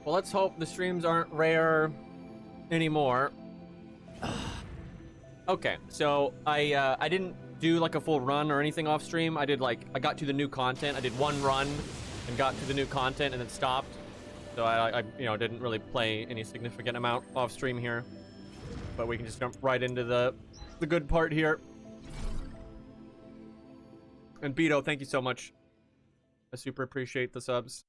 Well, let's hope the streams aren't rare anymore. Okay, so I didn't do like a full run or anything off stream. I got to the new content. I did one run and got to the new content and then stopped. So I didn't really play any significant amount off stream here. But we can just jump right into the good part here. And Beto, thank you so much. I super appreciate the subs.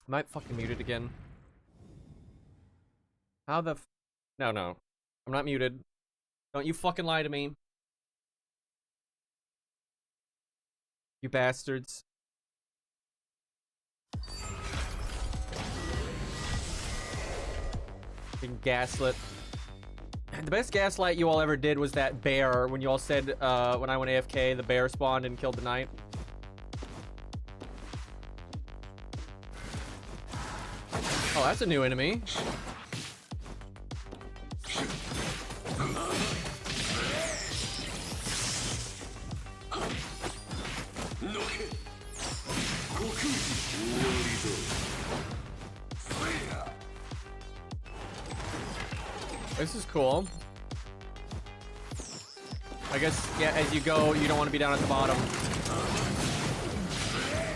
Am I fucking muted again? How the No, I'm not muted. Don't you fucking lie to me. You bastards. Fucking gaslit. The best gaslight you all ever did was that bear, when you all said, when I went AFK, the bear spawned and killed the knight. Oh, that's a new enemy. This is cool. I guess, yeah, as you go, you don't want to be down at the bottom.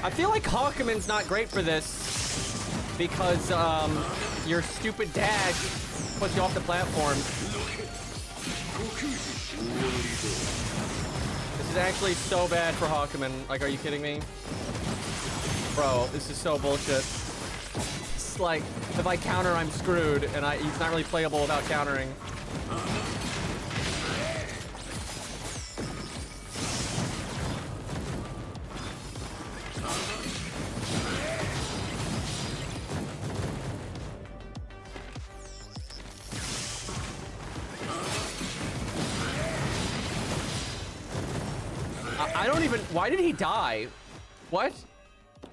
I feel like Hawkman's not great for this because your stupid dash puts you off the platform. This is actually so bad for Hawkman. Like, are you kidding me? Bro, this is so bullshit. It's like, if I counter, I'm screwed, and he's not really playable without countering. I don't even. Why did he die? What?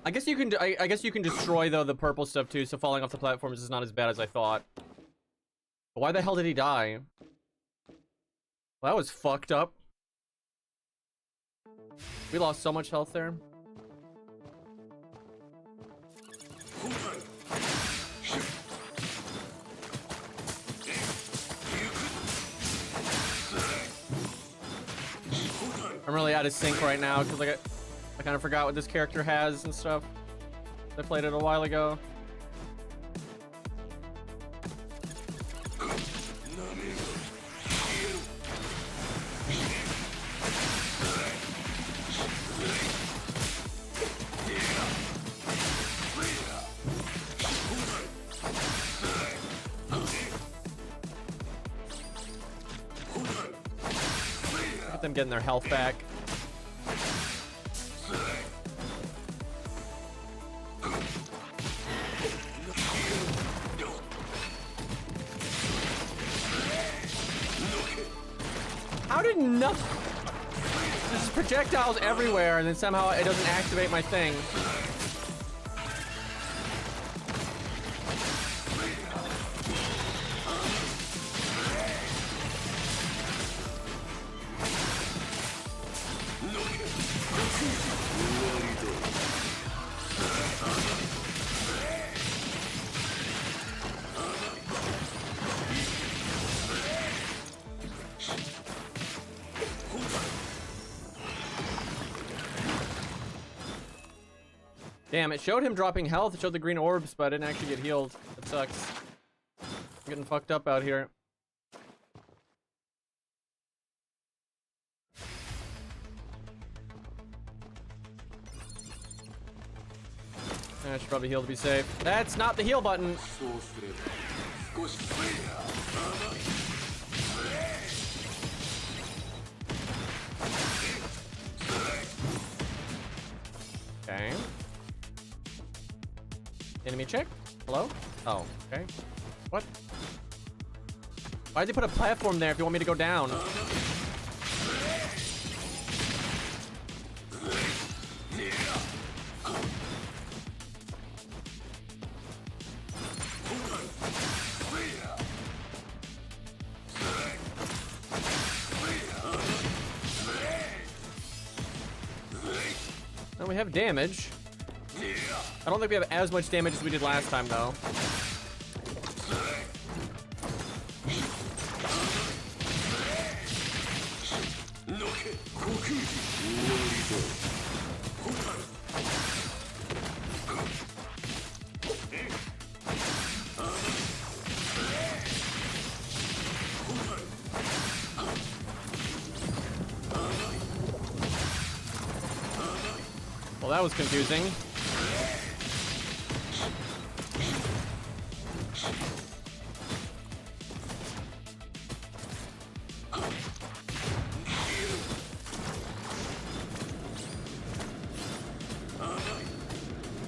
I guess you can. I guess you can destroy the purple stuff too. So falling off the platforms is not as bad as I thought. But why the hell did he die? Well, that was fucked up. We lost so much health there. I'm really out of sync right now because I kind of forgot what this character has and stuff. I played it a while ago. Look at them getting their health back. How did nothing? There's projectiles everywhere, and then somehow it doesn't activate my thing. Damn, it showed him dropping health, it showed the green orbs, but I didn't actually get healed. That sucks. I'm getting fucked up out here. I should probably heal to be safe. That's not the heal button. Okay. Enemy check? Hello? Oh, okay. What? Why did they put a platform there if you want me to go down? And we have damage. I don't think we have as much damage as we did last time, though. Well, that was confusing.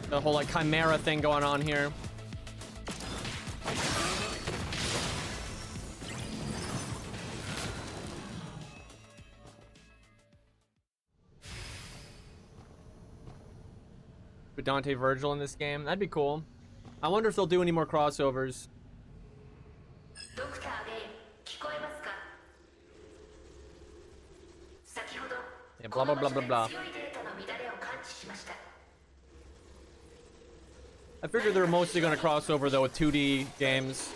The whole like chimera thing going on here. With Dante Virgil in this game, that'd be cool. I wonder if they'll do any more crossovers. Yeah, blah blah blah blah blah. I figured they're mostly gonna cross over though with 2D games.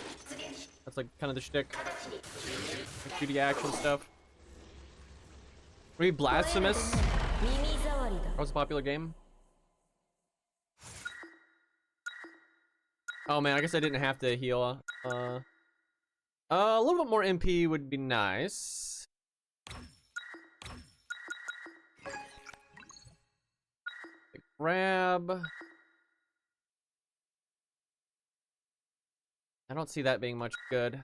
That's like kind of the shtick. Like 2D action stuff. Maybe Blasphemous? That was a popular game. Oh man, I guess I didn't have to heal. A little bit more MP would be nice. Grab. I don't see that being much good.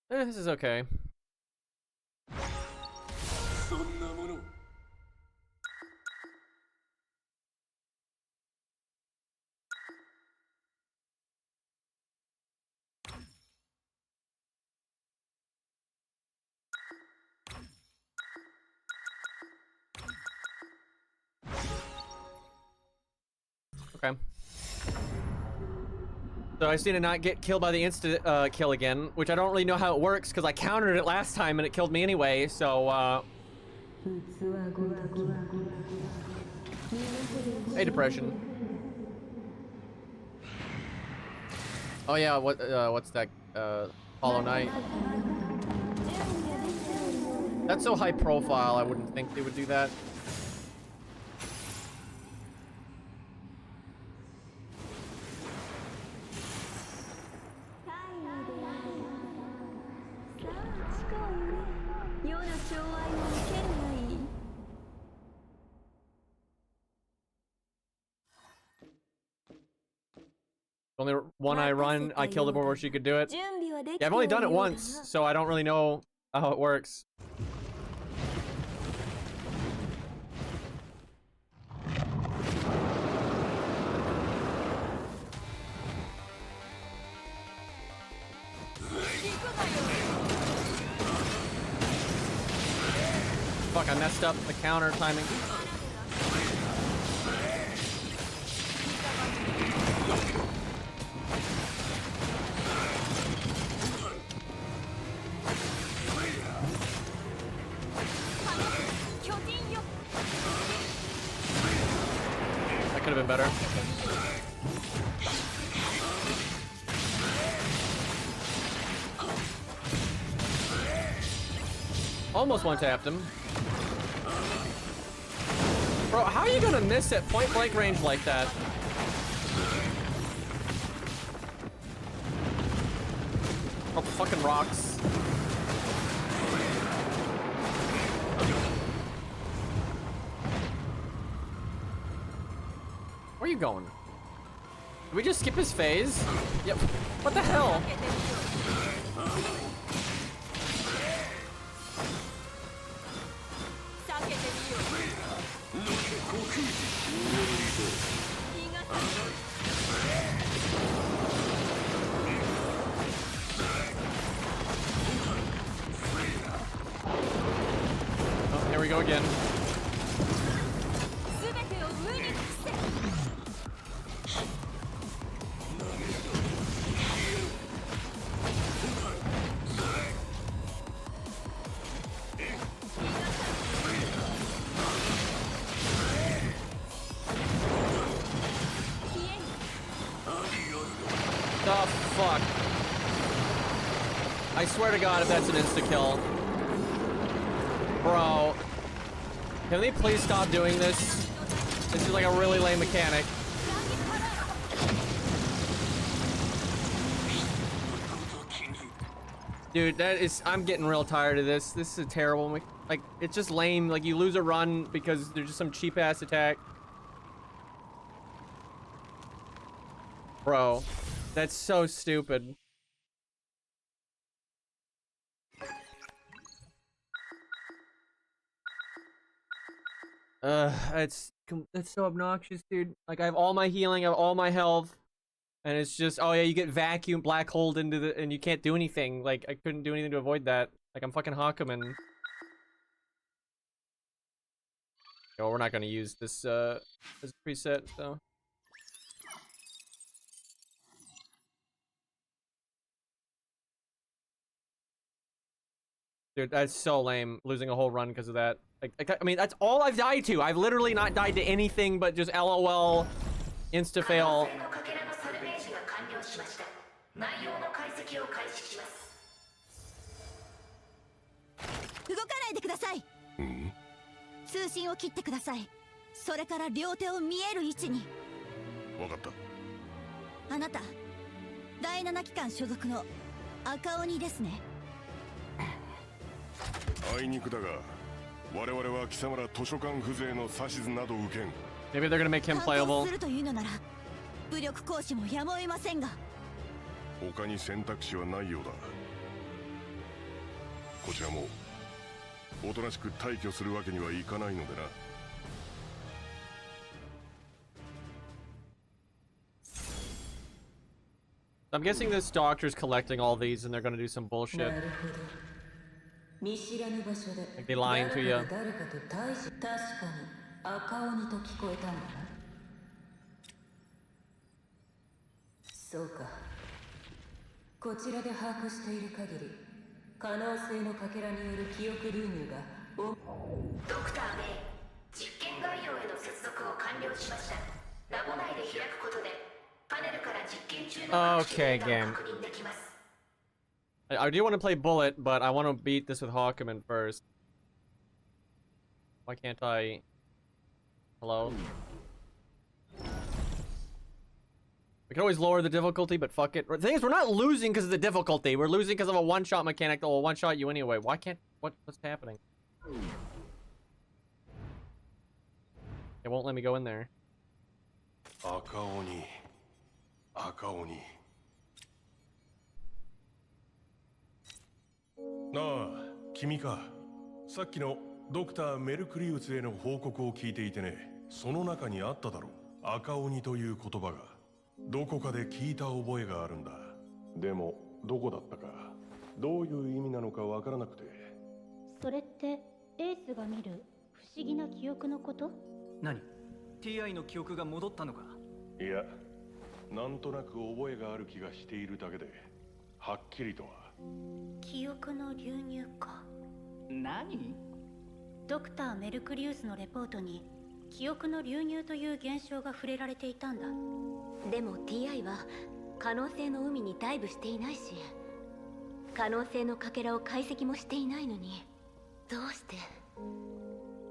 This is okay. Okay. So I seem to not get killed by the instant kill again, which I don't really know how it works because I countered it last time and it killed me anyway, so hey, Depression. Oh yeah, what's that? Hollow Knight. That's so high profile, I wouldn't think they would do that. Only one I run, I killed her before she could do it. Yeah, I've only done it once, so I don't really know how it works. Fuck, I messed up the counter timing. That could have been better. Almost one-tapped him. Bro, how are you gonna miss at point-blank range like that? Oh, fucking rocks. Where are you going? Did we just skip his phase? Yep. What the hell? Oh, here we go again. fuck? I swear to God if that's an insta-kill. Bro. Can they please stop doing this? This is like a really lame mechanic. Dude, I'm getting real tired of this. This is a terrible, like, it's just lame. Like, you lose a run because there's just some cheap-ass attack. Bro, that's so stupid. It's so obnoxious, dude. Like, I have all my healing, I have all my health. And it's just, oh yeah, you get vacuum black holed into the, and you can't do anything. Like, I couldn't do anything to avoid that. Like, I'm fucking Hakumen. Oh, we're not gonna use this, this preset, so. Dude, that's so lame, losing a whole run because of that. Like, I mean, that's all I've died to. I've literally not died to anything but just LOL, insta-fail. 動かないでください。通信を切ってください。それから両手を見える位置に。わかった。あなた、第7機関所属の赤鬼ですね。あいにくだが、我々は貴様ら図書館風情の指図など受けん。Maybe they're gonna make him playable. するというのなら、武力行使もやむを得ませんが。他に選択肢はないようだ。こちらもおとなしく退去するわけにはいかないのでな。I'm guessing this doctor's collecting all these and they're gonna do some bullshit. Like they lying to you. そうか。こちらで把握している限り、可能性のかけらによる記憶流入がドクター・メイ、実験概要への接続を完了しました。ラボ内で開くことでパネルから実験中の確認できます。I do want to play Bullet, but I want to beat this with Hakumen first. Why can't I? Hello? We can always lower the difficulty, but fuck it. The thing is, we're not losing because of the difficulty. We're losing because of a one-shot mechanic that will one-shot you anyway. Why can't... What's happening? It won't let me go in there. Akaoni. Akaoni. なあ、君か。さっきのドクター・メルクリウスへの報告を聞いていてね、その中にあっただろう。赤鬼という言葉が。どこかで聞いた覚えがあるんだ。でも、どこだったか。どういう意味なのかわからなくて。それって、エースが見る不思議な記憶のこと？何？ TI の記憶が戻ったのか？いや、なんとなく覚えがある気がしているだけで、はっきりとは。記憶の流入か。何？ドクター・メルクリウスのレポートに記憶の流入という現象が触れられていたんだ。でも TI は可能性の海にダイブしていないし、可能性のかけらを解析もしていないのに、どうして？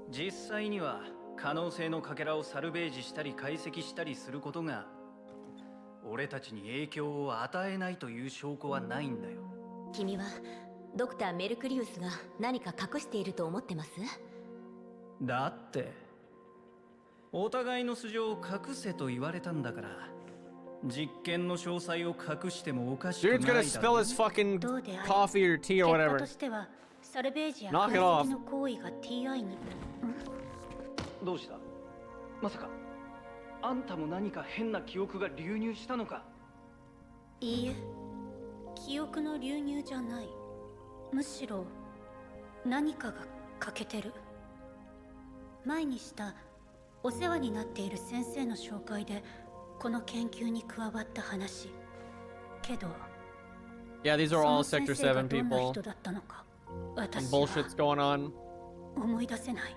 実際には可能性のかけらをサルベージしたり解析したりすることが俺たちに影響を与えないという証拠はないんだよ。君はドクター・メルクリウスが何か隠していると思ってます？だってお互いの素性を隠せと言われたんだから、実験の詳細を隠してもおかしくない Dude's だろ。 gonna spill his fucking coffee or tea or 結果 whatever. としてはサルベージや Knock 解 it off. 析の行為が TI に。どうした？まさかあんたも何か変な記憶が流入したのか？いいえ、記憶の流入じゃない。むしろ何かが欠けてる。前にしたお世話になっている先生の紹介でこの研究に加わった話。けど Yeah, these are そ all の先 Sector 生が 7 どんな people. 人だったのか And 私 bullshit's は going on. 思い出せない。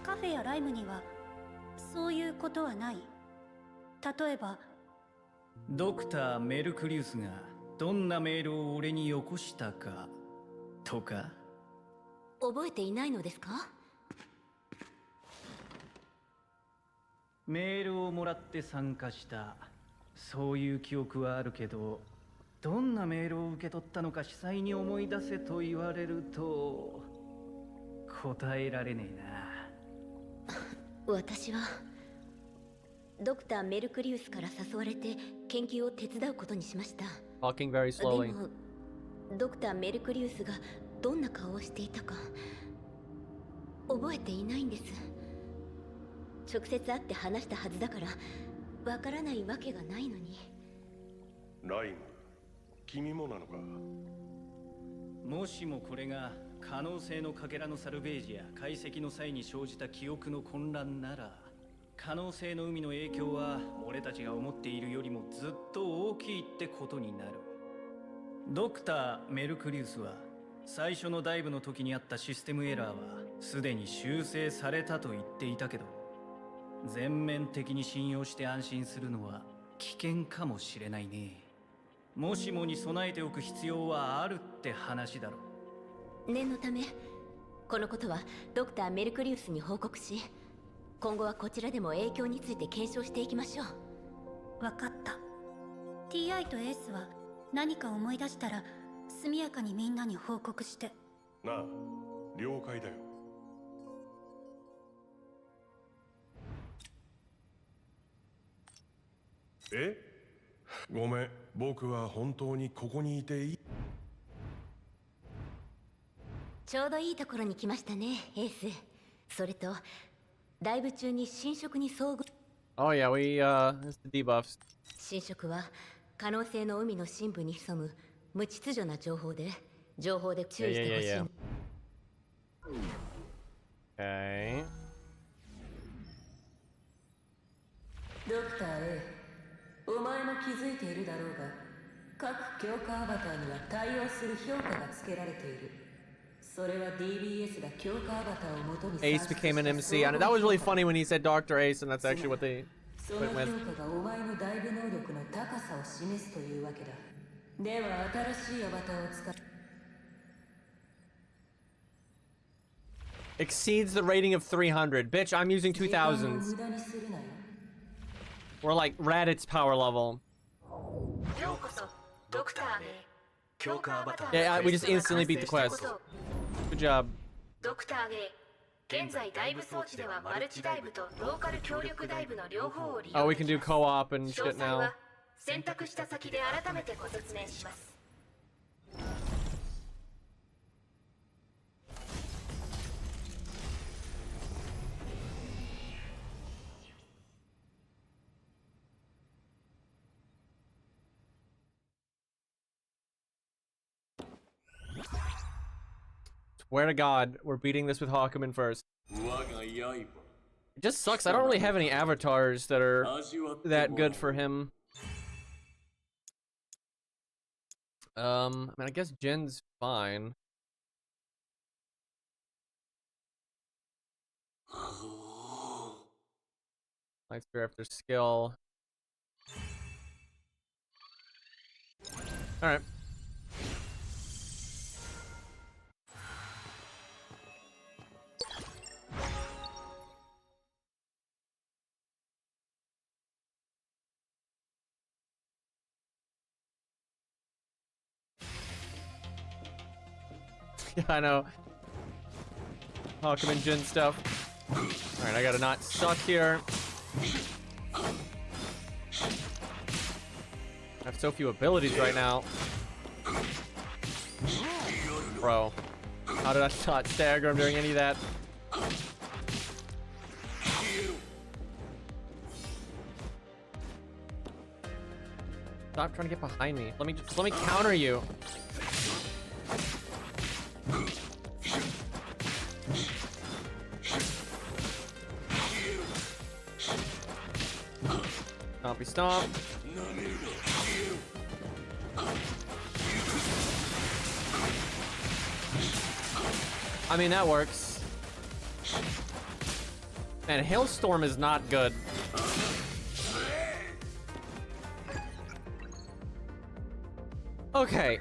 カフェやライムにはそういうことはない。例えばドクター・メルクリウスがどんなメールを俺によこしたかとか。覚えていないのですか？メールをもらって参加した、そういう記憶はあるけど、どんなメールを受け取ったのか詳細に思い出せと言われると答えられねえな。私はドクターメルクリウスから誘われて研究を手伝うことにしました。 Talking very で slowly. もドクターメルクリウスがどんな顔をしていたか覚えていないんです。直接会って話したはずだからわからないわけがないのに。ライム、君もなのか。もしもこれが可能性のかけらのサルベージや解析の際に生じた記憶の混乱なら、可能性の海の影響は俺たちが思っているよりもずっと大きいってことになる。ドクター・メルクリウスは最初のダイブの時にあったシステムエラーはすでに修正されたと言っていたけど、全面的に信用して安心するのは危険かもしれないね。もしもに備えておく必要はあるって話だろ。念のためこのことはドクターメルクリウスに報告し、今後はこちらでも影響について検証していきましょう。分かった。 TI とエースは何か思い出したら速やかにみんなに報告して。なあ、了解だよ。え？ごめん、僕は本当にここにいていい？ちょうどいいところに来ましたね、エース。それとダイブ中に侵食に遭遇。 Oh yeah, it's the debuffs. 侵食は可能性の海の深部に潜む無秩序な情報で注意してほしい。 Okay. ドクター A、 お前も気づいているだろうが、各強化アバターには対応する評価がつけられている。それは DBS が強化アバターを元に Ace became an MC, and that was really funny when he said Dr. Ace, and that's actually what they その went 評 with. 価がお前のダイブ能力の高さを示すというわけだ。では新しいアバターを使って Exceeds the rating of 300. Bitch, I'm using 時間を 2000s. 無駄にするなよ。 We're like Raditz power level. ようこそドクターへ。強化アバター Yeah, we just instantly beat the quest. Good job. ドクターへ。現在ダイブ装置ではマルチダイブとローカル協力ダイブの両方を利用 Oh, we で can き do ます。 co-op and 詳 shit 細 now. は選択した先で改めてご説明します。 Swear to God, we're beating this with Hawkman first. It just sucks. I don't really have any avatars that are that good for him. I mean, I guess Jin's fine. Light Spear after skill. Alright. Yeah, I know. Hawkman and Jin stuff. Alright, I gotta not suck here. I have so few abilities right now. Bro. How did I not stagger him during any of that? Stop trying to get behind me. Let me counter you. Stompy stomp. I mean, that works. Man, Hailstorm is not good. Okay,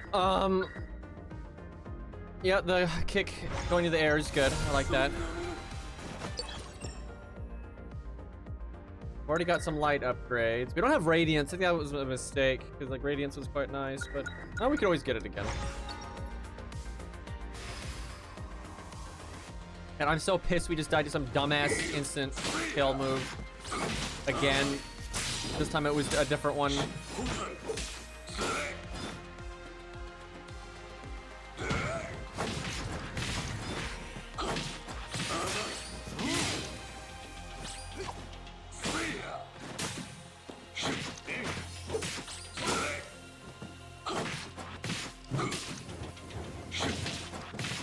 yeah, the kick going to the air is good. I like that. We've already got some light upgrades. We don't have Radiance. I think that was a mistake, because like Radiance was quite nice, but oh, we could always get it again. And I'm so pissed we just died to some dumbass instant kill move. Again. This time it was a different one.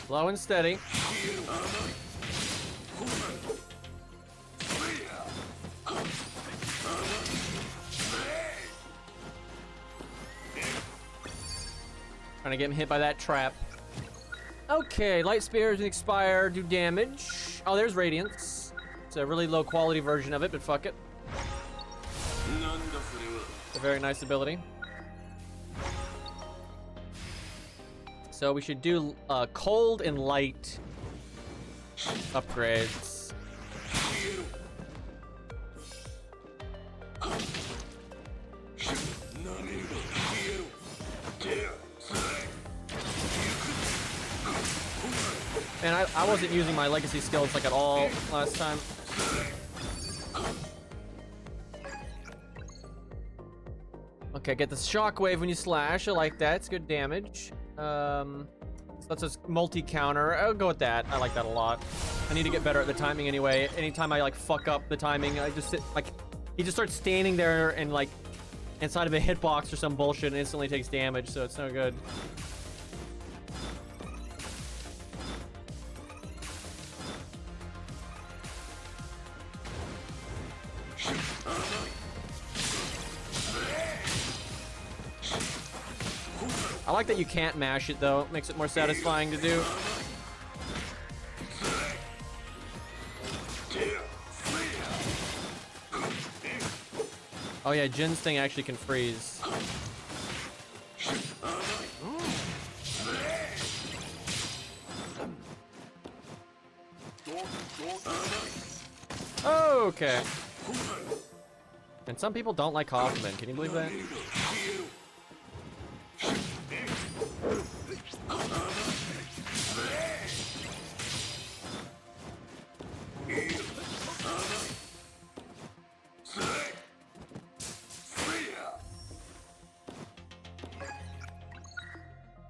Slow and steady. Trying to get him hit by that trap. Okay, light spears expire, do damage. Oh, there's Radiance. It's a really low quality version of it, but fuck it. It's a very nice ability. So we should do cold and light upgrades. Man, I wasn't using my legacy skills like at all last time. Okay, get the shockwave when you slash. I like that. It's good damage. So that's a multi-counter. I'll go with that. I like that a lot. I need to get better at the timing anyway. Anytime I like fuck up the timing, I just sit like he just starts standing there and like inside of a hitbox or some bullshit and instantly takes damage, so it's no good. I like that you can't mash it though. It makes it more satisfying to do. Oh yeah, Jin's thing actually can freeze. Okay. And some people don't like Hoffman. Can you believe that?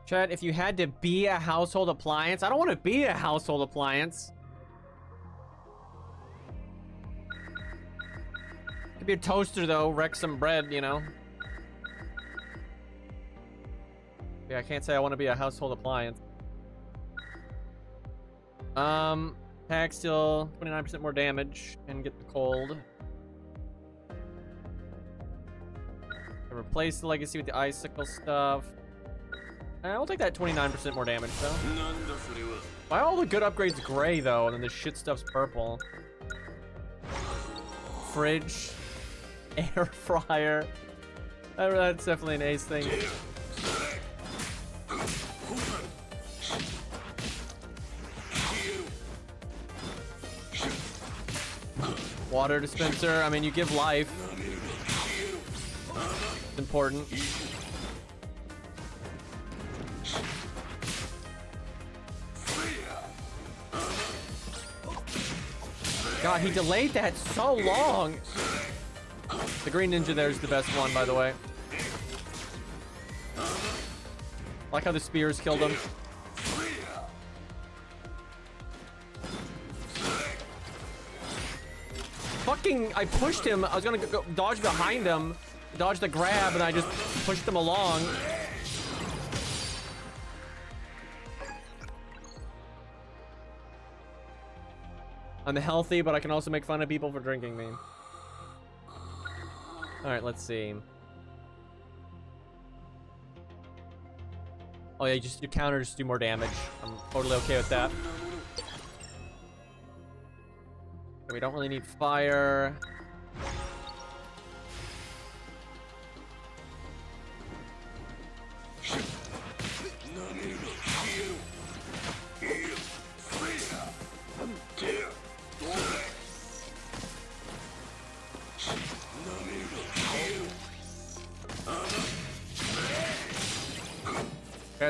Chad, if you had to be a household appliance, I don't want to be a household appliance. Could be a toaster though, wreck some bread, you know. Yeah, I can't say I want to be a household appliance. Attack still 29% more damage and get the cold. I replace the legacy with the icicle stuff. I'll take that 29% more damage though. Why are all the good upgrades gray though, and then the shit stuff's purple? Fridge, air fryer. That's definitely an ace thing. Water dispenser. I mean, you give life. It's important. God, he delayed that so long. The green ninja there is the best one, by the way. Like how the spears killed him. Fucking, I pushed him. I was gonna go dodge behind him, dodge the grab, and I just pushed him along. I'm healthy, but I can also make fun of people for drinking me. Alright, let's see. Oh yeah, just your counters do more damage. I'm totally okay with that. We don't really need fire.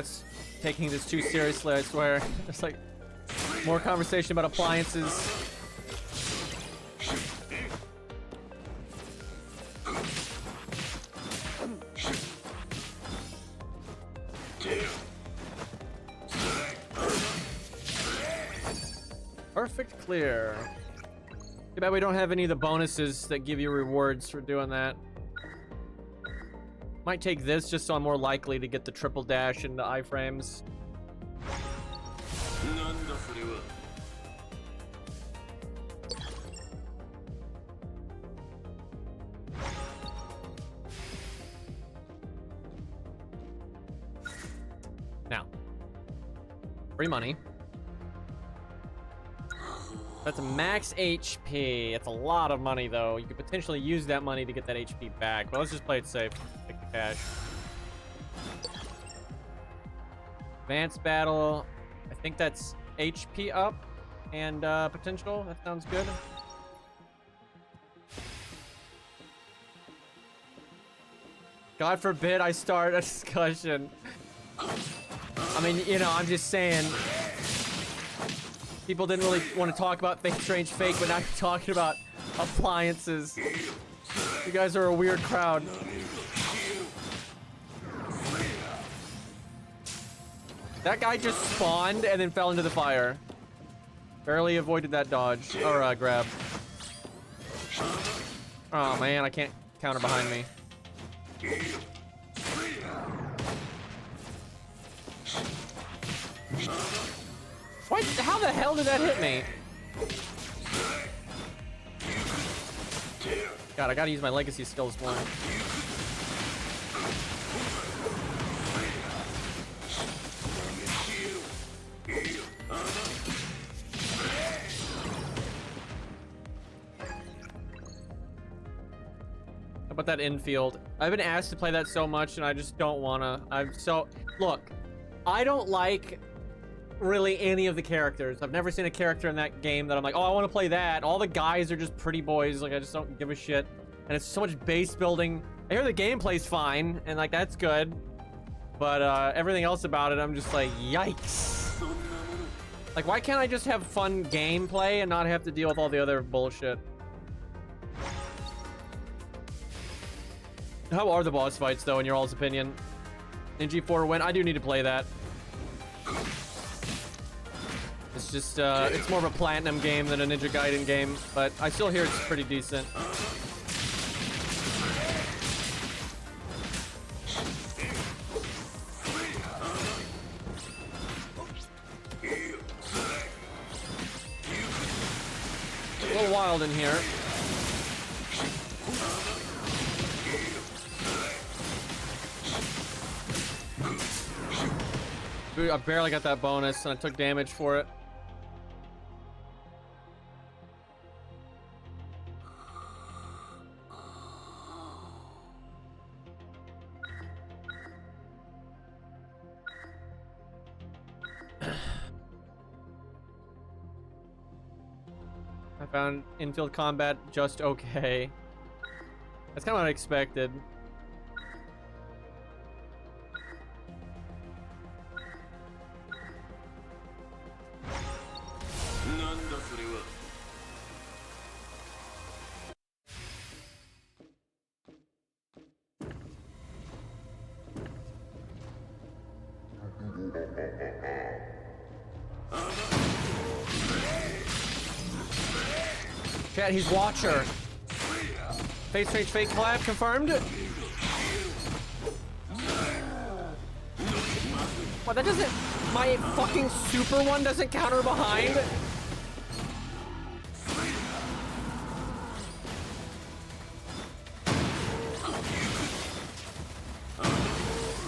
chat's taking this too seriously, I swear. It's like more conversation about appliances. Perfect clear. Too bad we don't have any of the bonuses that give you rewards for doing that. Might take this just so I'm more likely to get the triple dash into iframes. Now, free money. That's a max HP. It's a lot of money, though. You could potentially use that money to get that HP back. But let's just play it safe. Take the cash. Advanced battle. I think that's HP up and potential. That sounds good. God forbid I start a discussion. I mean, you know, I'm just saying. People didn't really want to talk about Fate Strange Fake, but now you're talking about appliances. You guys are a weird crowd. That guy just spawned and then fell into the fire. Barely avoided that dodge or grab. Oh man, I can't counter behind me. What? How the hell did that hit me? God, I gotta use my legacy skills more. How about that infield? I've been asked to play that so much and I just don't wanna. Look, I don't like really any of the characters. I've never seen a character in that game that I'm like, oh, I want to play that. All the guys are just pretty boys. Like, I just don't give a shit. And it's so much base building. I hear the gameplay's fine, and like, that's good. But everything else about it, I'm just like, yikes. Like, why can't I just have fun gameplay and not have to deal with all the other bullshit? How are the boss fights, though, in your all's opinion? Ninja 4 win? I do need to play that. It's just, it's more of a Platinum game than a Ninja Gaiden game, but I still hear it's pretty decent. A little wild in here. I barely got that bonus and I took damage for it. I found infield combat just okay. That's kind of what I expected. Chat, he's Watcher. Fate Strange Fake collab confirmed. What, that doesn't... My fucking super one doesn't counter behind?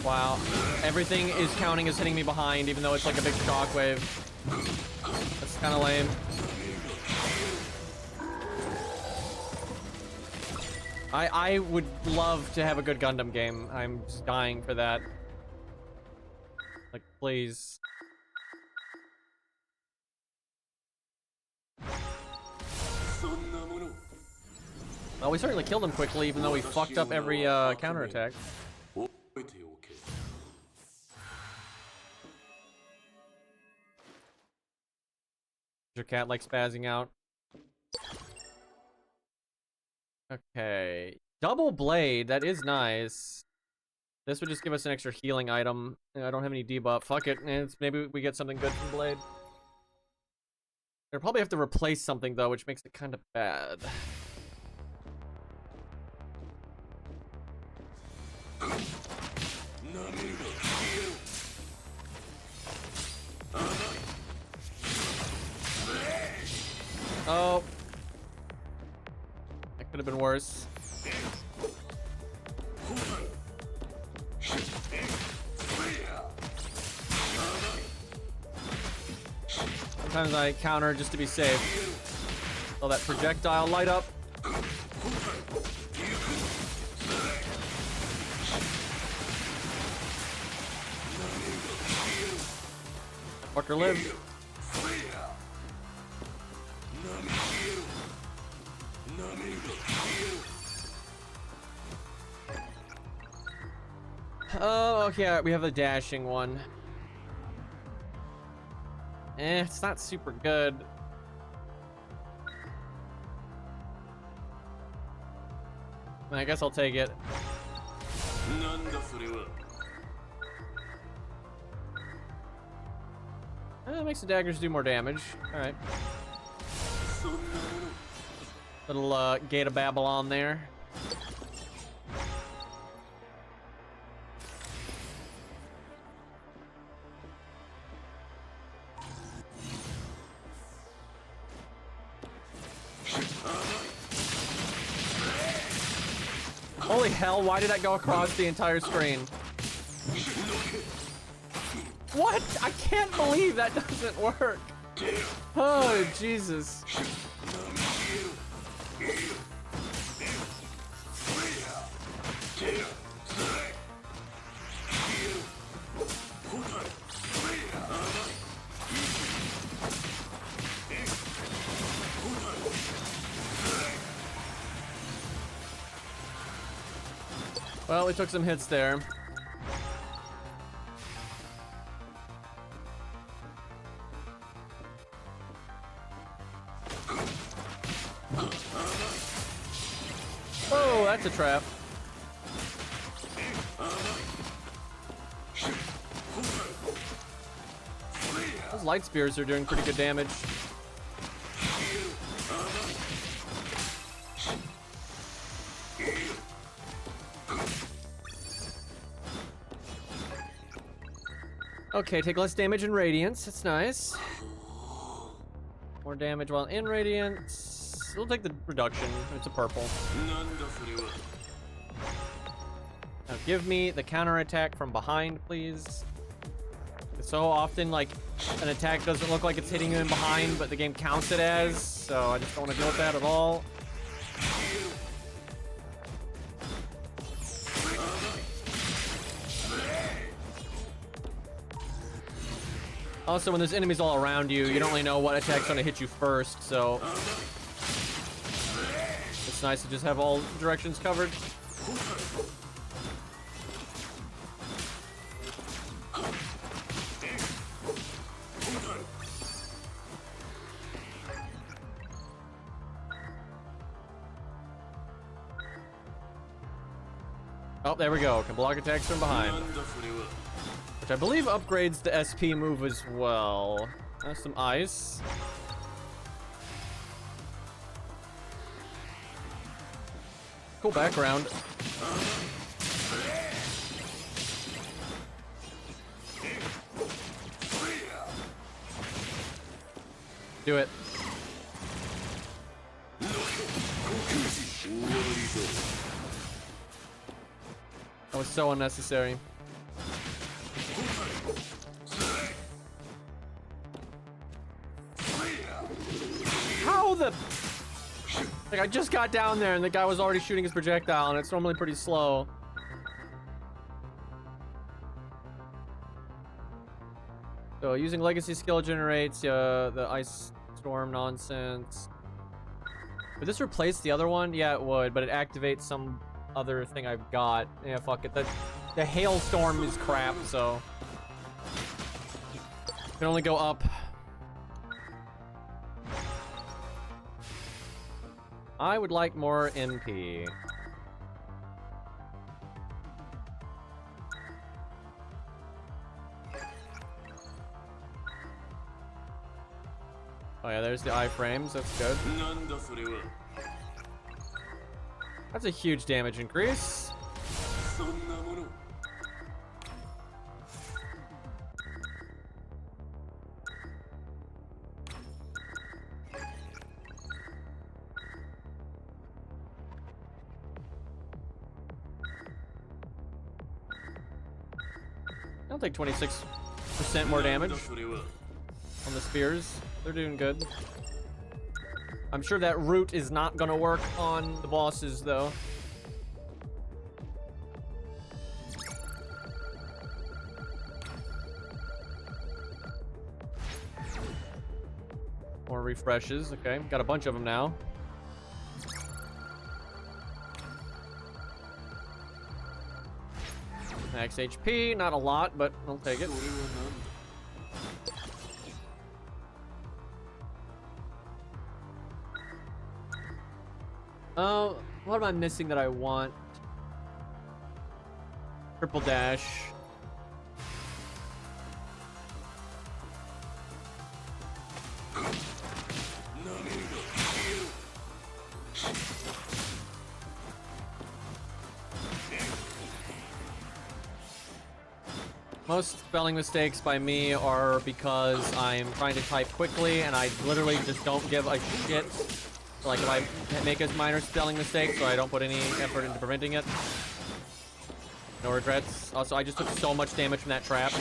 Wow. Everything is counting as hitting me behind, even though it's like a big shockwave. That's kind of lame. I would love to have a good Gundam game. I'm just dying for that. Like, please. Well, we certainly killed him quickly, even though we fucked up every counterattack. Your cat like spazzing out. Okay. Double blade, that is nice. This would just give us an extra healing item. I don't have any debuff. Fuck it. Maybe we get something good from blade. They'll probably have to replace something though, which makes it kind of bad. Oh. That could have been worse. Sometimes I counter just to be safe. So that projectile light up. Fucker live. Oh, okay, we have a dashing one. It's not super good. I guess I'll take it. It makes the daggers do more damage. Alright. Little Gate of Babylon there. Holy hell, why did that go across the entire screen? What? I can't believe that doesn't work. Oh, Jesus. Well, we took some hits there. Oh, that's a trap. Those light spears are doing pretty good damage. Okay, take less damage in Radiance. That's nice. More damage while in Radiance. We'll take the reduction. It's a purple. Now give me the counterattack from behind, please. So often, like, an attack doesn't look like it's hitting you in behind, but the game counts it as, so I just don't want to deal with that at all. Also, when there's enemies all around you, you don't really know what attack's gonna hit you first, so it's nice to just have all directions covered. Oh, there we go. Can block attacks from behind. Which I believe upgrades the SP move as well. Some ice. Cool background. Do it. That was so unnecessary. How the... Like, I just got down there and the guy was already shooting his projectile, and it's normally pretty slow. So, using legacy skill generates the ice storm nonsense. Would this replace the other one? Yeah, it would, but it activates some other thing I've got. Yeah, fuck it. The hailstorm is crap, so... Can only go up. I would like more MP. Oh yeah, there's the iframes. That's good. That's a huge damage increase. I'll take 26% more damage on the spears. They're doing good. I'm sure that root is not gonna work on the bosses though. More refreshes. Okay, got a bunch of them now. Max HP, not a lot, but I'll take it. Oh, what am I missing that I want? Triple dash. Most spelling mistakes by me are because I'm trying to type quickly and I literally just don't give a shit. Like if I make a minor spelling mistake, so I don't put any effort into preventing it. No regrets. Also, I just took so much damage from that trap.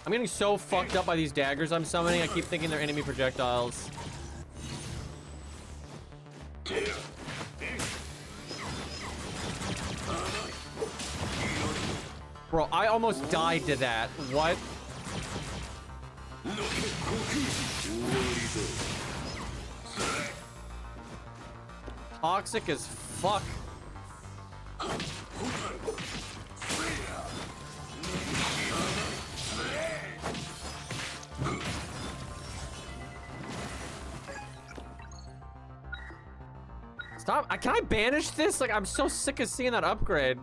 I'm getting so fucked up by these daggers I'm summoning, I keep thinking they're enemy projectiles. Bro, I almost died to that. What? Toxic as fuck. Stop. Can I banish this? Like, I'm so sick of seeing that upgrade.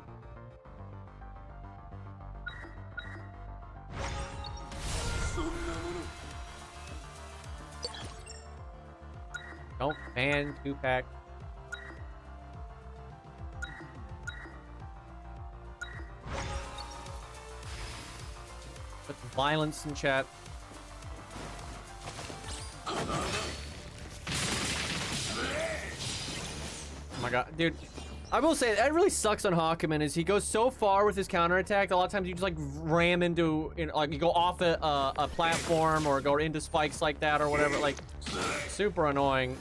Don't ban 2-pack. Put some violence in chat. Oh my god, dude. I will say, that really sucks on Hakumen is he goes so far with his counterattack, a lot of times you just like ram into, like you go off a platform or go into spikes like that or whatever, like super annoying.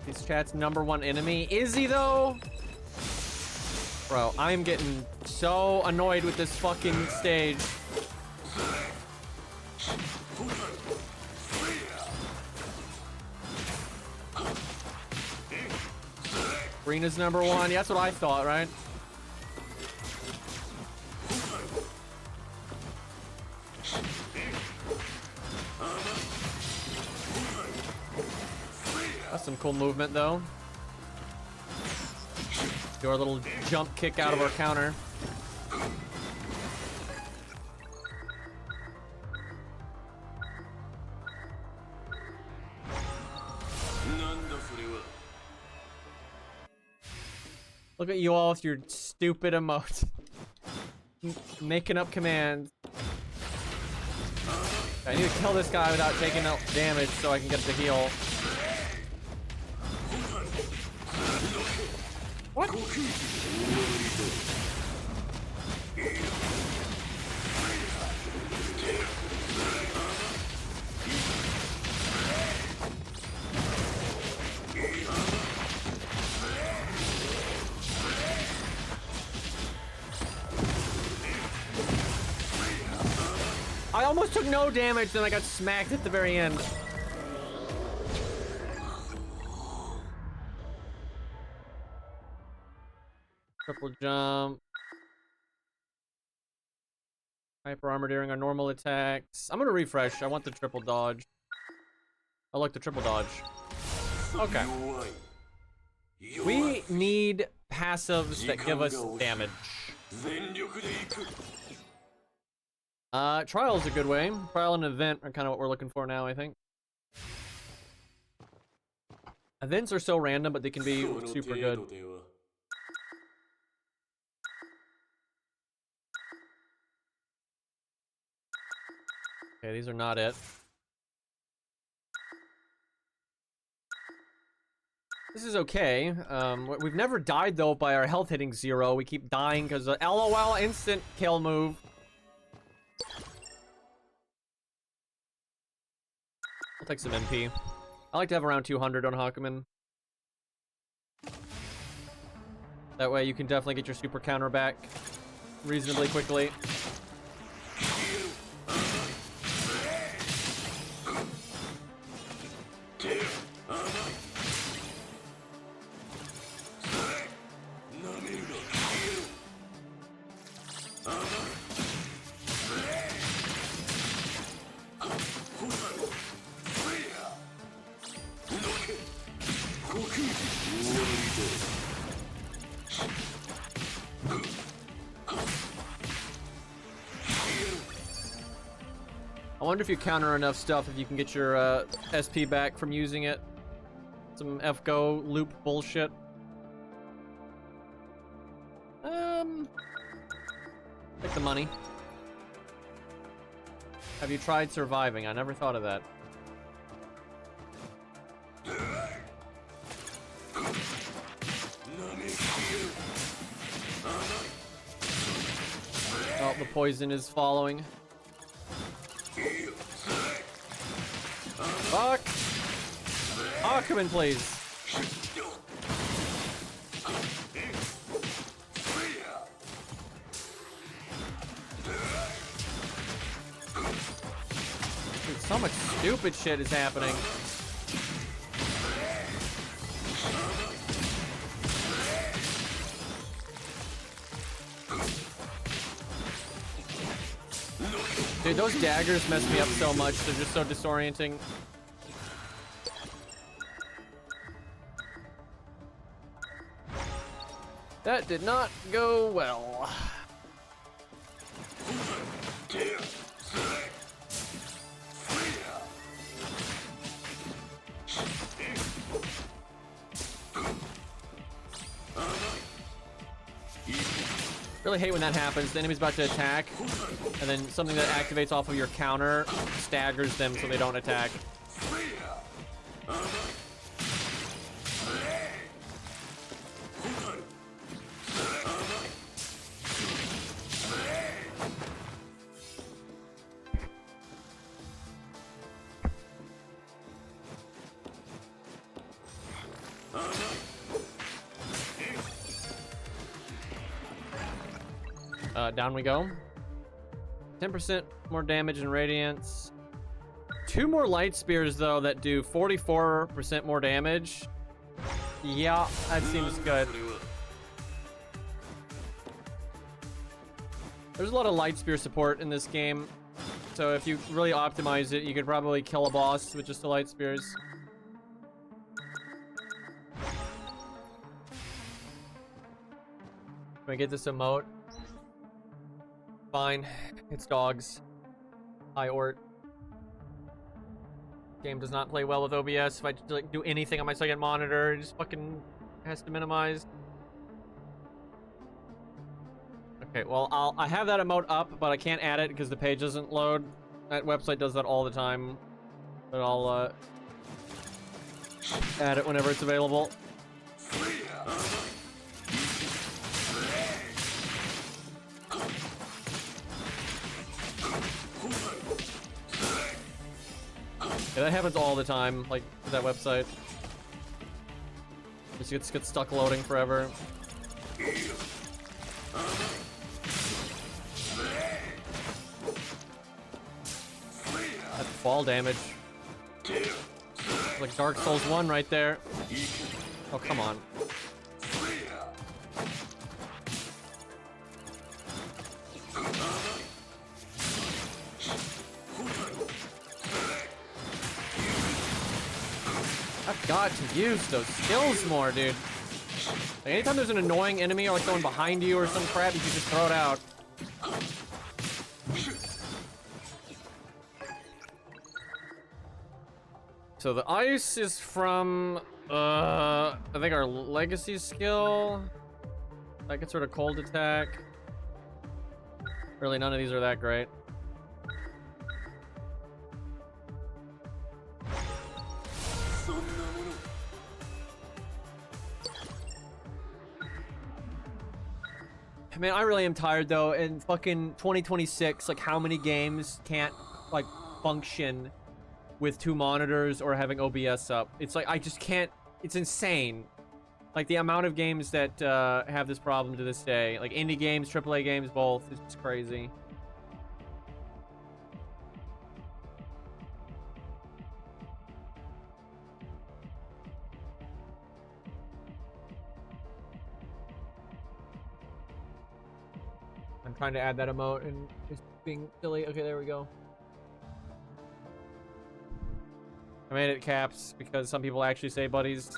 This chat's #1 enemy. Is he though? Bro, I'm getting so annoyed with this fucking stage. Green's #1. Yeah, that's what I thought, right? That's some cool movement, though. Do our little jump kick out of our counter. Look at you all with your stupid emotes. Making up commands. I need to kill this guy without taking out damage so I can get the heal. What? I almost took no damage, then I got smacked at the very end. Triple jump. Hyper armor during our normal attacks. I'm gonna refresh. I want the triple dodge. I like the triple dodge. Okay. We need passives that give us damage. Trial's a good way. Trial and event are kind of what we're looking for now, I think. Events are so random, but they can be super good. Okay, these are not it. This is okay. We've never died, though, by our health hitting 0. We keep dying because of LOL instant kill move. I'll take some MP. I like to have around 200 on Hakumen. That way you can definitely get your super counter back reasonably quickly. I wonder if you counter enough stuff if you can get your SP back from using it. Some FGO loop bullshit. Take the money. Have you tried surviving? I never thought of that. Oh, the poison is following. Fuck! Oh, come in, please. Dude, so much stupid shit is happening. Dude, those daggers mess me up so much. They're just so disorienting. That did not go well. Really hate when that happens. The enemy's about to attack, and then something that activates off of your counter staggers them so they don't attack. Down we go. 10% more damage and radiance. 2 more light spears though that do 44% more damage. Yeah, that seems good. There's a lot of light spear support in this game, so if you really optimize it, you could probably kill a boss with just the light spears. Can we get this emote? Fine. It's dogs. Hi, Ort. Game does not play well with OBS. If I like, do anything on my second monitor, it just fucking has to minimize. Okay, well, I have that emote up, but I can't add it because the page doesn't load. That website does that all the time. But I'll add it whenever it's available. Yeah, that happens all the time, like, with that website. Just gets stuck loading forever. That's fall damage. Like Dark Souls 1 right there. Oh, come on. I've got to use those skills more, dude. Like, anytime there's an annoying enemy or like someone behind you or some crap, you can just throw it out. So the ice is from, I think our legacy skill. That gets rid of cold attack. Really, none of these are that great. Man, I really am tired though. In fucking 2026, like how many games can't like function with 2 monitors or having OBS up? It's like I just can't. It's insane. Like the amount of games that have this problem to this day, like indie games, AAA games, both. It's just crazy. I'm trying to add that emote and it's being silly. Okay, there we go. I made it caps because some people actually say buddies.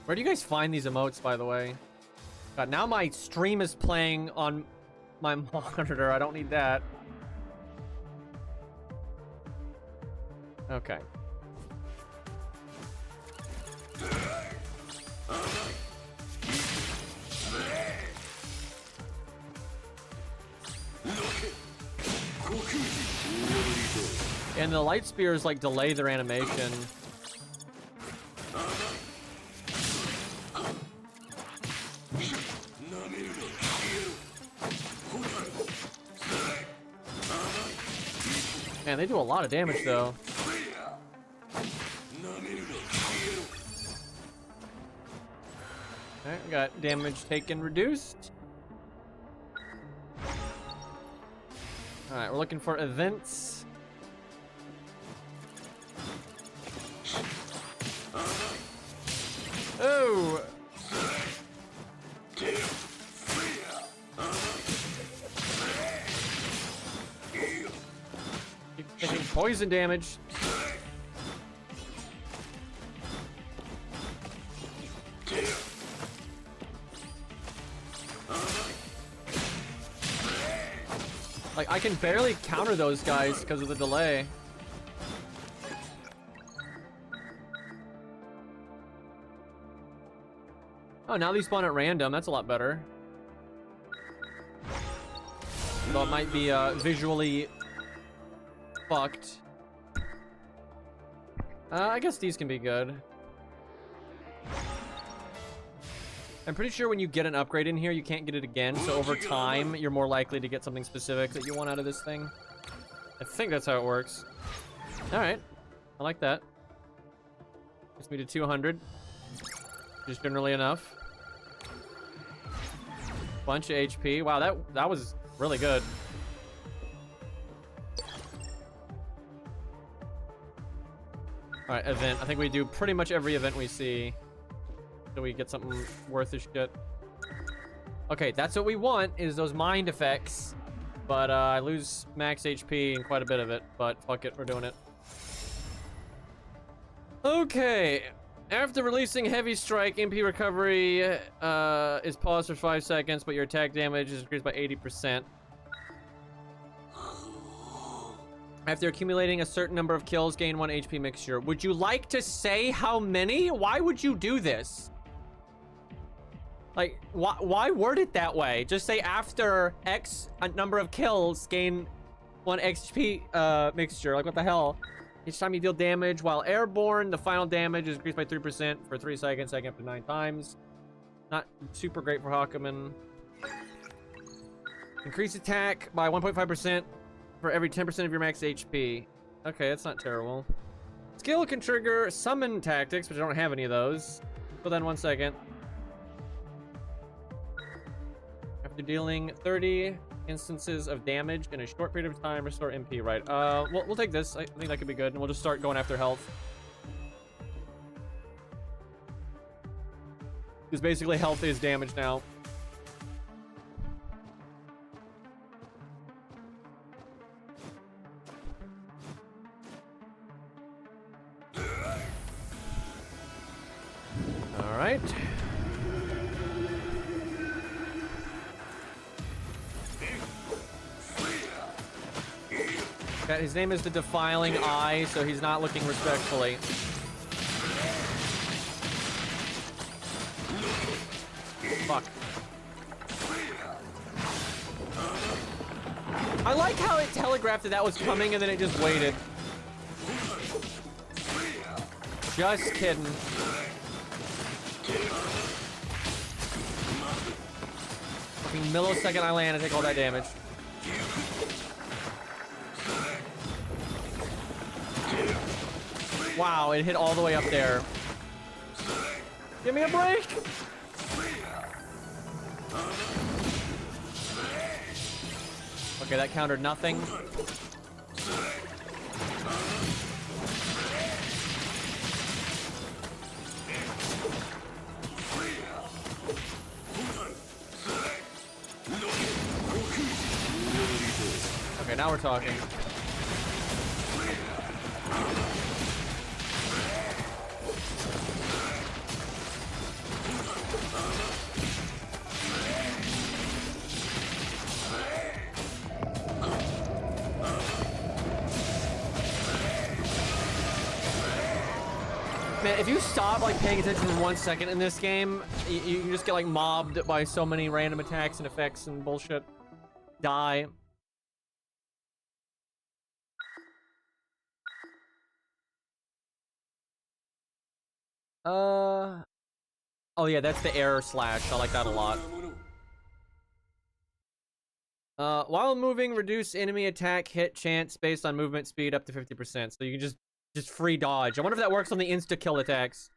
Where do you guys find these emotes, by the way? God, now my stream is playing on my monitor. I don't need that. Okay. And the light spears like delay their animation. Man, they do a lot of damage though. Alright, we got damage taken reduced. Alright, we're looking for events. Oh! Keep taking poison damage. Like, I can barely counter those guys because of the delay. Oh, now these spawn at random. That's a lot better. Though it might be visually fucked. I guess these can be good. I'm pretty sure when you get an upgrade in here, you can't get it again. So over time, you're more likely to get something specific that you want out of this thing. I think that's how it works. All right, I like that. Gets me to 200. Just generally enough. Bunch of HP. Wow, that was really good. All right, event. I think we do pretty much every event we see. So we get something worth the shit. Okay, that's what we want, is those mind effects. But I lose max HP and quite a bit of it. But fuck it, we're doing it. Okay. After releasing Heavy Strike, MP recovery is paused for 5 seconds, but your attack damage is increased by 80%. After accumulating a certain number of kills, gain 1 HP mixture. Would you like to say how many? Why would you do this? Like, why word it that way? Just say after X number of kills, gain 1 XP mixture. Like, what the hell? Each time you deal damage while airborne, the final damage is increased by 3% for 3 seconds, second up to 9 times. Not super great for Hakumen. Increase attack by 1.5% for every 10% of your max HP. Okay, that's not terrible. Skill can trigger summon tactics, but I don't have any of those. Hold on 1 second. After dealing 30 instances of damage in a short period of time, restore MP, right? We'll take this. I think that could be good, and we'll just start going after health. Because basically health is damage now. right. Okay, his name is the Defiling Eye, so he's not looking respectfully. Fuck. I like how it telegraphed that that was coming and then it just waited. Just kidding. Fucking millisecond I land and take all that damage. Wow, it hit all the way up there. Give me a break! Okay, that countered nothing. Okay, now we're talking. Man, if you stop like paying attention for 1 second in this game, you can just get like mobbed by so many random attacks and effects and bullshit. Die. Oh yeah, that's the error slash. I like that a lot. While moving, reduce enemy attack hit chance based on movement speed up to 50%. So you can just free dodge. I wonder if that works on the insta kill attacks.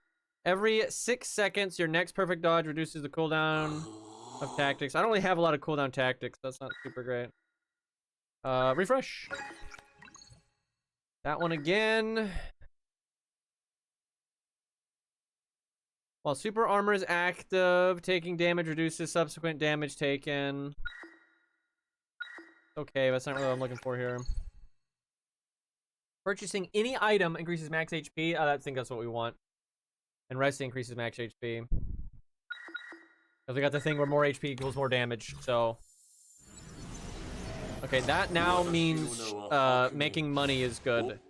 Every 6 seconds, your next perfect dodge reduces the cooldown of tactics. I don't really have a lot of cooldown tactics. That's not super great. Refresh. That one again. While super armor is active, taking damage reduces subsequent damage taken. Okay, that's not really what I'm looking for here. Purchasing any item increases max HP. I think that's what we want. And resting increases max HP. Because we got the thing where more HP equals more damage, so... Okay, that now means making money is good.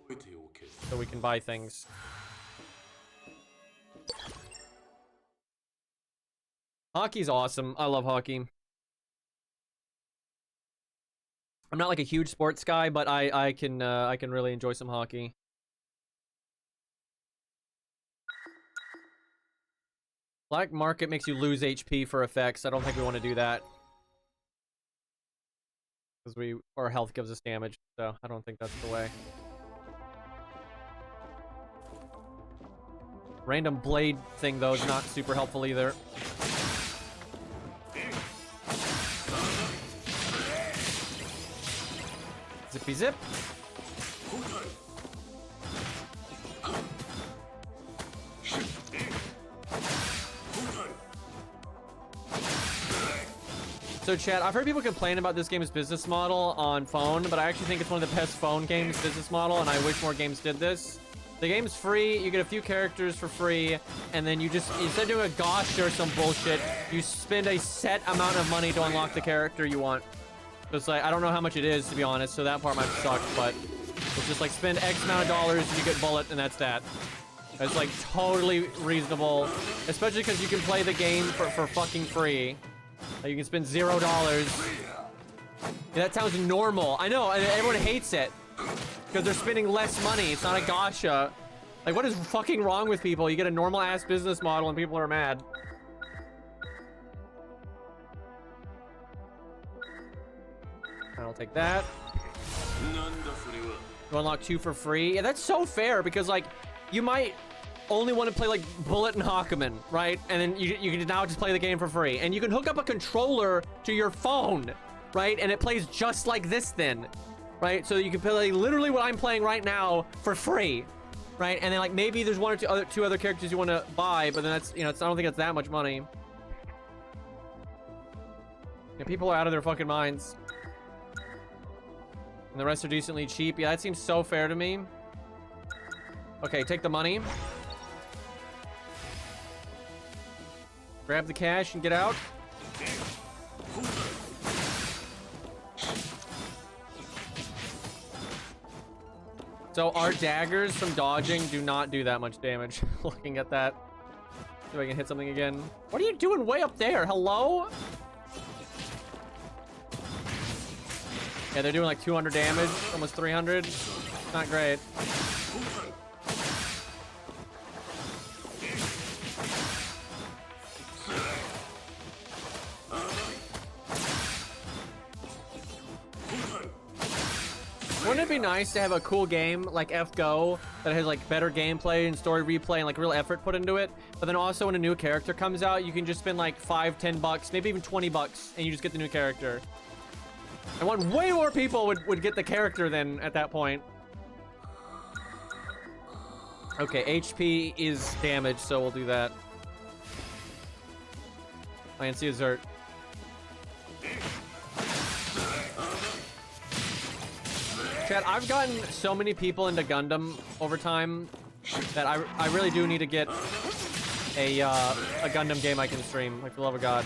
So we can buy things. Hockey's awesome. I love hockey. I'm not like a huge sports guy, but I can really enjoy some hockey. Black market makes you lose HP for effects. I don't think we want to do that. Because our health gives us damage, so I don't think that's the way. Random blade thing though is not super helpful either. Zippy zip. So chat, I've heard people complain about this game's business model on phone, but I actually think it's one of the best phone games business model, and I wish more games did this. The game's free, you get a few characters for free, and then you just, instead of doing a gosh or some bullshit, you spend a set amount of money to unlock the character you want. So it's like, I don't know how much it is, to be honest, so that part might suck, but it's just like spend X amount of dollars and you get bullet, and that's that. It's like totally reasonable, especially because you can play the game for fucking free. You can spend $0. Yeah, that sounds normal. I know, and everyone hates it because they're spending less money. It's not a gacha. Like, what is fucking wrong with people? You get a normal ass business model and people are mad. I'll take that. You unlock 2 for free. Yeah, that's so fair because, like, you might only want to play like Bullet and Hakumen, right? And then you can now just play the game for free. And you can hook up a controller to your phone, right? And it plays just like this then, right? So you can play literally what I'm playing right now for free, right? And then like maybe there's one or two other characters you want to buy, but then that's, you know, I don't think it's that much money. Yeah, people are out of their fucking minds. And the rest are decently cheap. Yeah, that seems so fair to me. Okay, take the money. Grab the cash and get out. So our daggers from dodging do not do that much damage. Looking at that. See if I can hit something again. What are you doing way up there? Hello? Yeah, they're doing like 200 damage, almost 300. Not great. Wouldn't it be nice to have a cool game like FGO that has like better gameplay and story replay and like real effort put into it, but then also when a new character comes out, you can just spend like $5-10, maybe even $20, and you just get the new character. I want way more people would get the character then at that point. Okay, HP is damaged, so we'll do that. I can see a Zert. Chad, I've gotten so many people into Gundam over time that I really do need to get a Gundam game I can stream, like for the love of God.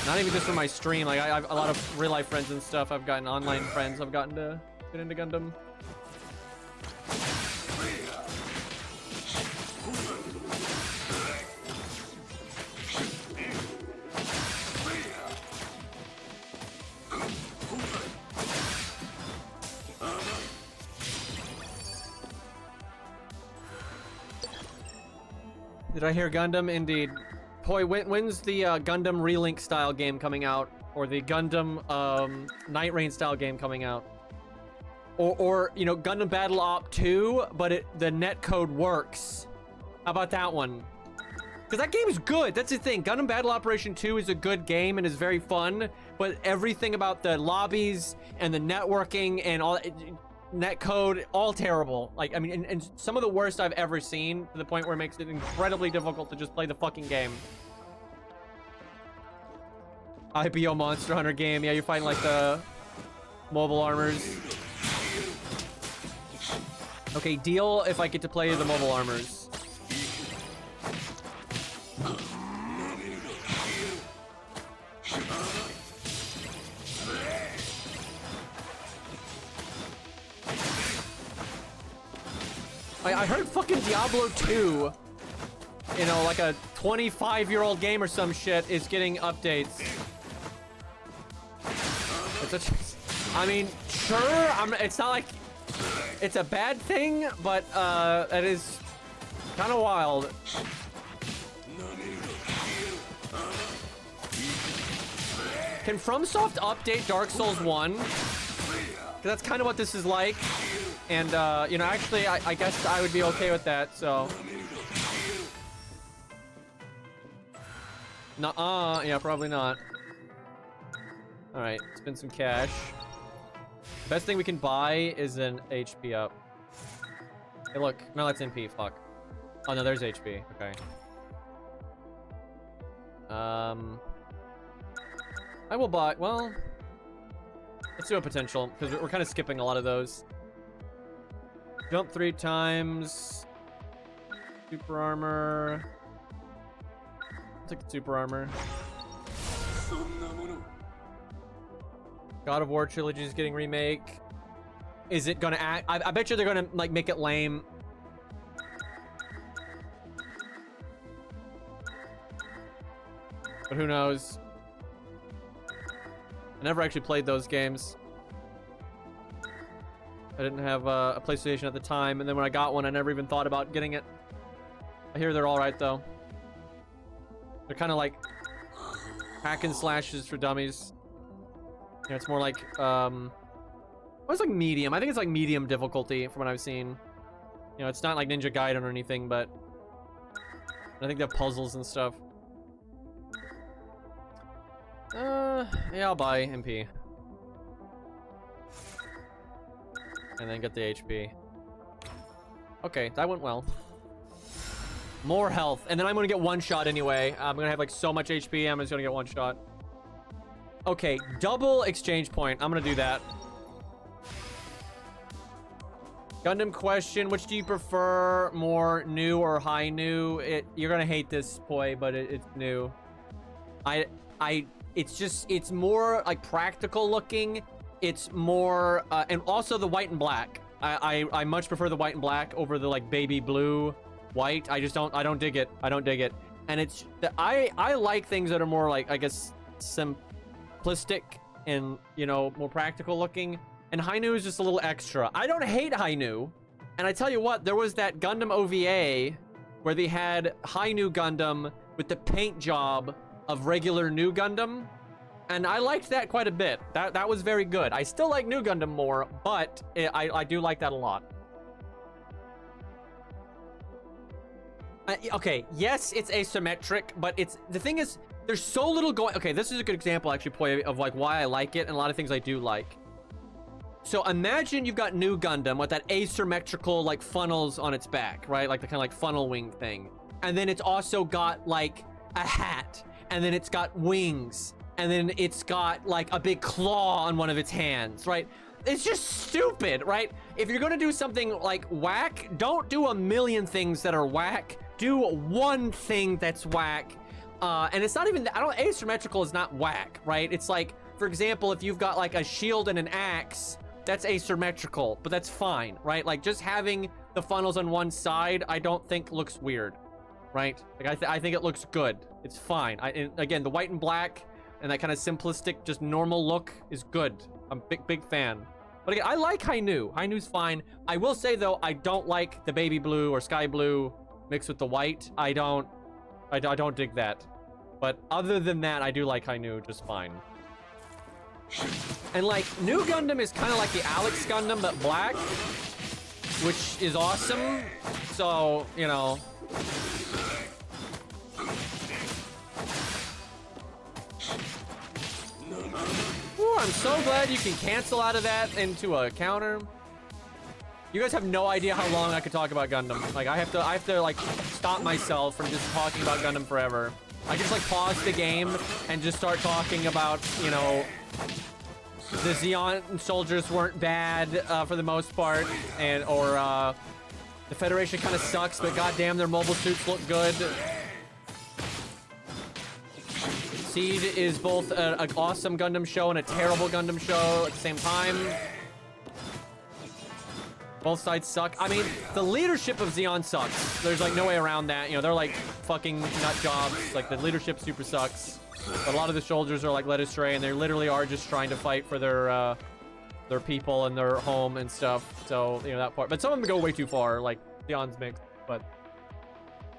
Not even just for my stream, like I have a lot of real life friends and stuff. I've gotten online friends I've gotten to get into Gundam. Did I hear Gundam? Indeed. Boy, when's the Gundam Relink style game coming out? Or the Gundam Night Rain style game coming out? Or you know, Gundam Battle Op 2, but the netcode works. How about that one? Because that game is good. That's the thing. Gundam Battle Operation 2 is a good game and is very fun, but everything about the lobbies and the networking and all netcode, all terrible. Like, I mean, and some of the worst I've ever seen, to the point where it makes it incredibly difficult to just play the fucking game. IBO Monster Hunter game. Yeah, you're fighting like the mobile armors. Okay, deal if I get to play the mobile armors. I heard fucking Diablo 2, you know, like a 25-year-old game or some shit, is getting updates. I mean, sure, it's not like it's a bad thing, but it is kind of wild. Can FromSoft update Dark Souls 1? Because that's kind of what this is like. And, you know, actually, I guess I would be okay with that, so. Nuh-uh. Yeah, probably not. Alright, spend some cash. Best thing we can buy is an HP up. Hey, look. No, that's MP. Fuck. Oh, no, there's HP. Okay. I will buy... Well... Let's do a potential, because we're kind of skipping a lot of those. Jump 3 times. Super armor. I'll take the super armor. God of War trilogy is getting remake. Is it gonna act? I bet you they're gonna like make it lame. But who knows? I never actually played those games. I didn't have a PlayStation at the time, and then when I got one, I never even thought about getting it. I hear they're all right though. They're kind of like hack and slashes for dummies. You know, it's more like it's like medium. I think it's like medium difficulty from what I've seen. You know, it's not like Ninja Gaiden or anything, but I think they have puzzles and stuff. Yeah, I'll buy MP. And then get the HP. Okay, that went well. More health. And then I'm gonna get one shot anyway. I'm gonna have like so much HP, I'm just gonna get one shot. Okay, double exchange point. I'm gonna do that. Gundam question, which do you prefer more, new or high new? You're gonna hate this, Poi, but it's new. It's more like practical looking. It's more, and also the white and black. I much prefer the white and black over the like baby blue white. I don't dig it. I don't dig it. And it's, I like things that are more like, I guess, simplistic and, you know, more practical looking. And Hainu is just a little extra. I don't hate Hainu. And I tell you what, there was that Gundam OVA where they had Hainu Gundam with the paint job of regular New Gundam. And I liked that quite a bit. That was very good. I still like New Gundam more, but I do like that a lot. Okay, yes, it's asymmetric, but the thing is, there's so little going. Okay, this is a good example, actually, Poi, of like why I like it and a lot of things I do like. So imagine you've got New Gundam with that asymmetrical like funnels on its back, right? Like the kind of like funnel wing thing. And then it's also got like a hat, and then it's got wings, and then it's got like a big claw on one of its hands, right? It's just stupid, right? If you're gonna do something like whack, don't do a million things that are whack. Do one thing that's whack. And it's not even, asymmetrical is not whack, right? It's like, for example, if you've got like a shield and an axe, that's asymmetrical, but that's fine, right? Like just having the funnels on one side, I don't think looks weird, right? Like I think it looks good. It's fine. And again, the white and black and that kind of simplistic, just normal look is good. I'm big fan. But again, I like Hainu. Hainu's fine. I will say though, I don't like the baby blue or sky blue mixed with the white. I don't dig that. But other than that, I do like Hainu just fine. And like, New Gundam is kind of like the Alex Gundam, but black, which is awesome. So, you know. Ooh, I'm so glad you can cancel out of that into a counter. You guys have no idea how long I could talk about Gundam. Like, I have to like stop myself from just talking about Gundam forever. I just like pause the game and just start talking about, you know, the Zeon soldiers weren't bad for the most part, and the Federation kind of sucks, but goddamn, their mobile suits look good. Seed is both an awesome Gundam show and a terrible Gundam show at the same time. Both sides suck. I mean, the leadership of Zeon sucks. There's like no way around that. You know, they're like fucking nut jobs. Like the leadership super sucks. But a lot of the soldiers are like led astray, and they literally are just trying to fight for their people and their home and stuff. So, you know, that part. But some of them go way too far, like Zeon's mixed. But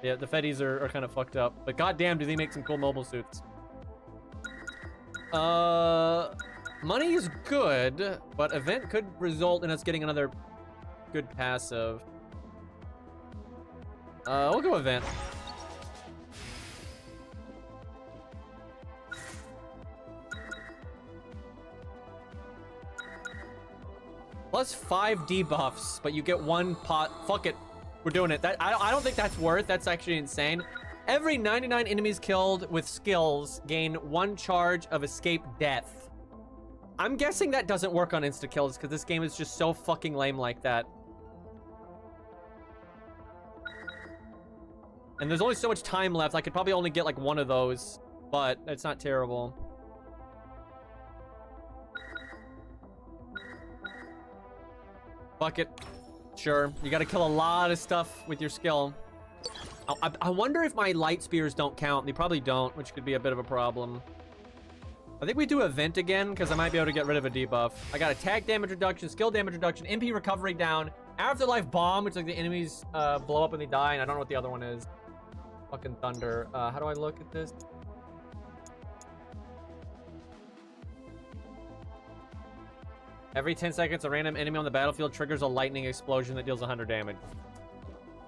yeah, the Feddies are kind of fucked up. But goddamn, do they make some cool mobile suits. Money is good, but event could result in us getting another good passive. We'll go event. Plus 5 debuffs, but you get 1 pot. Fuck it, we're doing it. I don't think that's worth. That's actually insane. Every 99 enemies killed with skills gain 1 charge of escape death. I'm guessing that doesn't work on insta kills because this game is just so fucking lame like that. And there's only so much time left. I could probably only get like 1 of those, but it's not terrible. Fuck it. Sure. You gotta kill a lot of stuff with your skill. I wonder if my light spears don't count. They probably don't, which could be a bit of a problem. I think we do event again, because I might be able to get rid of a debuff. I got attack damage reduction, skill damage reduction, MP recovery down, afterlife bomb, which like the enemies blow up and they die, and I don't know what the other one is. Fucking thunder. How do I look at this? Every 10 seconds, a random enemy on the battlefield triggers a lightning explosion that deals 100 damage.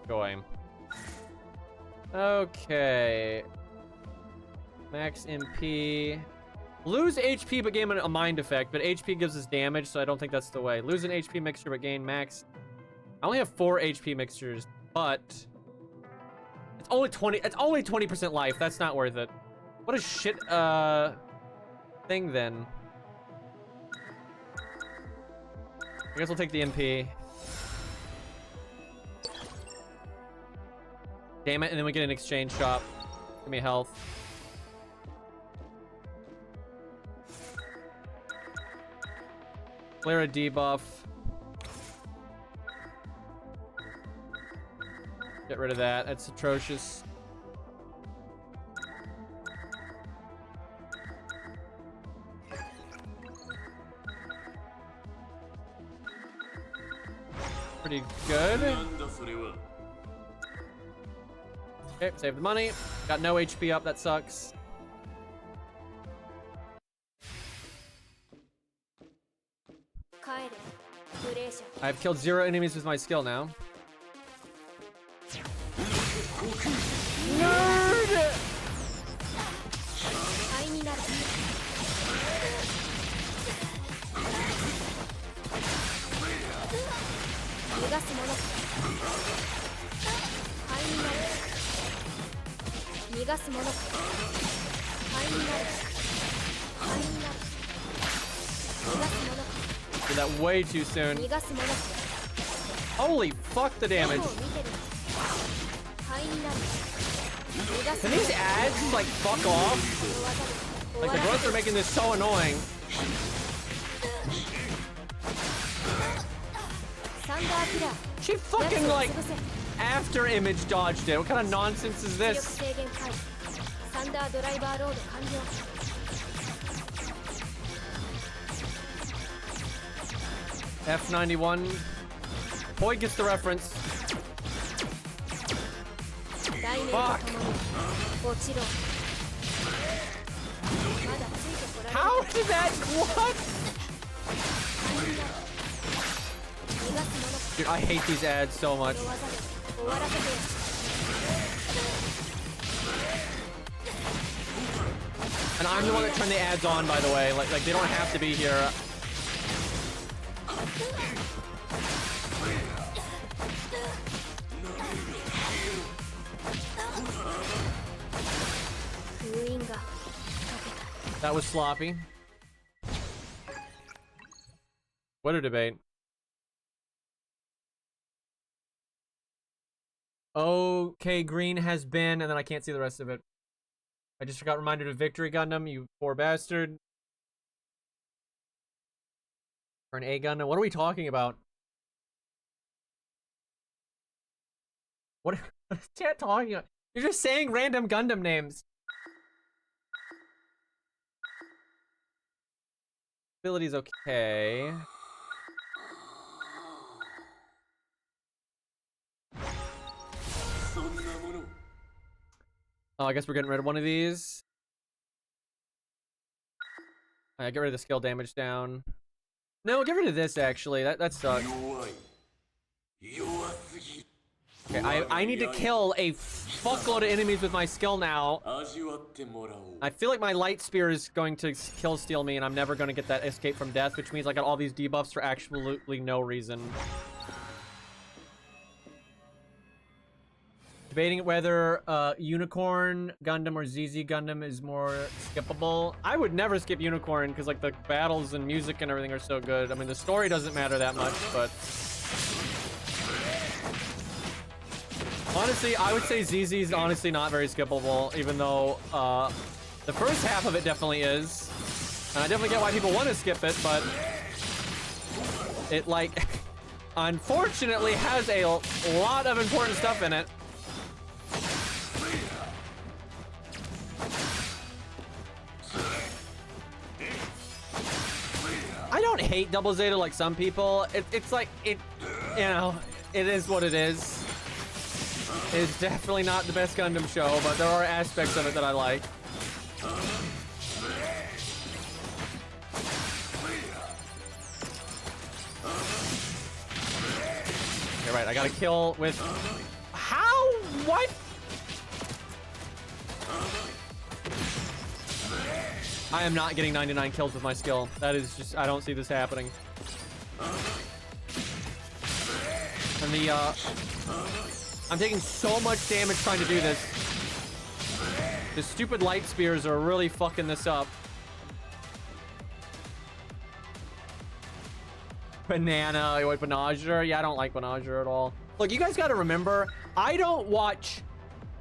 Go aim. Okay. Max MP. Lose HP but gain a mind effect, but HP gives us damage, so I don't think that's the way. Lose an HP mixture but gain max. I only have 4 HP mixtures, but it's only 20% life. That's not worth it. What a shit thing then. I guess we'll take the MP. Damn it, and then we get an exchange shop. Give me health. Clear a debuff. Get rid of that. That's atrocious. Pretty good. Okay, save the money. Got no HP up, that sucks. I've killed 0 enemies with my skill now. Nerd! Did that way too soon. Holy fuck the damage. Can these ads like fuck off? Like the grunts are making this so annoying. She fucking like after image dodged it. What kind of nonsense is this? F91. Boy gets the reference. Fuck. How did that? What? Dude, I hate these ads so much. And I'm the one that turned the ads on, by the way. Like they don't have to be here. That was sloppy. What a debate. Okay, green has been, and then I can't see the rest of it. I just got reminded of Victory Gundam, you poor bastard. Or an A Gundam. What are we talking about? What is chat talking about? You're just saying random Gundam names. Ability's okay. Oh, I guess we're getting rid of one of these. Alright, get rid of the skill damage down. No, get rid of this actually. That sucks. Okay, I need to kill a fuckload of enemies with my skill now. I feel like my light spear is going to kill steal me, and I'm never going to get that escape from death, which means I got all these debuffs for absolutely no reason. Debating whether Unicorn Gundam or ZZ Gundam is more skippable. I would never skip Unicorn because like the battles and music and everything are so good. I mean, the story doesn't matter that much, but honestly, I would say ZZ is honestly not very skippable, even though the first half of it definitely is. And I definitely get why people want to skip it, but it like unfortunately has a lot of important stuff in it. I don't hate Double Zeta like some people. It's like, you know, it is what it is. It's definitely not the best Gundam show, but there are aspects of it that I like. Okay, right, I gotta kill with... How? What? I am not getting 99 kills with my skill. That is just, I don't see this happening. And the, I'm taking so much damage trying to do this. The stupid light spears are really fucking this up. Banana, wait, Banagher? Yeah, I don't like Banagher at all. Look, you guys gotta remember, I don't watch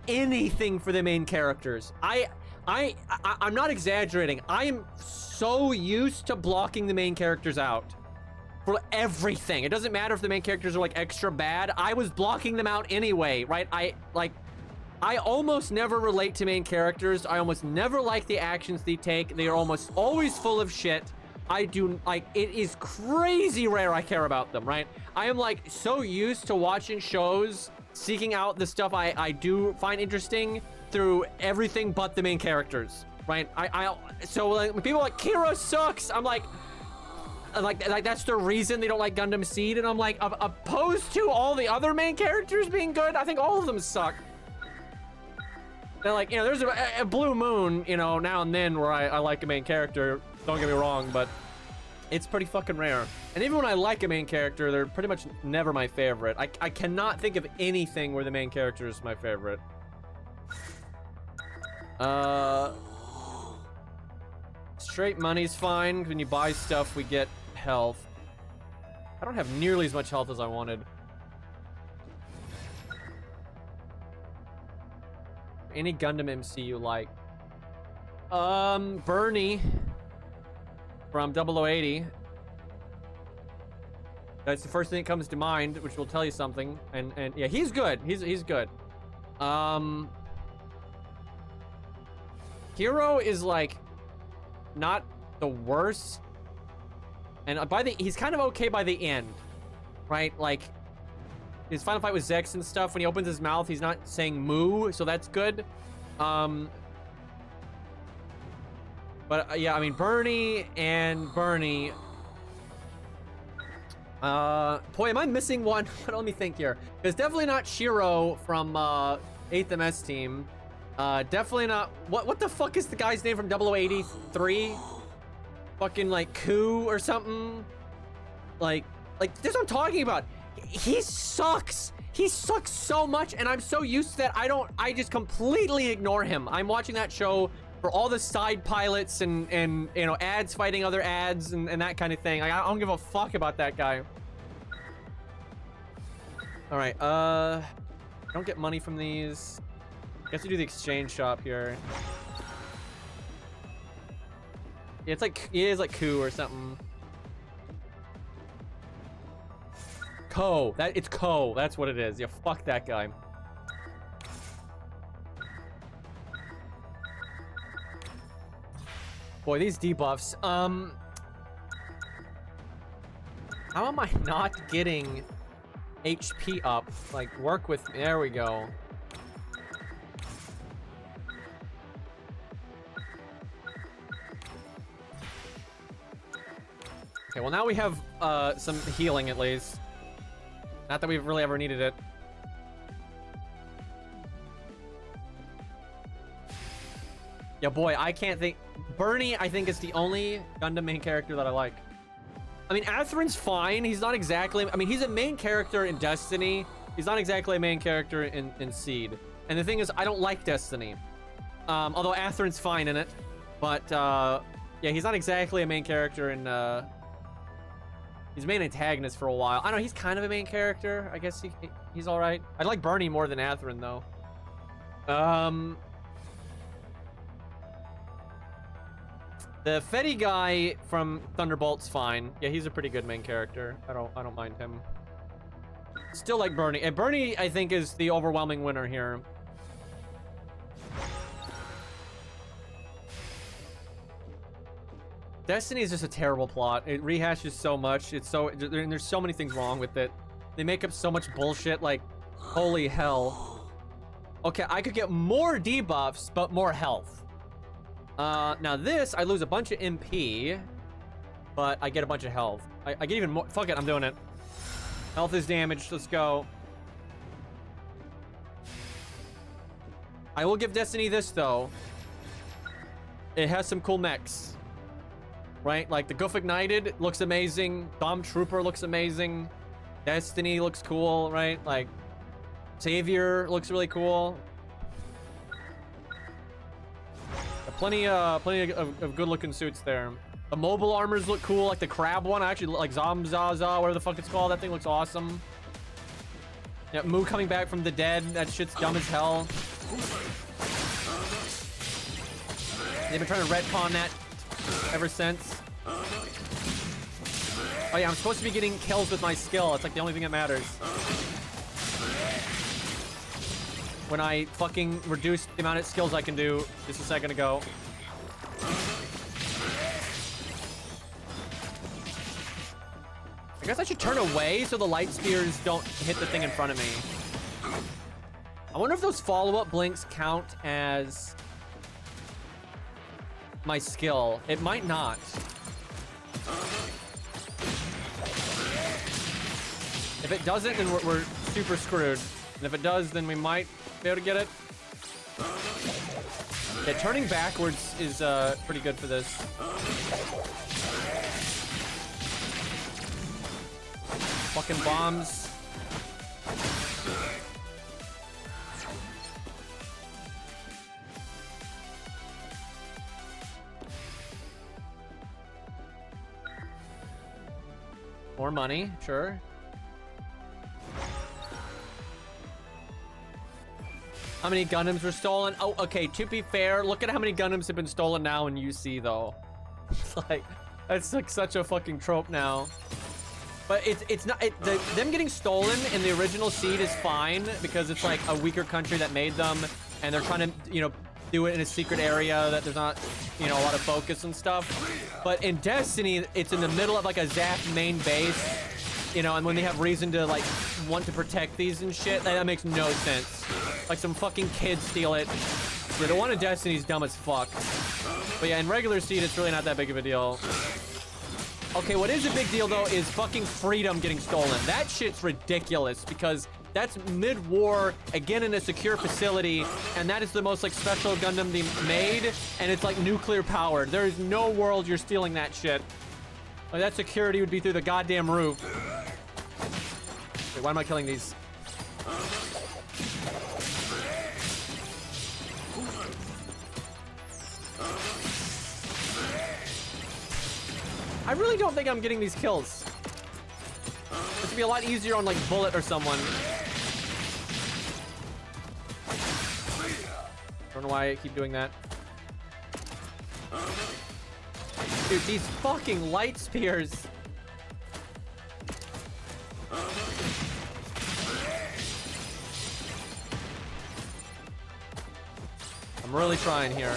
anything for the main characters. I'm not exaggerating. I am so used to blocking the main characters out for everything. It doesn't matter if the main characters are like extra bad. I was blocking them out anyway, right? I almost never relate to main characters. I almost never like the actions they take. They are almost always full of shit. I do, like, it is crazy rare I care about them, right? I am like so used to watching shows, seeking out the stuff I do find interesting through everything but the main characters, right? So like when people are like, Kira sucks, I'm like that's the reason they don't like Gundam Seed, and I'm like, opposed to all the other main characters being good, I think all of them suck. They're like, you know, there's a blue moon, you know, now and then where I like a main character, don't get me wrong, but it's pretty fucking rare. And even when I like a main character, they're pretty much never my favorite. I cannot think of anything where the main character is my favorite. Straight money's fine. When you buy stuff, we get health. I don't have nearly as much health as I wanted. Any Gundam MC you like? Bernie from 0080. That's the first thing that comes to mind, which will tell you something. And yeah, he's good. He's good. Hero is like not the worst, and he's kind of okay by the end, right? Like his final fight with Zex and stuff, when he opens his mouth, he's not saying moo, so that's good. But yeah, I mean, Bernie. Boy, am I missing one? Let me think here. It's definitely not Shiro from 8th MS team. Definitely not. What the fuck is the guy's name from 0083? Fucking like Ku or something. Like this is what I'm talking about. He sucks. He sucks so much, and I'm so used to that. I just completely ignore him. I'm watching that show for all the side pilots and you know, ads fighting other ads and that kind of thing. I don't give a fuck about that guy. All right, don't get money from these. Guess we do the exchange shop here. Yeah, it's like, it is like Ku or something. Ko, it's Ko, that's what it is. Yeah, fuck that guy. Boy, these debuffs. How am I not getting HP up? Like, work with me. There we go. Okay, well now we have some healing at least. Not that we've really ever needed it. Yeah, boy, I can't think. Bernie, I think, is the only Gundam main character that I like. I mean, Atherin's fine. He's not exactly. I mean, he's a main character in Destiny. He's not exactly a main character in Seed. And the thing is, I don't like Destiny. Although Atherin's fine in it. But, yeah, he's not exactly a main character in, he's main antagonist for a while. I don't know, he's kind of a main character. I guess he's all right. I like Bernie more than Atherin, though. The Fetty guy from Thunderbolt's fine. Yeah, he's a pretty good main character. I don't mind him. Still like Bernie. And Bernie, I think, is the overwhelming winner here. Destiny is just a terrible plot. It rehashes so much. There's so many things wrong with it. They make up so much bullshit, like, holy hell. Okay, I could get more debuffs, but more health. Now this, I lose a bunch of MP, but I get a bunch of health. I get even more. Fuck it, I'm doing it. Health is damaged. Let's go. I will give Destiny this, though. It has some cool mechs. Right? Like, the Goof Ignited looks amazing. Dom Trooper looks amazing. Destiny looks cool, right? Like, Savior looks really cool. Plenty of good-looking suits there. The mobile armors look cool, like the crab one. I actually like Zomzaza, whatever the fuck it's called. That thing looks awesome. Yeah, Mu coming back from the dead. That shit's dumb as hell. They've been trying to retcon that ever since. Oh yeah, I'm supposed to be getting kills with my skill. It's like the only thing that matters. When I fucking reduced the amount of skills I can do just a second ago. I guess I should turn away so the light spears don't hit the thing in front of me. I wonder if those follow-up blinks count as my skill. It might not. If it doesn't, then we're super screwed. And if it does, then we might be able to get it. Yeah, turning backwards is pretty good for this. Fucking bombs. More money, sure. How many Gundams were stolen? Oh, okay, to be fair, look at how many Gundams have been stolen now in UC, though. Like, that's like such a fucking trope now. But it's not, them getting stolen in the original Seed is fine, because it's like a weaker country that made them, and they're trying to, you know, do it in a secret area that there's not, you know, a lot of focus and stuff. But in Destiny, it's in the middle of like a Zaf main base, you know, and when they have reason to like want to protect these and shit, that makes no sense. Like some fucking kids steal it. Yeah, the one in Destiny is dumb as fuck. But yeah, in regular Seed, it's really not that big of a deal. Okay, what is a big deal though is fucking Freedom getting stolen. That shit's ridiculous because that's mid-war, again in a secure facility, and that is the most like special Gundam they made, and it's like nuclear powered. There is no world you're stealing that shit. Like that security would be through the goddamn roof. Wait, why am I killing these? I really don't think I'm getting these kills. It should be a lot easier on like Bullet or someone. Don't know why I keep doing that. Dude, these fucking light spears. I'm really trying here.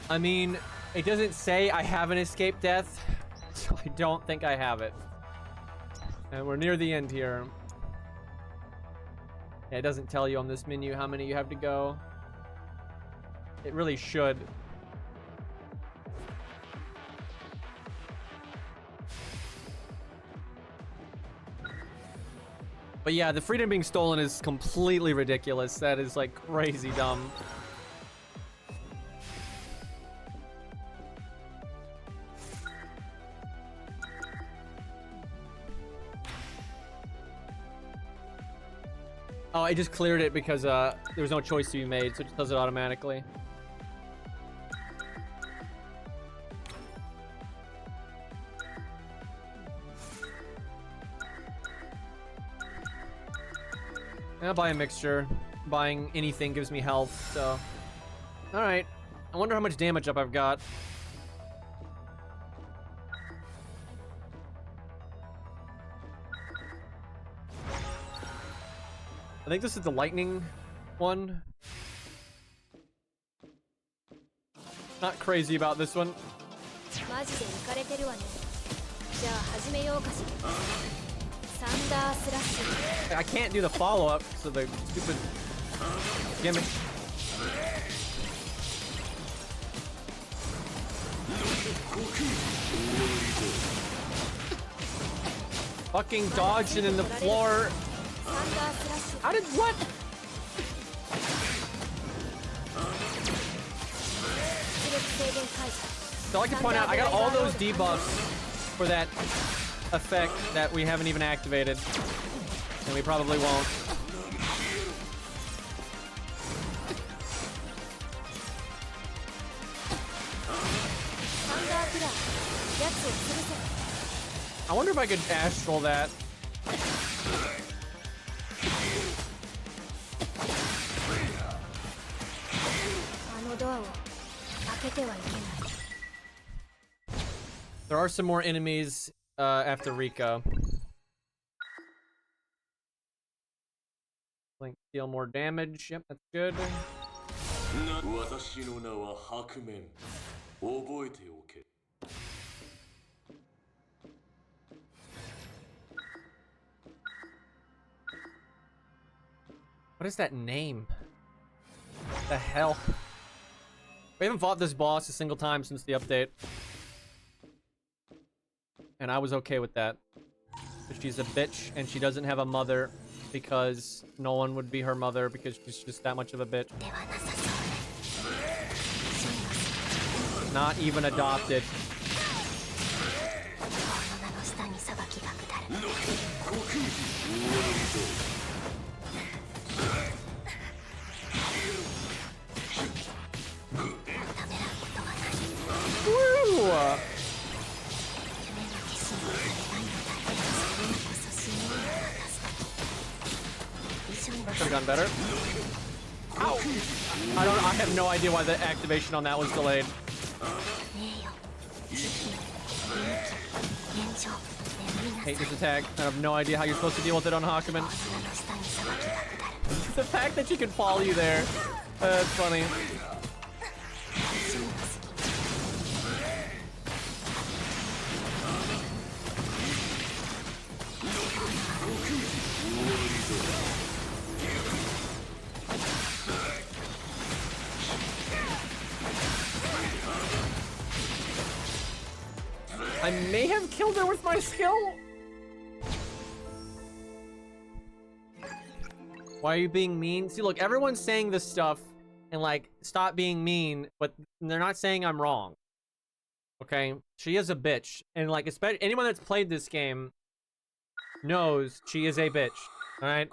I mean, it doesn't say I haven't escaped death, so I don't think I have it. And we're near the end here. Yeah, it doesn't tell you on this menu how many you have to go. It really should. But yeah, the Freedom being stolen is completely ridiculous. That is like crazy dumb. Oh, I just cleared it because there was no choice to be made, so it just does it automatically. I'll buy a mixture. Buying anything gives me health, so... Alright. I wonder how much damage up I've got. I think this is the lightning one. Not crazy about this one. I can't do the follow-up, so the stupid gimmick. Fucking dodging in the floor. How did what? So I like to point out, I got all those debuffs for that effect that we haven't even activated, and we probably won't. I wonder if I could astral that. あのドアを開けてはいけない。 There are some more enemies after Rika. Like deal more damage. Yep, that's good. What is that name? What the hell? We haven't fought this boss a single time since the update. And I was okay with that. But she's a bitch and she doesn't have a mother because no one would be her mother because she's just that much of a bitch. Not even adopted. Woo! Could've gone better. Ow! I have no idea why the activation on that was delayed. Hate this attack. I have no idea how you're supposed to deal with it on Hakumen. The fact that she can follow you there. That's funny. I may have killed her with my skill. Why are you being mean? See, look, everyone's saying this stuff and like, stop being mean, but they're not saying I'm wrong. Okay? She is a bitch. And like, especially anyone that's played this game knows she is a bitch. Alright?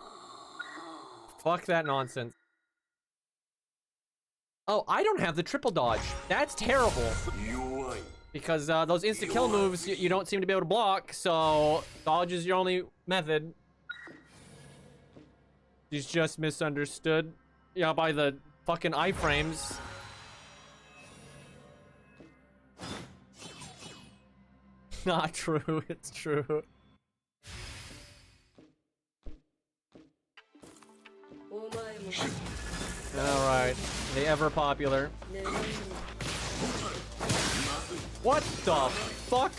Fuck that nonsense. Oh, I don't have the triple dodge. That's terrible. Because those insta-kill moves, you don't seem to be able to block, so dodge is your only method. She's just misunderstood. Yeah, by the fucking iframes. Not true, it's true. Alright, the ever popular. What the fuck?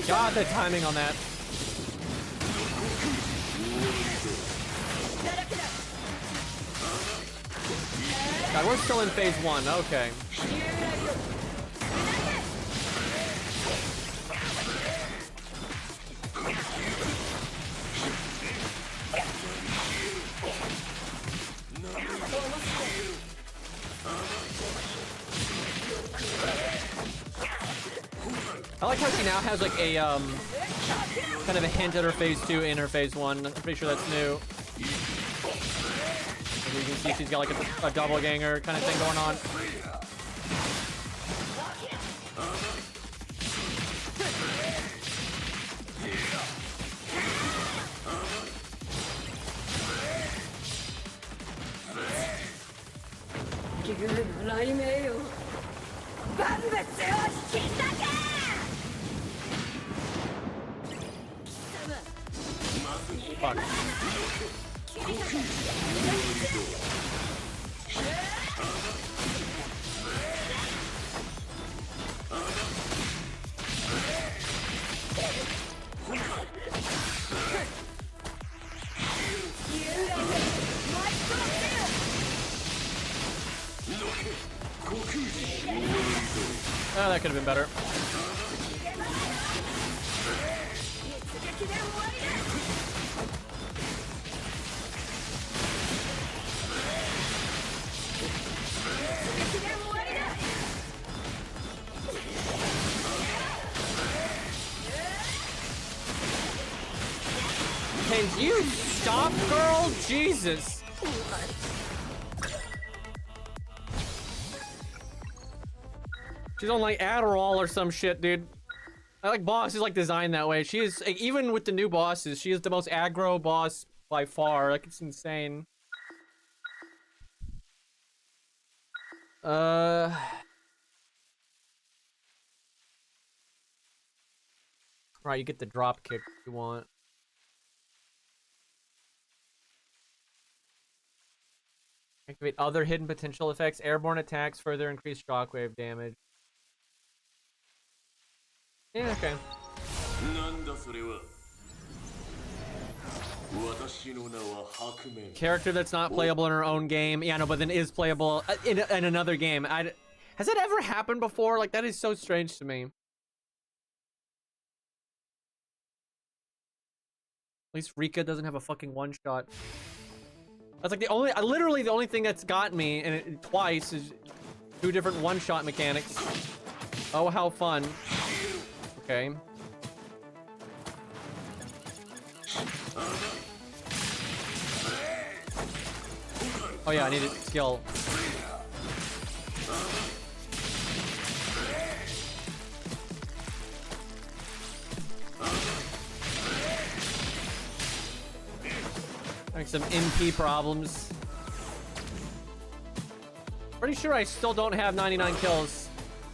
God, the timing on that. God, we're still in phase 1, okay. I like how she now has like a kind of a hint at her phase 2 in her phase 1. I'm pretty sure that's new. As you can see, she's got like a double ganger kind of thing going on. Fuck. Oh, that could have been better. Can you stop, girl? Jesus. She's on like Adderall or some shit, dude. I like boss is like designed that way. She is, like, even with the new bosses, she is the most aggro boss by far. Like, it's insane. Right, you get the drop kick if you want. Activate other hidden potential effects. Airborne attacks further increase shockwave damage. Yeah, okay. Character that's not playable in her own game. Yeah, no, but then is playable in another game. Has that ever happened before? Like, that is so strange to me. At least Rika doesn't have a fucking one-shot. That's like the only, literally the only thing that's gotten me, and it twice, is 2 different one-shot mechanics. Oh, how fun. Okay. Oh yeah, I need a skill. Like some MP problems. Pretty sure I still don't have 99 kills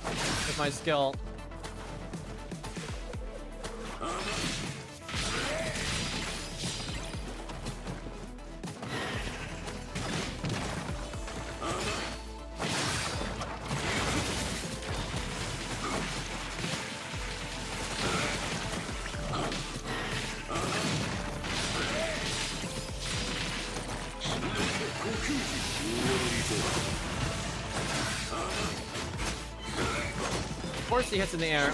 with my skill. Of course he hits in the air.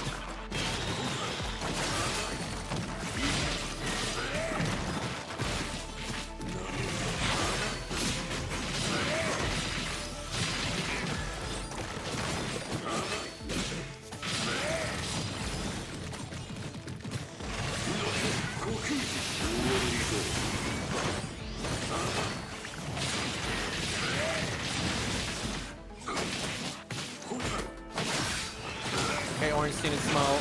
Okay, Ornstein and Small.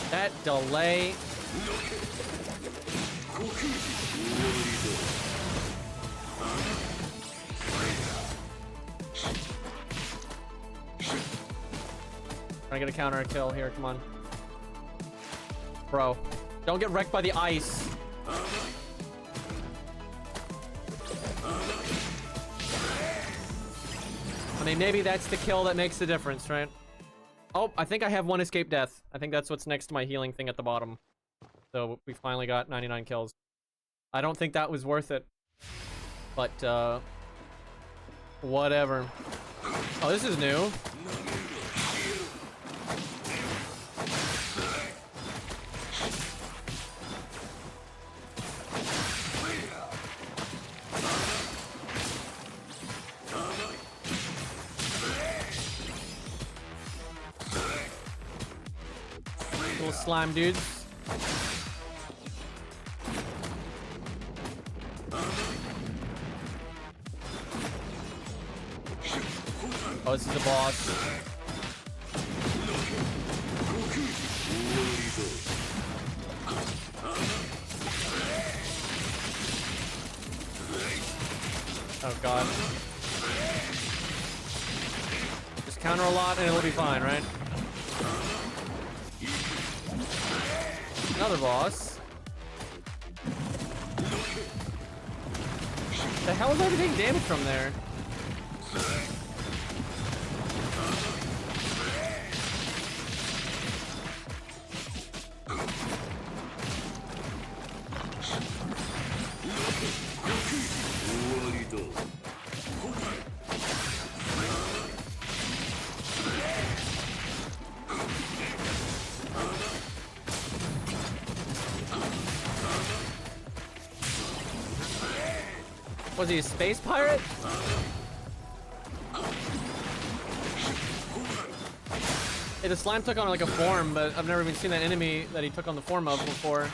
That delay. Trying to get a counter kill here, come on. Bro, don't get wrecked by the ice. I mean, maybe that's the kill that makes the difference, right? Oh, I think I have 1 escape death. I think that's what's next to my healing thing at the bottom. So we finally got 99 kills. I don't think that was worth it. But, whatever. Oh, this is new. Little slime dudes. Oh, this is a boss. Oh god. Just counter a lot and it'll be fine, right? Another boss. The hell is everything damaged from there? Was he a space pirate? Hey, the slime took on like a form, but I've never even seen that enemy that he took on the form of before.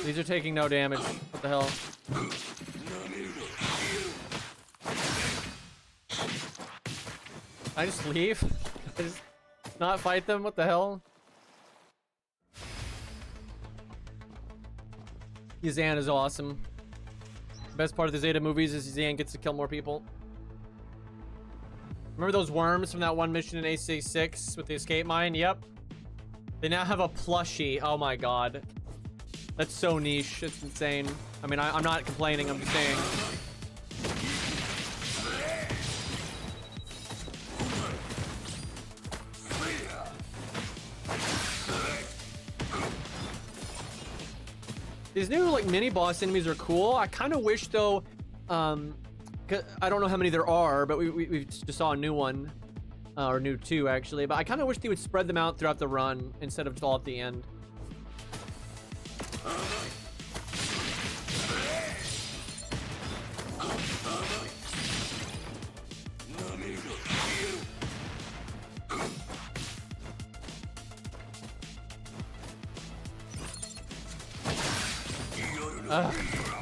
These are taking no damage. What the hell? Can I just leave? I just not fight them? What the hell? Yazan is awesome. Best part of the Zeta movies is Yazan gets to kill more people. Remember those worms from that one mission in A66 with the escape mine? Yep. They now have a plushie. Oh my god. That's so niche. It's insane. I mean, I'm not complaining. I'm just saying. These new like mini boss enemies are cool. I kind of wish though, I don't know how many there are, but we just saw a new one, or new two actually. But I kind of wish they would spread them out throughout the run instead of just all at the end.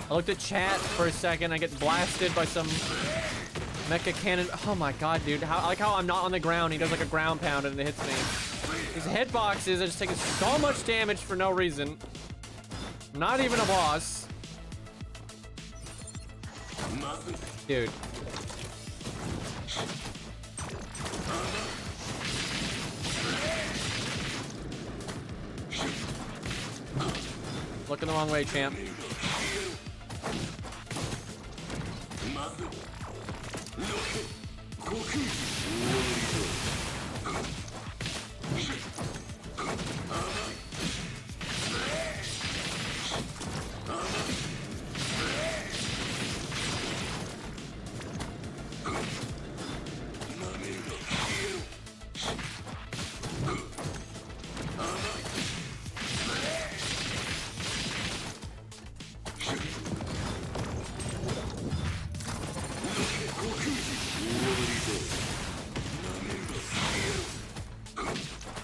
I looked at chat for a second. I get blasted by some mecha cannon. Oh my god, dude. I like how I'm not on the ground. He does like a ground pound and it hits me. These hitboxes are just taking so much damage for no reason. Not even a boss. Dude. Looking the wrong way, champ.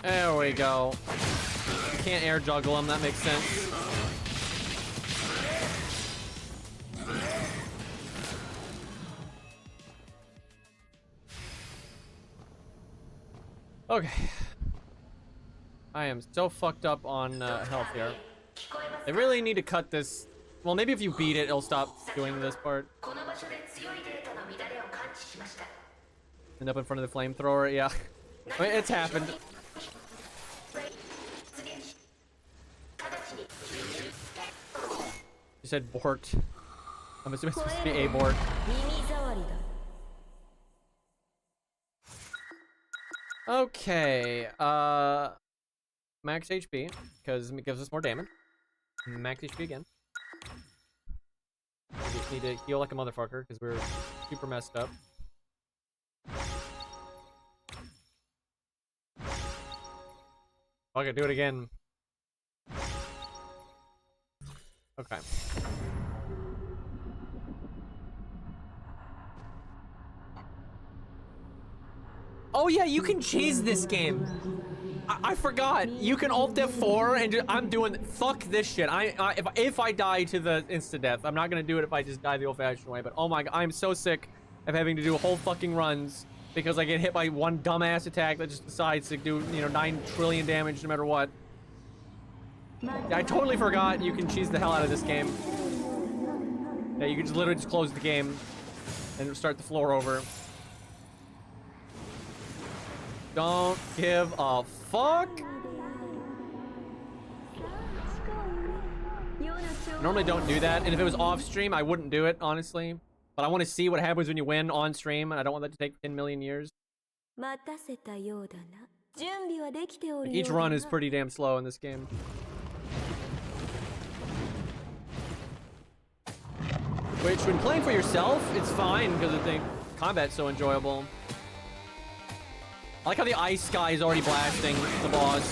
There we go. You can't air juggle him, that makes sense. Okay. I am so fucked up on health here. I really need to cut this. Well, maybe if you beat it, it'll stop doing this part. End up in front of the flamethrower, yeah. I mean, it's happened. You said Bort. I'm assuming it's supposed to be Abort. Okay, max HP, because it gives us more damage. Max HP again. We just need to heal like a motherfucker, because we're super messed up. Fuck it, do it again. Okay. Oh yeah, you can cheese this game. I forgot. You can Alt F4 and I'm doing. Fuck this shit. If I die to the insta death, I'm not gonna do it if I just die the old-fashioned way. But oh my god, I'm so sick of having to do whole fucking runs because I get hit by one dumbass attack that just decides to do 9 trillion damage no matter what. I totally forgot you can cheese the hell out of this game. Yeah, you can just literally just close the game and start the floor over. Don't give a fuck. I normally don't do that, and if it was off stream, I wouldn't do it, honestly. But I want to see what happens when you win on stream, and I don't want that to take 10 million years. Like, each run is pretty damn slow in this game. Which, when playing for yourself, it's fine because I think combat's so enjoyable. I like how the ice guy is already blasting the boss.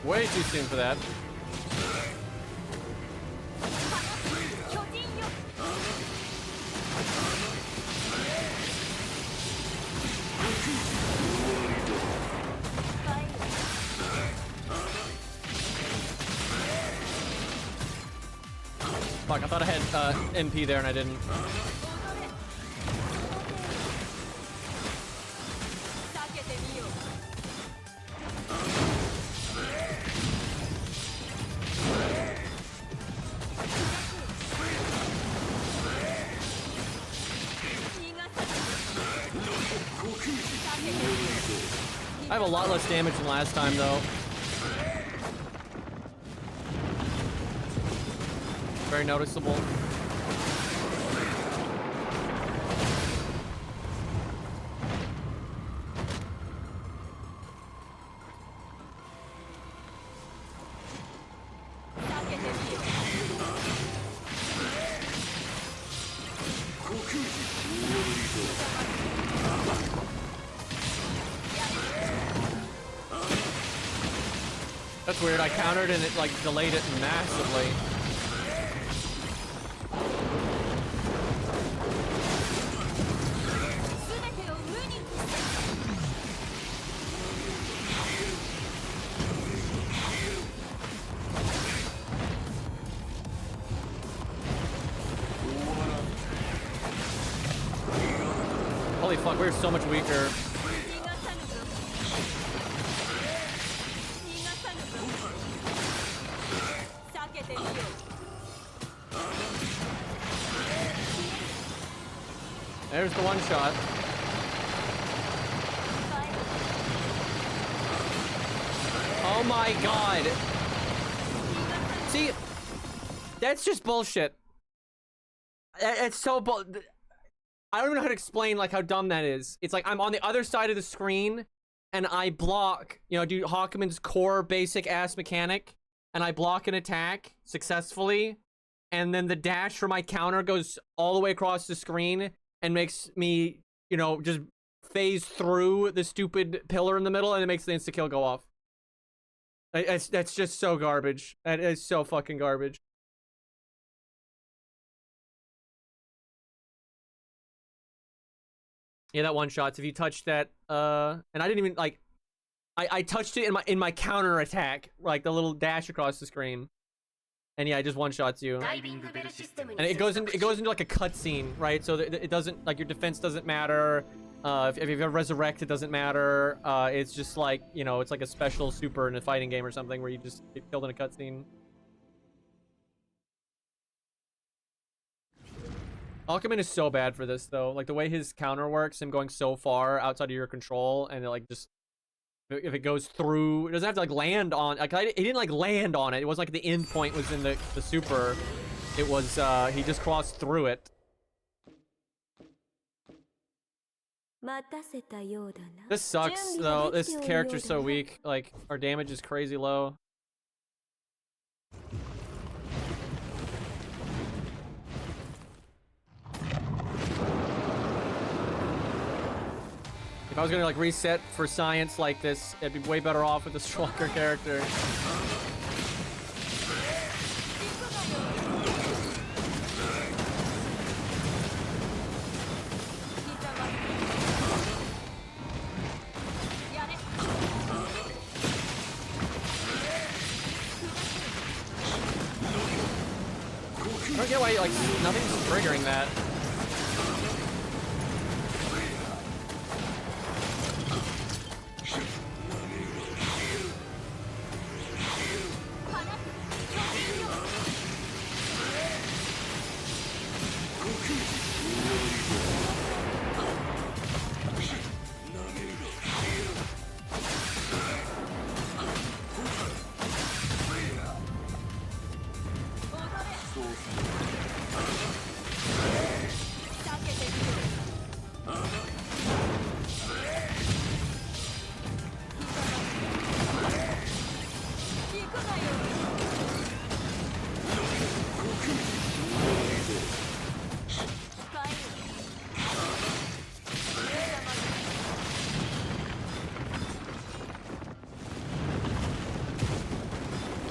Way too soon for that. Fuck, I thought I had MP there and I didn't. I have a lot less damage than last time, though. Very noticeable. That's weird. I countered and it like delayed it massively. Holy fuck, we're so much weaker. There's the one shot. Oh my god. See, that's just bullshit. It's so bull. I don't even know how to explain like how dumb that is. It's like I'm on the other side of the screen and I block, you know, do Hawkman's core basic ass mechanic and I block an attack successfully, and then the dash for my counter goes all the way across the screen and makes me, you know, just phase through the stupid pillar in the middle, and it makes the insta kill go off. That's just so garbage. That is so fucking garbage. Yeah, that one shot. So if you touch that, and I didn't even like, I touched it in my counter attack, like the little dash across the screen, and yeah, it just one shots you. And it goes into like a cutscene, right? So that it doesn't, like, your defense doesn't matter. If you have resurrect, it doesn't matter. It's just like, you know, it's like a special super in a fighting game or something where you just get killed in a cutscene. Alchemist is so bad for this though. Like the way his counter works, him going so far outside of your control, and it, like, just if it goes through, it doesn't have to like land on. Like it didn't like land on it. It wasn't like the end point was in the super. It was he just crossed through it. This sucks though. This character's so weak. Like our damage is crazy low. If I was gonna like reset for science like this, I'd be way better off with a stronger character. I don't get why like nothing's triggering that.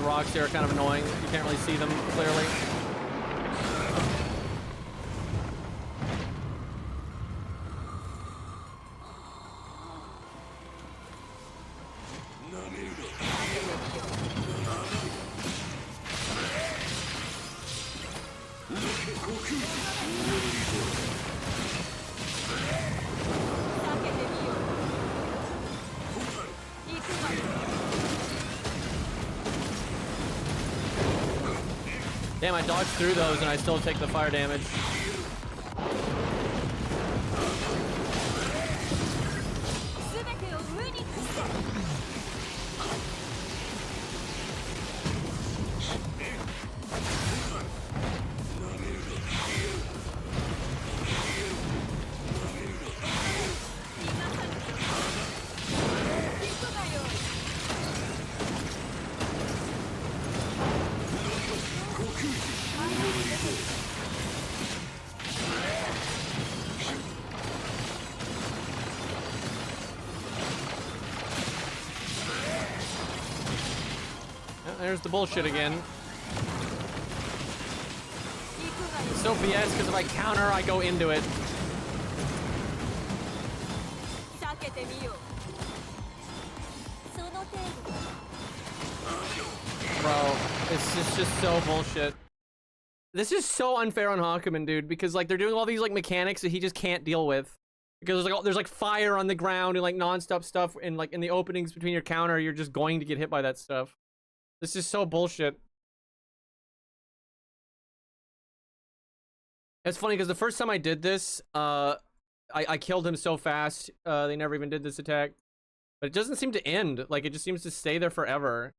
The rocks here are kind of annoying. You can't really see them clearly. Damn, I dodged through those and I still take the fire damage. There's the bullshit again. It's so BS because if I counter, I go into it. Bro, it's just so bullshit. This is so unfair on Hakumen, dude, because like they're doing all these like mechanics that he just can't deal with. Because there's like fire on the ground and like non-stop stuff, and like in the openings between your counter, you're just going to get hit by that stuff. This is so bullshit. It's funny because the first time I did this, I killed him so fast. They never even did this attack. But it doesn't seem to end. Like, it just seems to stay there forever.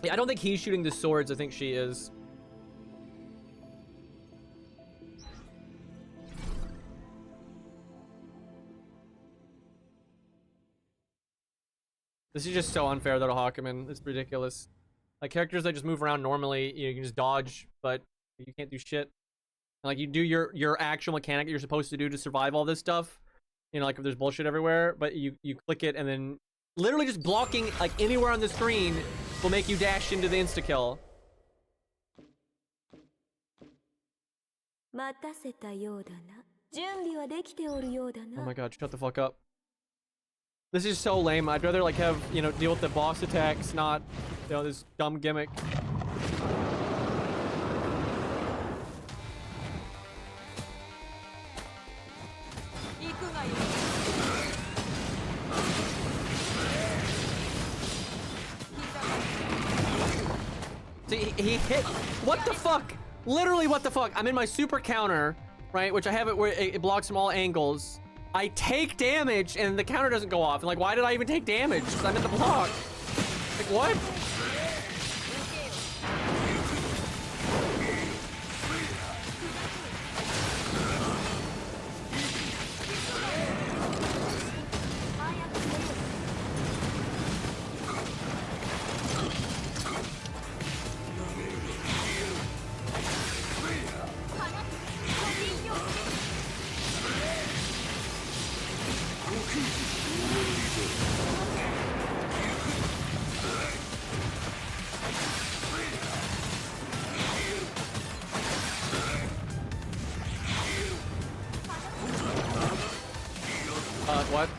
Yeah, I don't think he's shooting the swords. I think she is. This is just so unfair though to Hakumen. It's ridiculous. Like characters that just move around normally, you can just dodge, but you can't do shit. And, like you do your actual mechanic that you're supposed to do to survive all this stuff. You know, like if there's bullshit everywhere, but you click it and then literally just blocking like anywhere on the screen will make you dash into the insta-kill. Oh my god, shut the fuck up. This is so lame. I'd rather like have, you know, deal with the boss attacks, not, you know, this dumb gimmick. See, he hit. What the fuck? Literally, what the fuck? I'm in my super counter, right? Which I have it where it blocks from all angles. I take damage and the counter doesn't go off. And like, why did I even take damage? Because I'm in the block. Like, what? What?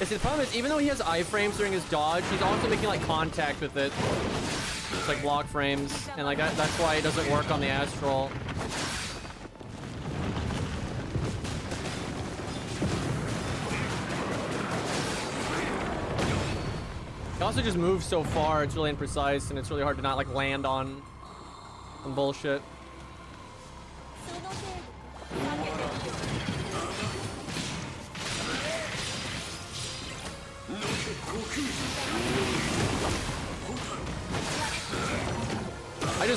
See, the problem is, even though he has iframes during his dodge, he's also making like contact with it. It's like block frames, and like that's why it doesn't work on the Astral. He also just moves so far, it's really imprecise, and it's really hard to not like land on some bullshit.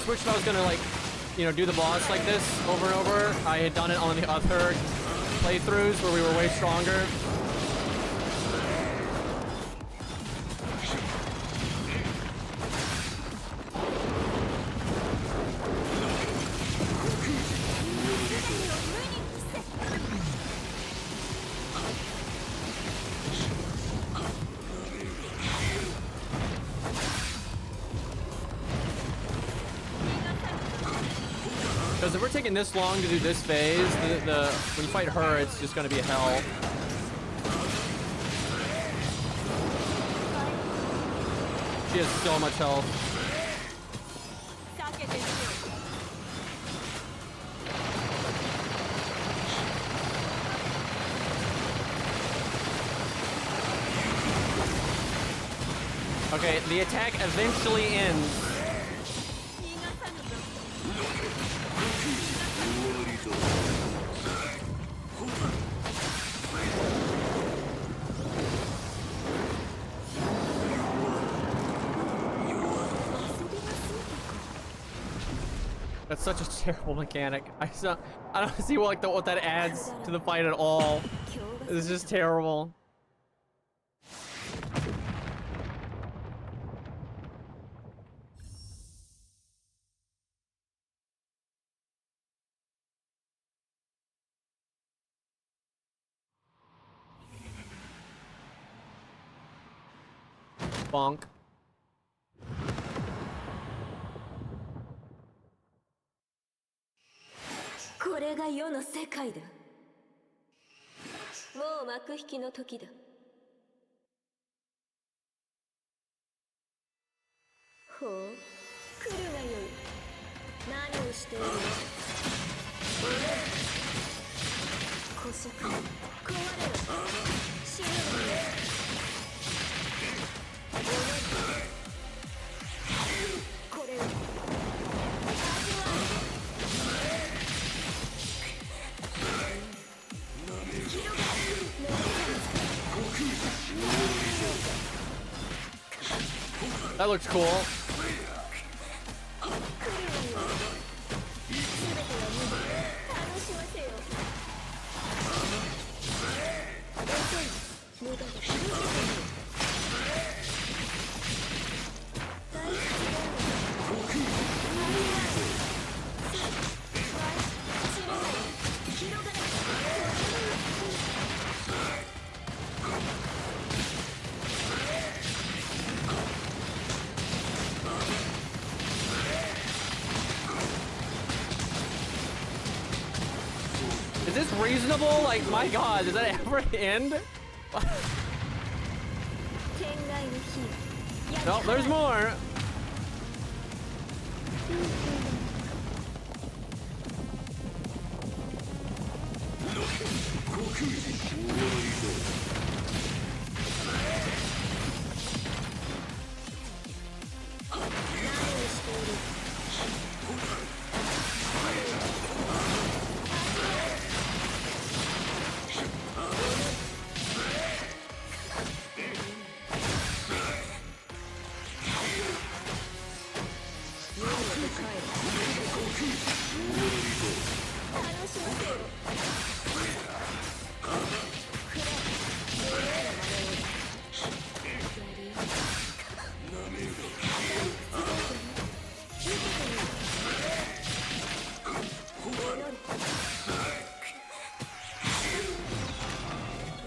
just wish if I was gonna like, you know, do the boss like this over and over. I had done it on the other playthroughs where we were way stronger. Because if we're taking this long to do this phase, when you fight her, it's just gonna be hell. She has so much health. Okay, the attack eventually ends. That's such a terrible mechanic. I don't see what that adds to the fight at all. It's just terrible. Bonk.これが世の世界だ。もう幕引きの時だ。ほう、来るがよい。何をしているの？古色、壊れろ。死ぬがよい。これを。That looks cool. Is this reasonable? Like, my god, does that ever end? No, there's more.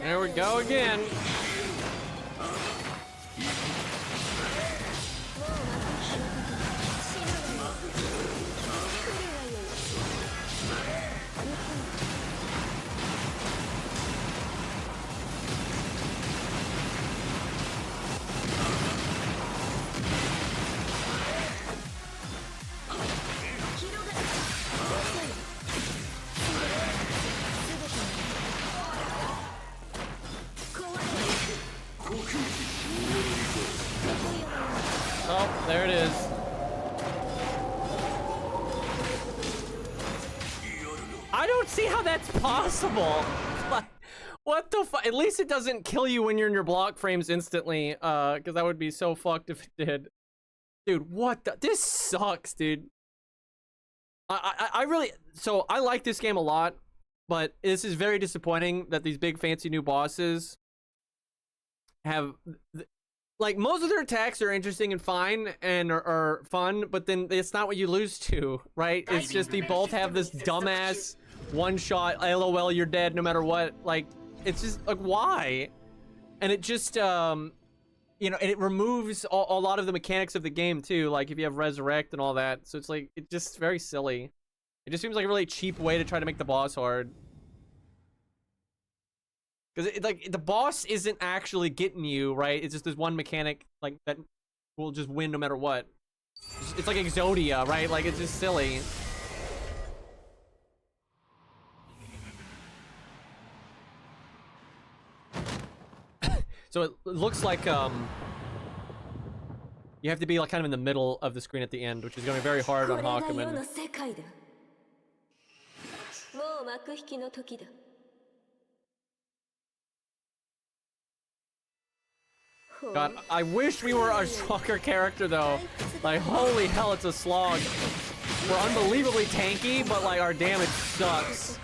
There we go again. Oh, there it is. I don't see how that's possible. Like, what the fuck? At least it doesn't kill you when you're in your block frames instantly, because that would be so fucked if it did. Dude, what the? This sucks, dude. I really, so I like this game a lot, but this is very disappointing that these big fancy new bosses have, like, most of their attacks are interesting and fine and are fun, but then it's not what you lose to, right? It's just they both have this dumbass one shot, LOL, you're dead no matter what. Like, it's just like, why? And it just you know, and it removes a lot of the mechanics of the game too, like if you have resurrect and all that. So it's like, it's just very silly. It just seems like a really cheap way to try to make the boss hard. Because like the boss isn't actually getting you, right? It's just this one mechanic like that will just win no matter what. It's like Exodia, right? Like, it's just silly. So it looks like you have to be like kind of in the middle of the screen at the end, which is going to be very hard on Hakumen. God, I wish we were a stronger character though. Like, holy hell, it's a slog. We're unbelievably tanky, but like our damage sucks.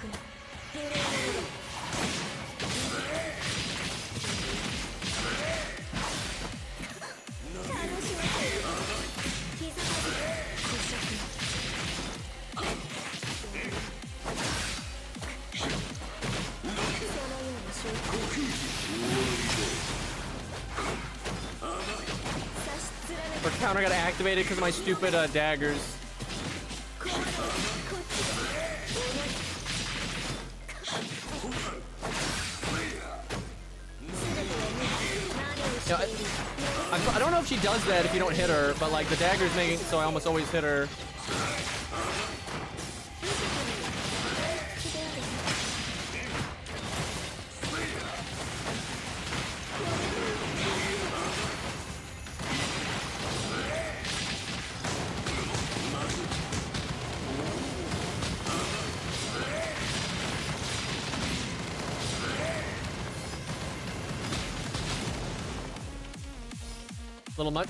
Our counter got activated because of my stupid daggers. You know, I don't know if she does that if you don't hit her, but like the daggers make it so I almost always hit her. Little much.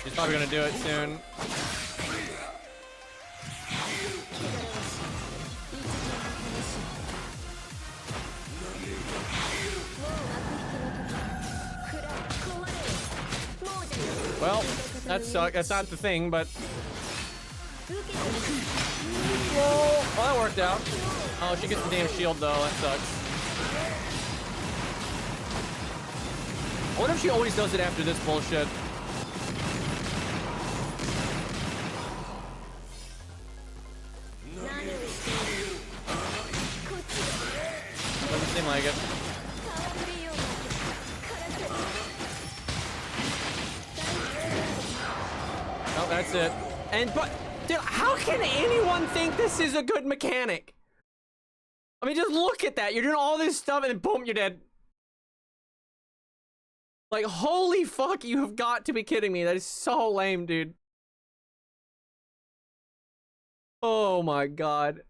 He's probably gonna do it soon. Well, that sucked. That's not the thing, but... Whoa! Oh, that worked out. Oh, she gets the damn shield, though. That sucks. I wonder if she always does it after this bullshit. Doesn't seem like it. Oh, that's it. And, but, dude, how can anyone think this is a good mechanic? I mean, just look at that. You're doing all this stuff and then boom, you're dead. Like, holy fuck, you have got to be kidding me. That is so lame, dude. Oh my god.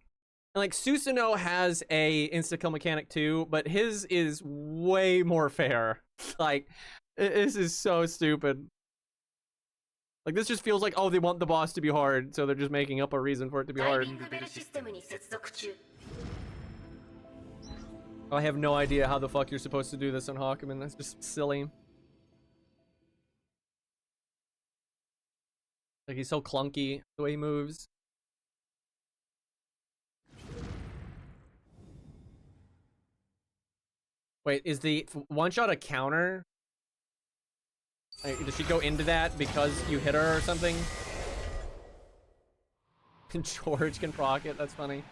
And like, Susanoo has a insta-kill mechanic too, but his is way more fair. Like, this is so stupid. Like, this just feels like, oh, they want the boss to be hard, so they're just making up a reason for it to be hard. I have no idea how the fuck you're supposed to do this on Hakumen. That's just silly. Like, he's so clunky, the way he moves. Wait, is the one-shot a counter? Like, does she go into that because you hit her or something? George can proc it. That's funny.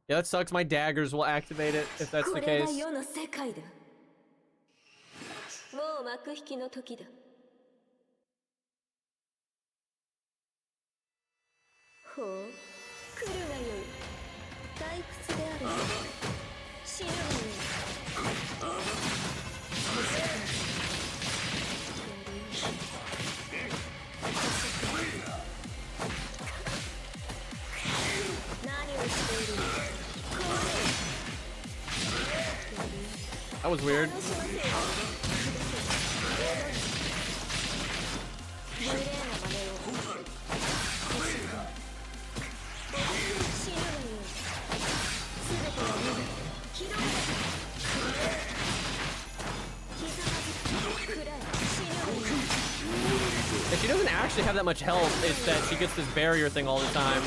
Yeah, that sucks. My daggers will activate it if that's the これが case. 世の世界だ。もう幕引きの時だ。ほう、来るがよい。退屈であるぞ。死ぬがよい。何をしているの？ That was weird. If she doesn't actually have that much health, it's that she gets this barrier thing all the time.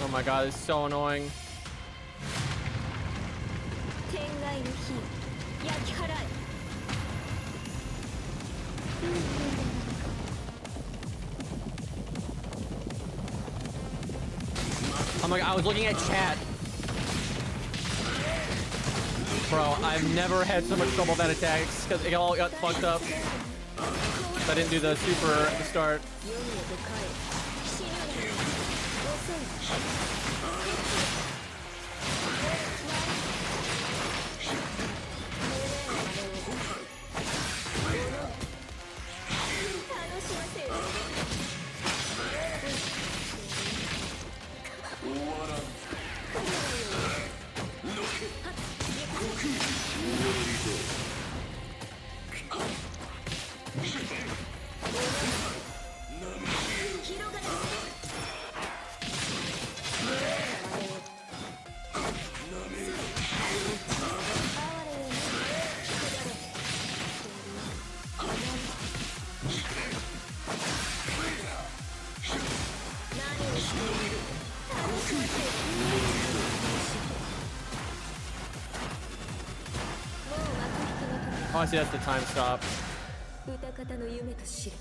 Oh my god, it's so annoying. 天外の火焼き払え。 Oh my god, I was looking at chat. Bro, I've never had so much trouble with that attacks because it all got fucked up. I didn't do the super at the start. Oh, I see, that's the time stop. 歌方の夢と知れ。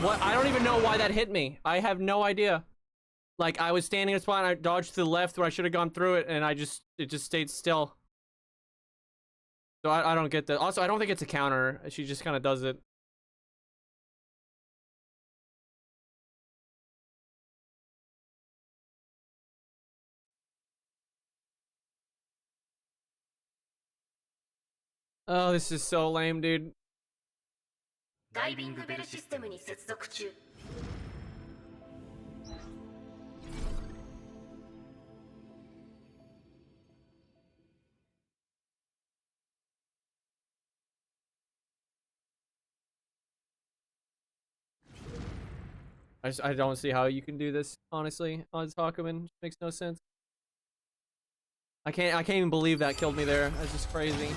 What? I don't even know why that hit me. I have no idea. Like, I was standing in a spot and I dodged to the left where I should have gone through it, and it just stayed still. So I don't get that. Also, I don't think it's a counter. She just kind of does it. Oh, this is so lame, dude. ダイビングベルシステムに接続中。 I don't see how you can do this, honestly, on Hakumen. Makes no sense. I can't even believe that killed me there. That's just crazy.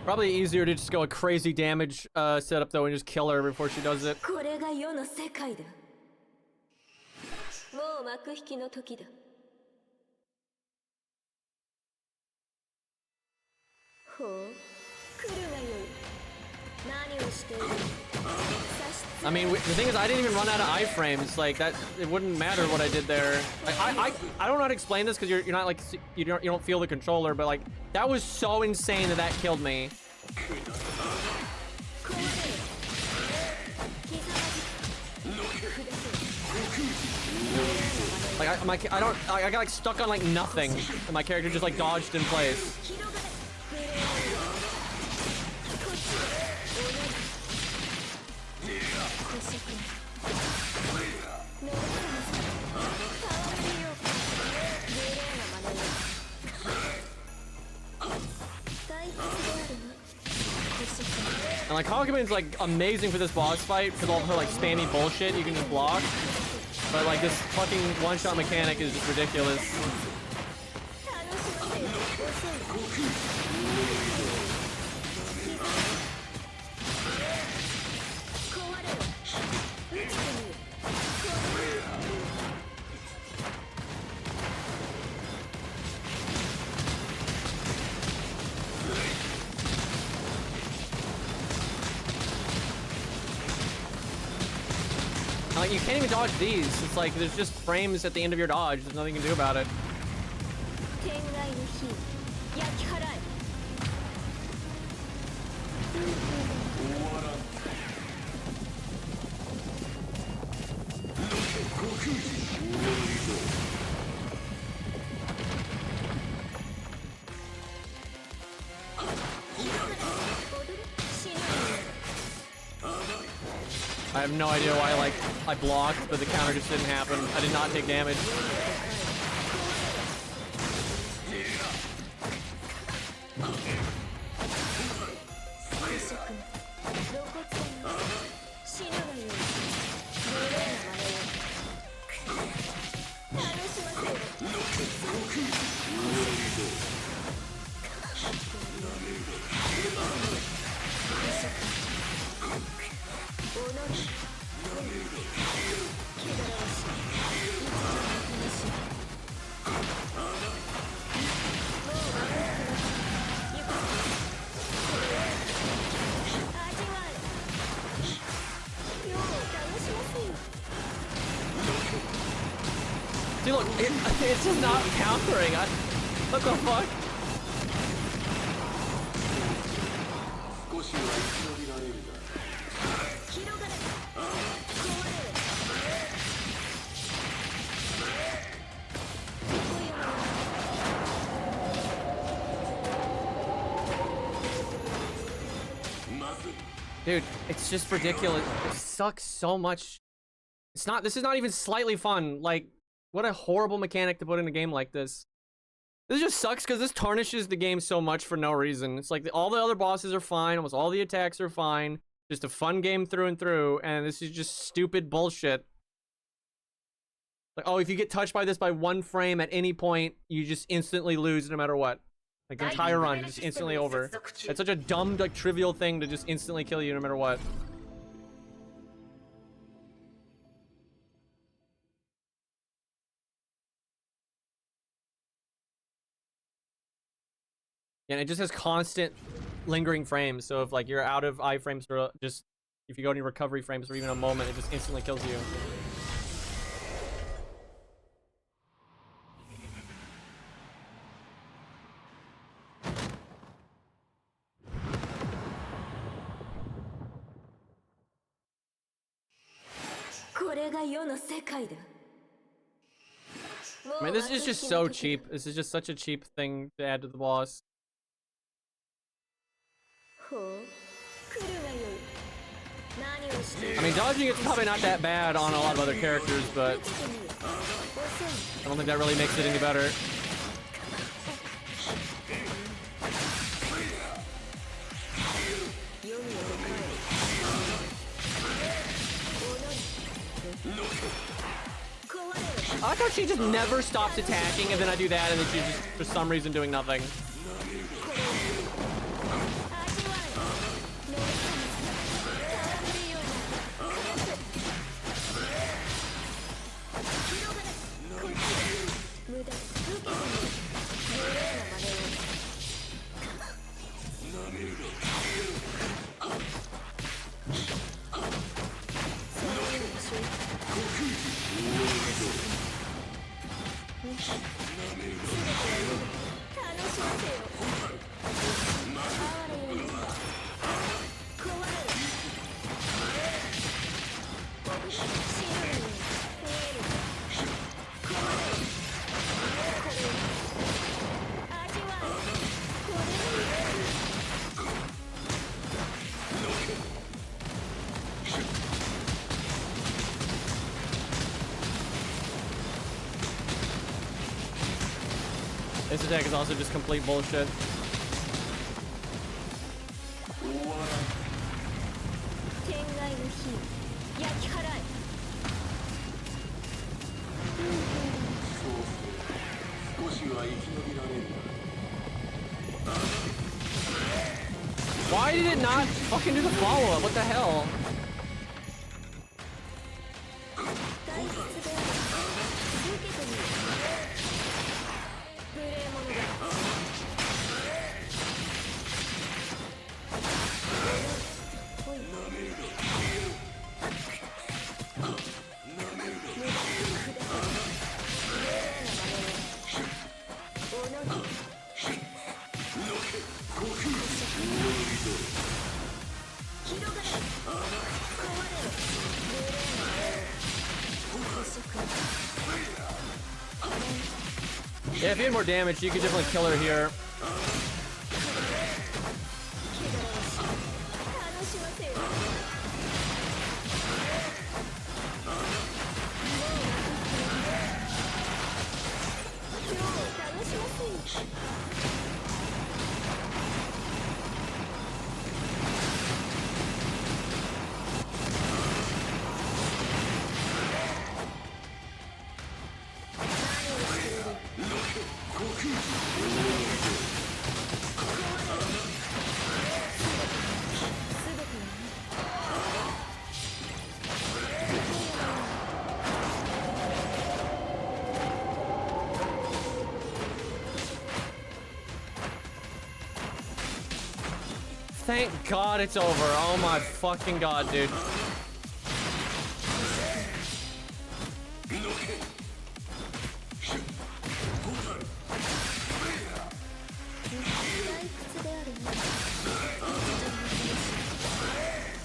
Probably easier to just go a crazy damage setup though and just kill her before she does it. これが世の世界だ。もう幕引きの時だ。ほう、来るがよい。何をしている？差し I mean, the thing is, I didn't even run out of iframes. Like that, it wouldn't matter what I did there. Like, I don't know how to explain this because you're not like you don't feel the controller, but like that was so insane that killed me. Like I got like stuck on like nothing, and my character just like dodged in place. And like Hakumen's like amazing for this boss fight because all of her like spammy bullshit you can just block. But like this fucking one-shot mechanic is just ridiculous. Like you can't even dodge these. It's like there's just frames at the end of your dodge. There's nothing you can do about it. I have no idea why I blocked, but the counter just didn't happen. I did not take damage. Dude, look, it's just not countering. What the fuck? Dude, it's just ridiculous. It sucks so much. This is not even slightly fun. Like, what a horrible mechanic to put in a game like this. This just sucks because this tarnishes the game so much for no reason. It's like all the other bosses are fine, almost all the attacks are fine. Just a fun game through and through, and this is just stupid bullshit. Like, oh, if you get touched by this by 1 frame at any point, you just instantly lose no matter what. Like, the entire run is just instantly over. It's such a dumb, like, trivial thing to just instantly kill you no matter what. And it just has constant lingering frames. So if like you're out of iframes for just if you go to your recovery frames for even a moment, it just instantly kills you. I mean, this is just so cheap. This is just such a cheap thing to add to the boss. I mean, dodging is probably not that bad on a lot of other characters, but I don't think that really makes it any better. I like how she just never stops attacking, and then I do that, and then she's just, for some reason, doing nothing. This attack is also just complete bullshit. 天外の火焼き払え Why did it not fucking do the follow-up? What the hell? 退屈である続けてみる無礼者だ Yeah, if you had more damage, you could definitely kill her here. 楽しませよ Thank God it's over. Oh my fucking God, dude.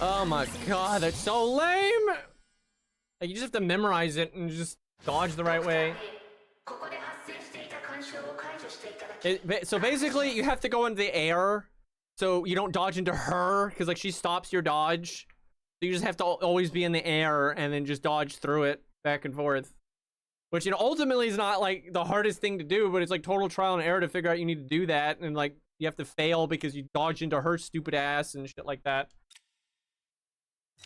Oh my God, that's so lame. Like, you just have to memorize it and just dodge the right way. ここで発生していた干渉を解除していただき So basically, you have to go into the air, so you don't dodge into her, because like she stops your dodge. So you just have to always be in the air and then just dodge through it back and forth. Which, you know, ultimately is not like the hardest thing to do, but it's like total trial and error to figure out you need to do that, and like you have to fail because you dodge into her stupid ass and shit like that.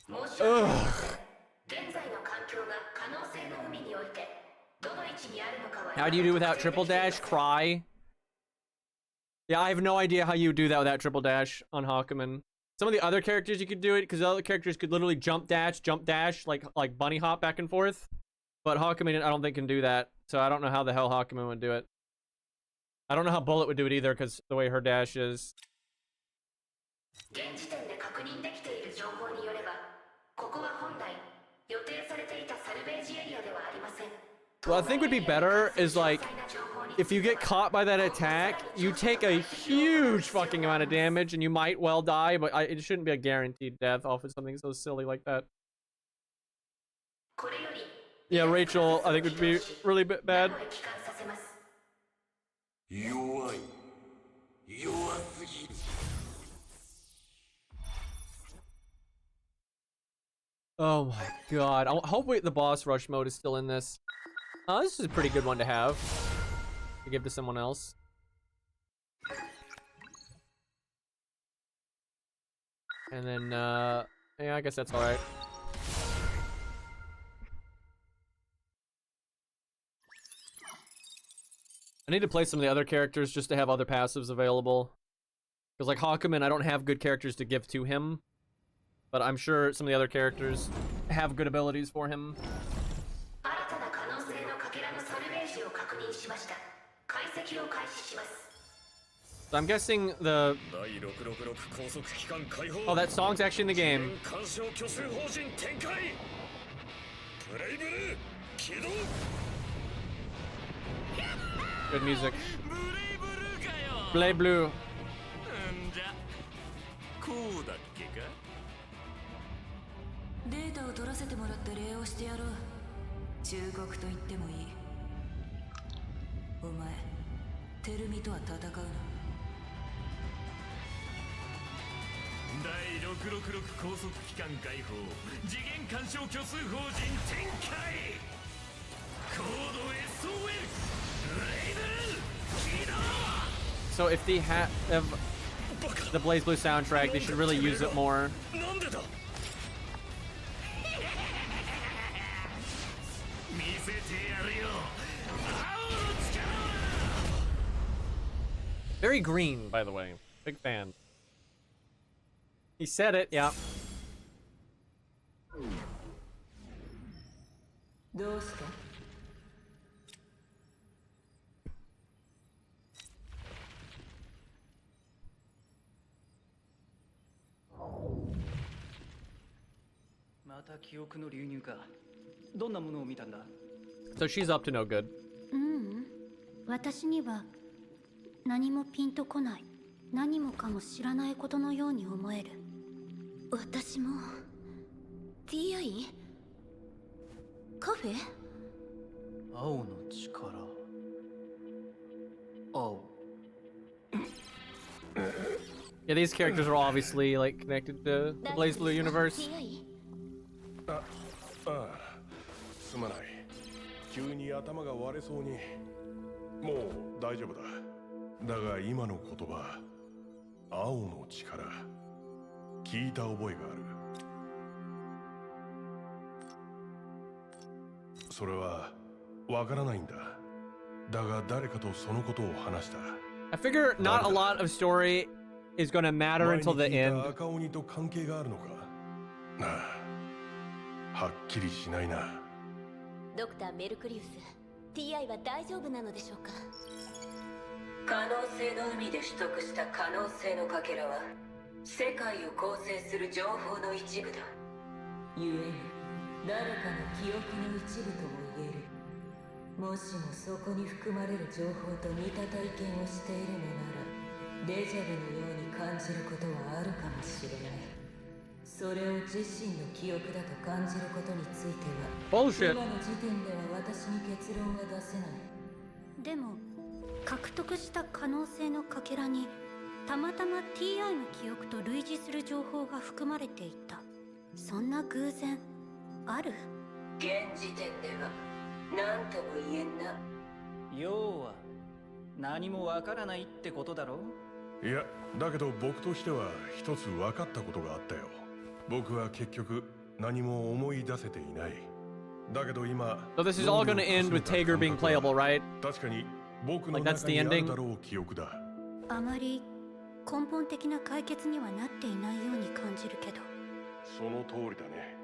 申し訳ありません現在の環境が可能性の海においてどの位置にあるのかは How do you do without triple dash? Cry? Yeah, I have no idea how you do that without triple dash on Hakumen. Some of the other characters you could do it, because the other characters could literally jump dash, like bunny hop back and forth. But Hakumen, I don't think can do that. So I don't know how the hell Hakumen would do it. I don't know how Bullet would do it either, because the way her dash is. 現時点で確認できている情報によればここは本来予定されていたサルベージエリアではありません What I think would be better is like, if you get caught by that attack, you take a huge fucking amount of damage and you might well die, but it shouldn't be a guaranteed death off of something so silly like that. これより Yeah, Rachel, I think would be really bad. 名を帰還させます 弱い弱すぎる Oh my God. I hope the boss rush mode is still in this. This is a pretty good one to have. To give to someone else. And then, yeah, I guess that's alright. I need to play some of the other characters just to have other passives available. Because like Hakumen, I don't have good characters to give to him. But I'm sure some of the other characters have good abilities for him. 新たな可能性のかけらのサルベージを確認しました解析を開始します So I'm guessing the... Oh, that song's actually in the game. Good music. ブレイブルーかよ。 Blue Blue. んじゃこうだっけか。データを取らせてもらって礼をしてやろう。忠告と言ってもいい。お前テルミとは戦うの？第666高速機関解放次元干渉虚数法人展開コード SOL ブレイブルー起動 So if they have the Blaze Blue soundtrack, they should really use it more. なんでだ見せてやるよ青の力を Very green, by the way. Big fan. He said it, yeah. どうした？また記憶の流入か。どんなものを見たんだ？ So she's up to no good. 私には何もピンとこない。何もかも知らないことのように思える。私も TI カフェ青の力。青。 Yeah, these characters are obviously like connected to the Blaze Blue universe. TI ああすまない急に頭が割れそうにもう大丈夫だだが今の言葉青の力聞いた覚えがあるそれはわからないんだだが誰かとそのことを話した I figure not a lot of story is gonna matter 前 until に the 聞い end. た赤鬼と関係があるのかなあはっきりしないなドクターメルクリウス TI は大丈夫なのでしょうか可能性の海で取得した可能性のかけらは世界を構成する情報の一部だ故に誰かの記憶の一部とも言えるもしもそこに含まれる情報と似た体験をしているのならデジャブのように感じることはあるかもしれないそれを自身の記憶だと感じることについては Bullshit. 今の時点では私に結論は出せないでも獲得した可能性のかけらにたまたま TI の記憶と類似する情報が含まれていた。そんな偶然ある？現時点では何とも言えんな要は何もわからないってことだろ。いやだけど僕としては一つ分かったことがあったよ僕は結局何も思い出せていないだけど今 So this is all gonna end with Tager being playable, right? 確かに僕の Like, that's 中 the にある ending? だろう記憶だあまり根本的な解決にはなっていないように感じるけど。その通りだね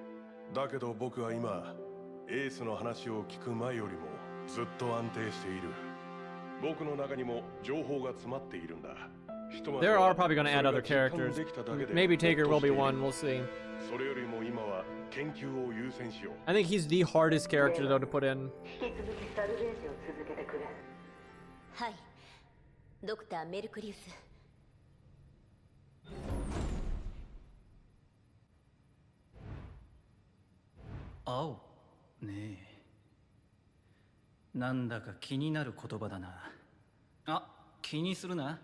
だけど僕は今エースの話を聞く前よりもずっと安定している僕の中にも情報が詰まっているんだ There are probably gonna add other characters. Maybe Tager will be one, we'll see. それよりも今は研究を優先しよう I think he's the hardest character though to put in. 引き続きサルベージを続けてくれはいドクターメルクリウス青ねえなんだか気になる言葉だなあ気にするな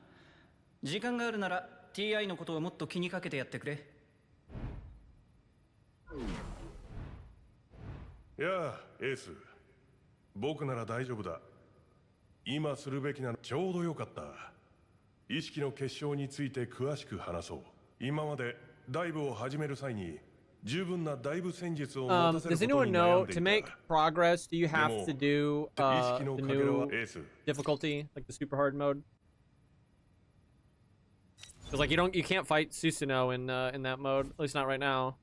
時間があるなら TI のことをもっと気にかけてやってくれいやあエース僕なら大丈夫だ今するべきなのちょうどよかった意識の結晶について詳しく話そう今までダイブを始める際に十分なダイブ戦術を持たせる Does こと anyone に know 悩んで to い make た progress? Do you have to do 意識の the かけらは new エース difficulty, like the super hard mode? Because like you can't fight Susanoo in that mode, at least not right now.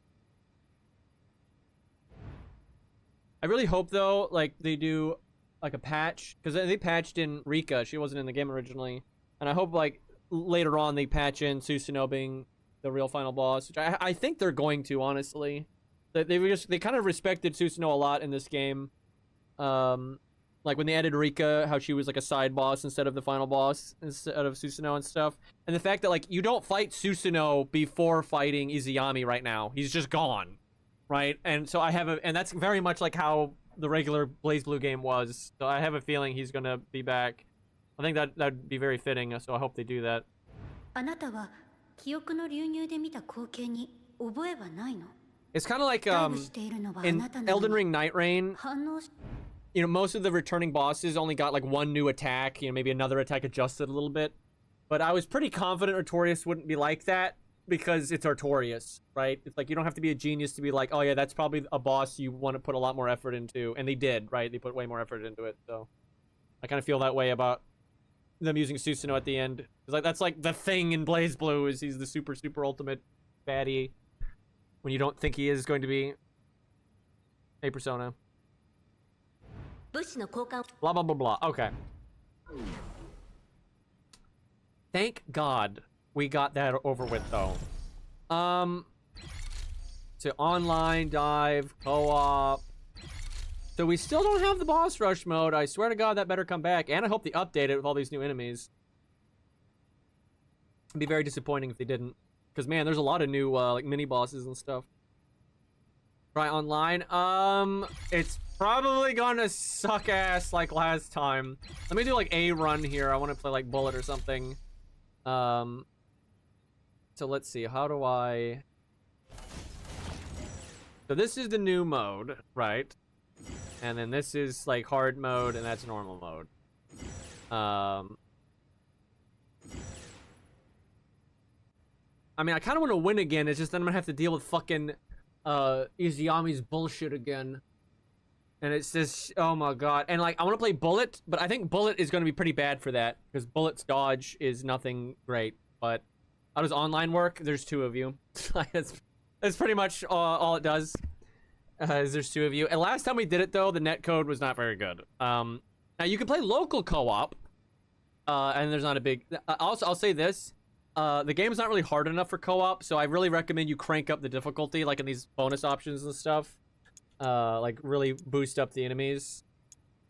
I really hope though, like they do like a patch because they patched in Rika. She wasn't in the game originally, and I hope like later on they patch in Susanoo being the real final boss, which I think they're going to, honestly. They kind of respected Susanoo a lot in this game. Like when they added Rika, how she was like a side boss instead of the final boss, instead of Susanoo and stuff. And the fact that like you don't fight Susanoo before fighting Izayami right now. He's just gone, right? And so and that's very much like how the regular BlazBlue game was. So I have a feeling he's gonna be back. I think that'd be very fitting. So I hope they do that. あなたは記憶の流入で見た光景に覚えはないの？ It's kind of like ダイブしているのはあ in なたなの Elden Ring Night Rain. 反応し You know, most of the returning bosses only got like one new attack, you know, maybe another attack adjusted a little bit. But I was pretty confident Artorias wouldn't be like that because it's Artorias, right? It's like you don't have to be a genius to be like, oh yeah, that's probably a boss you want to put a lot more effort into. And they did, right? They put way more effort into it. So I kind of feel that way about them using Susanoo at the end. It's like that's like the thing in BlazBlue is he's the super, super ultimate baddie when you don't think he is going to be a Persona. 物資の交換 Blah, blah, blah, blah. Okay. Thank God we got that over with, though. So online, dive, co-op. So we still don't have the boss rush mode. I swear to God that better come back. And I hope they update it with all these new enemies. It'd be very disappointing if they didn't. Because, man, there's a lot of new, like, mini-bosses and stuff. Try online. It's probably gonna suck ass like last time. Let me do like a run here. I want to play like Bullet or something. So let's see. How do I? So this is the new mode, right? And then this is like hard mode, and that's normal mode. I mean, I kind of want to win again. It's just then I'm gonna have to deal with fucking Izayami's bullshit again. And it's just, oh my God. And like, I want to play Bullet, but I think Bullet is going to be pretty bad for that because Bullet's dodge is nothing great. But how does online work? There's two of you. that's pretty much all it does. Is there's two of you. And last time we did it though, the netcode was not very good. Now you can play local co-op, and there's not a big. Also, I'll say this. The game's not really hard enough for co-op, so I really recommend you crank up the difficulty, like in these bonus options and stuff. Like really boost up the enemies.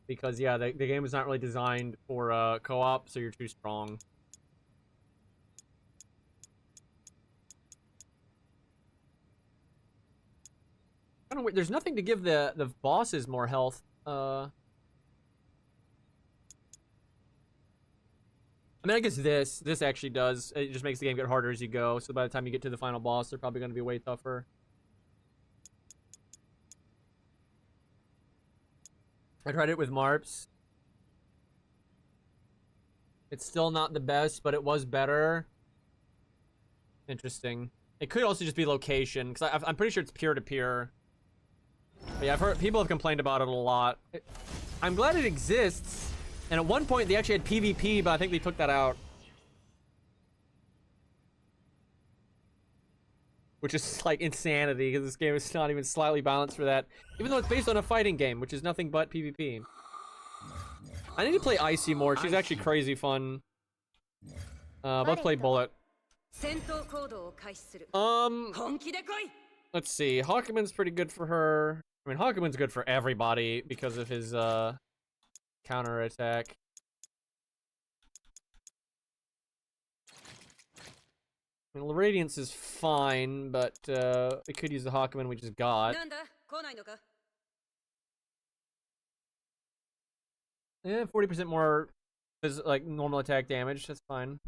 Because, yeah, the game is not really designed for co-op, so you're too strong. Kind of weird. There's nothing to give the bosses more health. I mean, I guess this actually does. It just makes the game get harder as you go. So by the time you get to the final boss, they're probably going to be way tougher. I tried it with Marps. It's still not the best, but it was better. Interesting. It could also just be location, because I'm pretty sure it's peer-to-peer. But yeah, I've heard people have complained about it a lot. I'm glad it exists. And at one point, they actually had PvP, but I think they took that out. Which is, like, insanity, because this game is not even slightly balanced for that. Even though it's based on a fighting game, which is nothing but PvP. I need to play Icy more. She's actually crazy fun. Let's play Bullet. Let's see. Hakumen's pretty good for her. I mean, Hakumen's good for everybody because of his, counter attack. I mean, Radiance is fine, but we could use the Hakumen we just got. Yeah, 40% more is like normal attack damage. That's fine.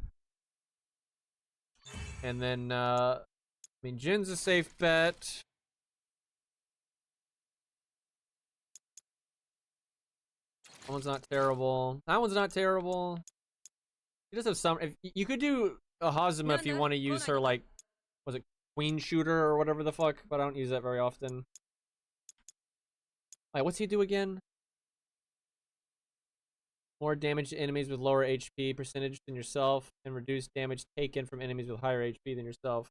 And then, I mean, Jin's a safe bet. That one's not terrible. That one's not terrible. He does have some. If you could do a Hazuma if you want to use her, like, was it Queen Shooter or whatever the fuck? But I don't use that very often. Alright, what's he do again? More damage to enemies with lower HP percentage than yourself, and reduce damage taken from enemies with higher HP than yourself.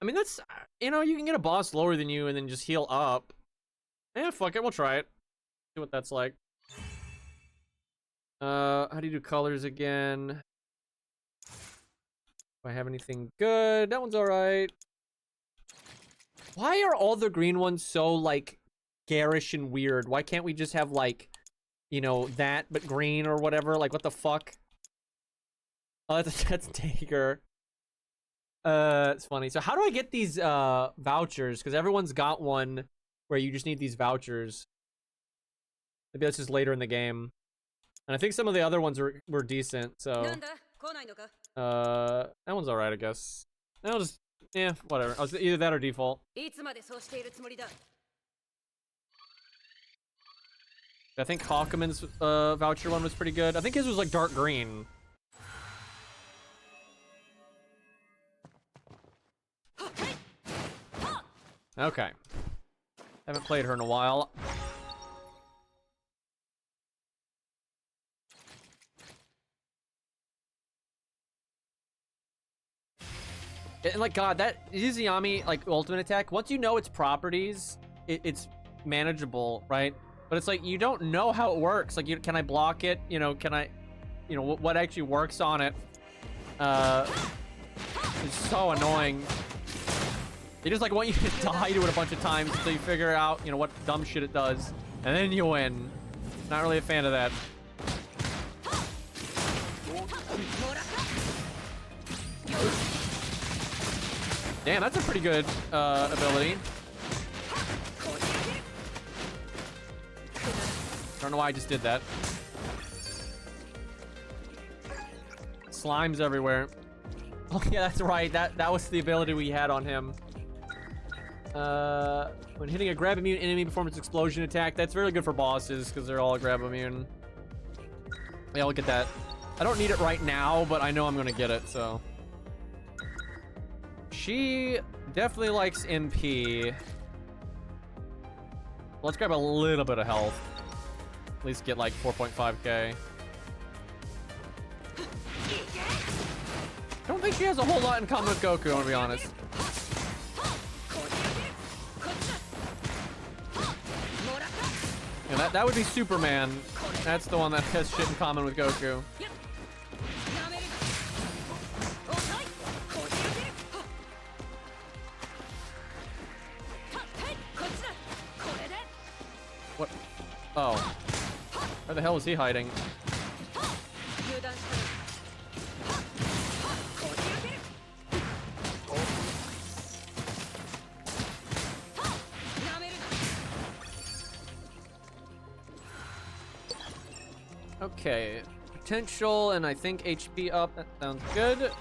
I mean, that's, you know, you can get a boss lower than you and then just heal up. Yeah, fuck it, we'll try it. See what that's like. How do you do colors again? Do I have anything good? That one's alright. Why are all the green ones so, like, garish and weird. Why can't we just have like, you know, that but green or whatever? Like, what the fuck? Oh, that's Taker. It's funny. So how do I get these vouchers? Because everyone's got one where you just need these vouchers. Maybe that's just later in the game. And I think some of the other ones were decent. So that one's alright, I guess. I'll just, yeah, whatever. Either that or default. I think Hawkman's voucher one was pretty good. I think his was like dark green. Okay. Haven't played her in a while. And like, God, that Izuyami, like, ultimate attack, once you know its properties, it's manageable, right? But it's like, you don't know how it works. Like, can I block it? You know, can I, you know, what actually works on it? It's so annoying. They just like want you to die to it a bunch of times until you figure out, you know, what dumb shit it does. And then you win. Not really a fan of that. Damn, that's a pretty good ability. Don't know why I just did that. Slimes everywhere. Oh yeah, that's right. That was the ability we had on him. When hitting a grab immune enemy performs explosion attack, that's really good for bosses because they're all grab immune. Yeah, look at that. I don't need it right now, but I know I'm gonna get it, so. She definitely likes MP. Let's grab a little bit of health. At least get like 4.5k. I don't think she has a whole lot in common with Goku, I'm gonna be honest. Yeah, that would be Superman. That's the one that has shit in common with Goku. What? Oh. Where the hell is he hiding? Okay, potential and I think HP up. That sounds good.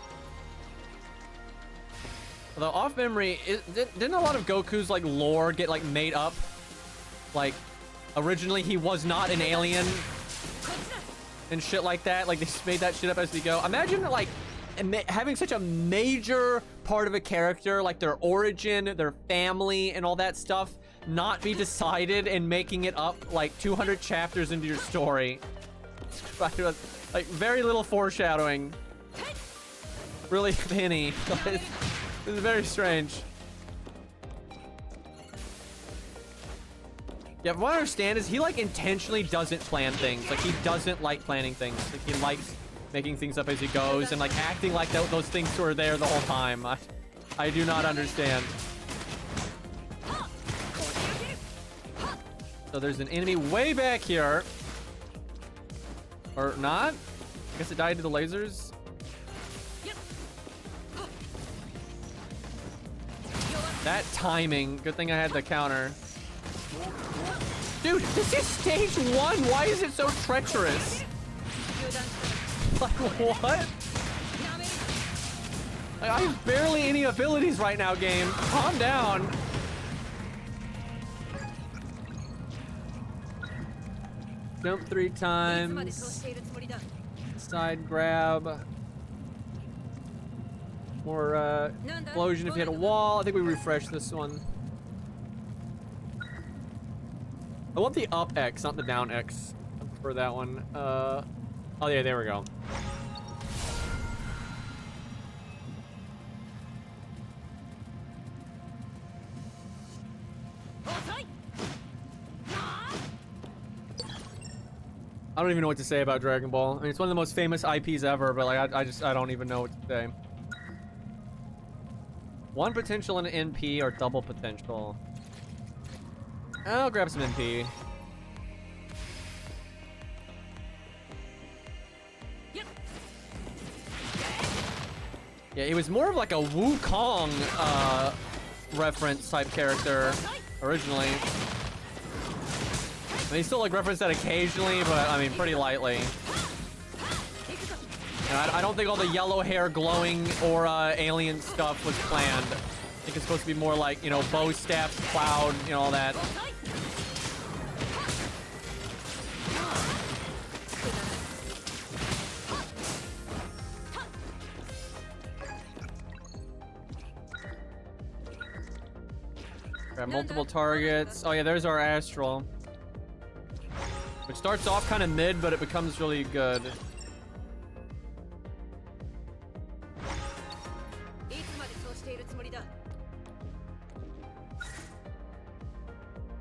Although off memory, didn't a lot of Goku's like lore get like made up? Like originally he was not an alien and shit like that. Like they just made that shit up as we go. Imagine like having such a major part of a character, like their origin, their family, and all that stuff, not be decided and making it up like 200 chapters into your story. Like very little foreshadowing. Really penny. This is very strange. Yeah, from what I understand is he like intentionally doesn't plan things. Like he doesn't like planning things. Like he likes making things up as he goes and like acting like those things were there the whole time. I do not understand. So there's an enemy way back here. Or not? I guess it died to the lasers. That timing. Good thing I had the counter. Dude, this is stage 1. Why is it so treacherous? Like, what? Like, I have barely any abilities right now, game. Calm down. Jump 3 times. Side grab. More explosion if you hit a wall. I think we refreshed this one. I want the up X, not the down X. I prefer that one. Oh yeah, there we go. I don't even know what to say about Dragon Ball. I mean, it's one of the most famous IPs ever, but like, I don't even know what to say. One potential and an NP or double potential. I'll grab some MP. Yeah, he was more of like a Wukong reference type character originally. They still like reference that occasionally, but I mean pretty lightly. And I don't think all the yellow hair, glowing aura, alien stuff was planned. I think it's supposed to be more like, you know, bow, staff, cloud, you know, all that. Grab multiple targets. Oh yeah, there's our astral. Which starts off kind of mid, but it becomes really good.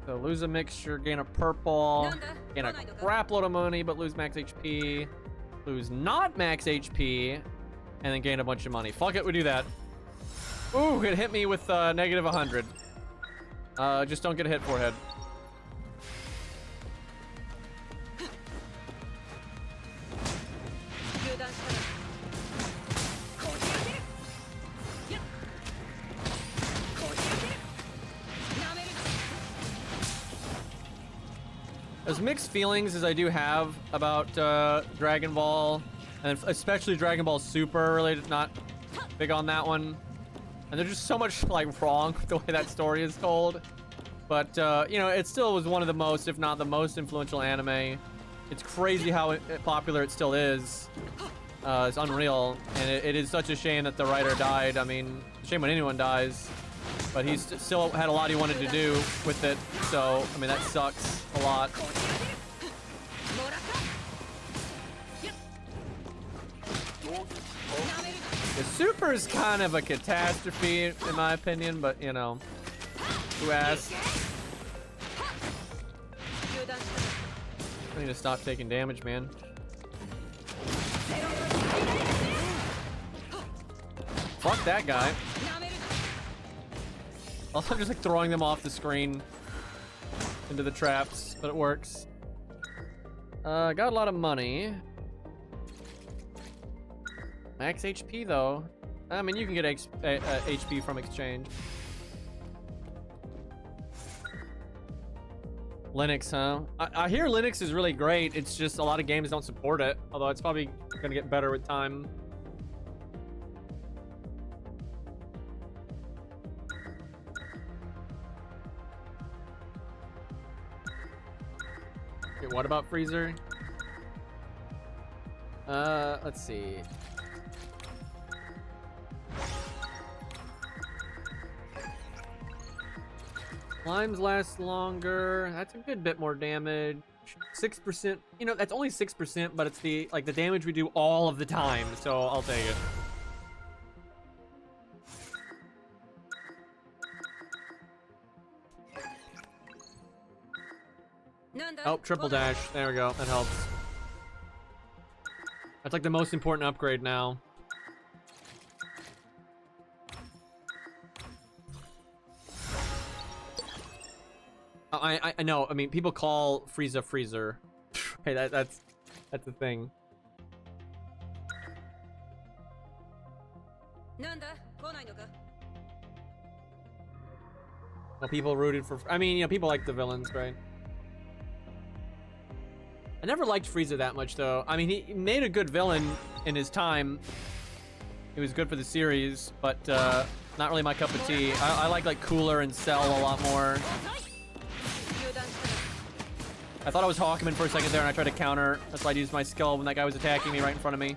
So lose a mixture, gain a purple, gain a crap load of money, but lose max HP. Lose not max HP, and then gain a bunch of money. Fuck it, we do that. Ooh, it hit me with negative 100. Just don't get a hit forehead. As mixed feelings as I do have about Dragon Ball, and especially Dragon Ball Super related, not big on that one. And there's just so much like wrong with the way that story is told. But you know, it still was one of the most, if not the most influential anime. It's crazy how popular it still is. It's unreal, and it is such a shame that the writer died. I mean, shame when anyone dies, but he still had a lot he wanted to do with it. So, I mean, that sucks a lot. The Super is kind of a catastrophe, in my opinion, but you know, who asked? I need to stop taking damage, man. Fuck that guy. Also, I'm just like throwing them off the screen into the traps, but it works. Got a lot of money. Max HP though. I mean, you can get HP from exchange. Linux, huh? I hear Linux is really great. It's just a lot of games don't support it. Although it's probably gonna get better with time. Okay, what about Freezer? Let's see. Slimes last longer. That's a good bit more damage. 6%. You know, that's only 6%, but it's the damage we do all of the time. So I'll take it. Oh, triple dash. There we go. That helps. That's like the most important upgrade now. I know. I mean, people call Frieza Freezer. Hey, that's the thing. Well, people rooted for. I mean, you know, people like the villains, right? I never liked Frieza that much, though. I mean, he made a good villain in his time. He was good for the series, but not really my cup of tea. I like Cooler and Cell a lot more. I thought I was Hawkman for a second there, and I tried to counter. That's why I used my skill when that guy was attacking me right in front of me.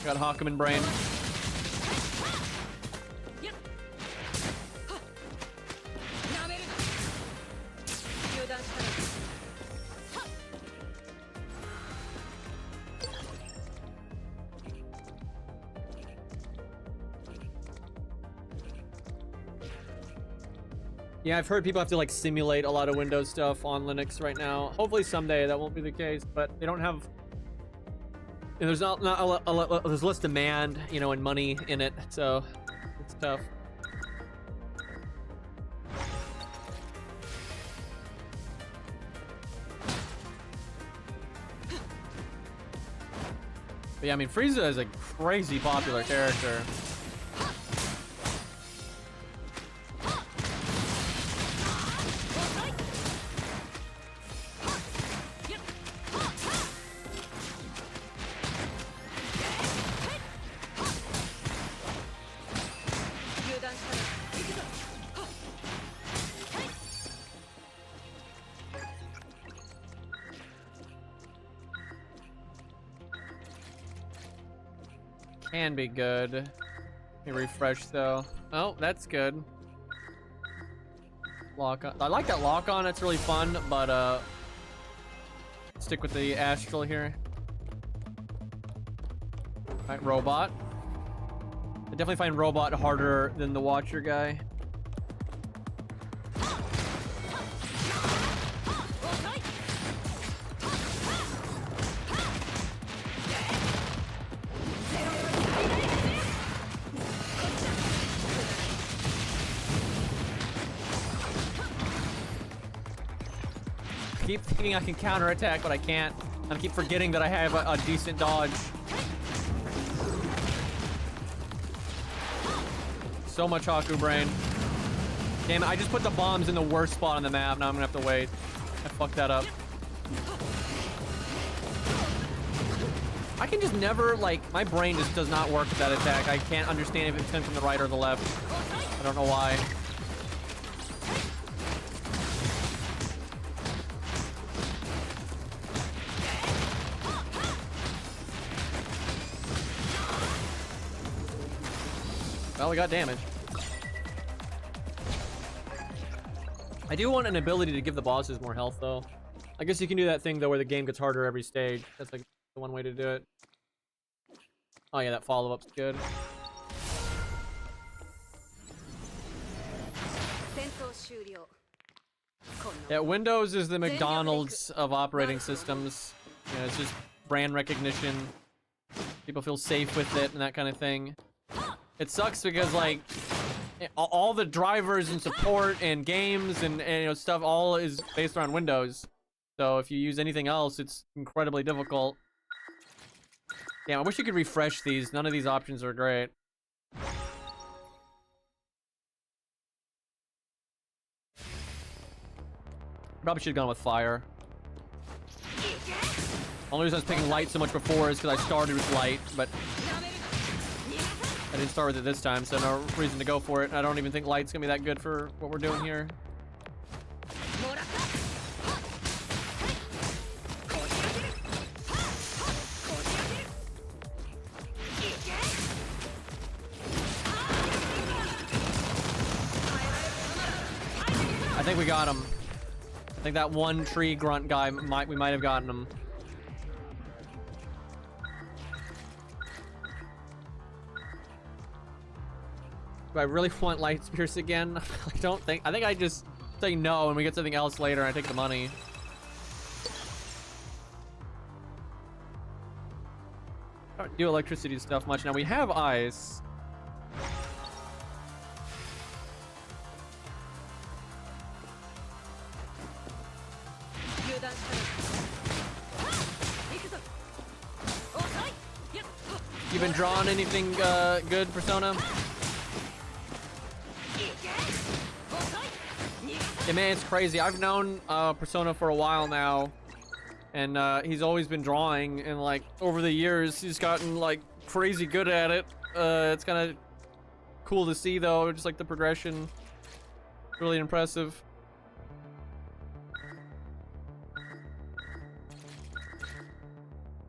Got Hawkman brain. Yeah, I've heard people have to like simulate a lot of Windows stuff on Linux right now. Hopefully someday that won't be the case, but they don't have. You know, there's not there's less demand, you know, and money in it, so it's tough. But yeah, I mean, Frieza is a crazy popular character. Can be good. Let me refresh though. Oh, that's good. Lock on. I like that lock on. It's really fun, but stick with the astral here. Alright, robot. I definitely find robot harder than the watcher guy. I keep thinking I can counterattack, but I can't. I keep forgetting that I have a decent dodge. So much Haku brain. Damn it, I just put the bombs in the worst spot on the map. Now I'm gonna have to wait. I fucked that up. I can just never, like, my brain just does not work with that attack. I can't understand if it's coming from the right or the left. I don't know why. Well, we got damage. I do want an ability to give the bosses more health, though. I guess you can do that thing, though, where the game gets harder every stage. That's like the one way to do it. Oh, yeah, that follow-up's good. Yeah, Windows is the McDonald's of operating systems. You know, it's just brand recognition. People feel safe with it and that kind of thing. It sucks because, like, all the drivers and support and games and you know, stuff all is based around Windows. So if you use anything else, it's incredibly difficult. Damn, I wish you could refresh these. None of these options are great. Probably should have gone with fire. Only reason I was picking light so much before is because I started with light, but I didn't start with it this time, so no reason to go for it. I don't even think light's gonna be that good for what we're doing here. I think we got him. I think that one tree grunt guy we might have gotten him. Do I really want Light Spears again? I don't think. I think I just say no and we get something else later and I take the money. I don't do electricity stuff much now. We have ice. You been drawing anything good, Persona? Yeah, man, it's crazy. I've known Persona for a while now, and he's always been drawing, and like over the years, he's gotten like crazy good at it. It's kind of cool to see, though, just like the progression. Really impressive.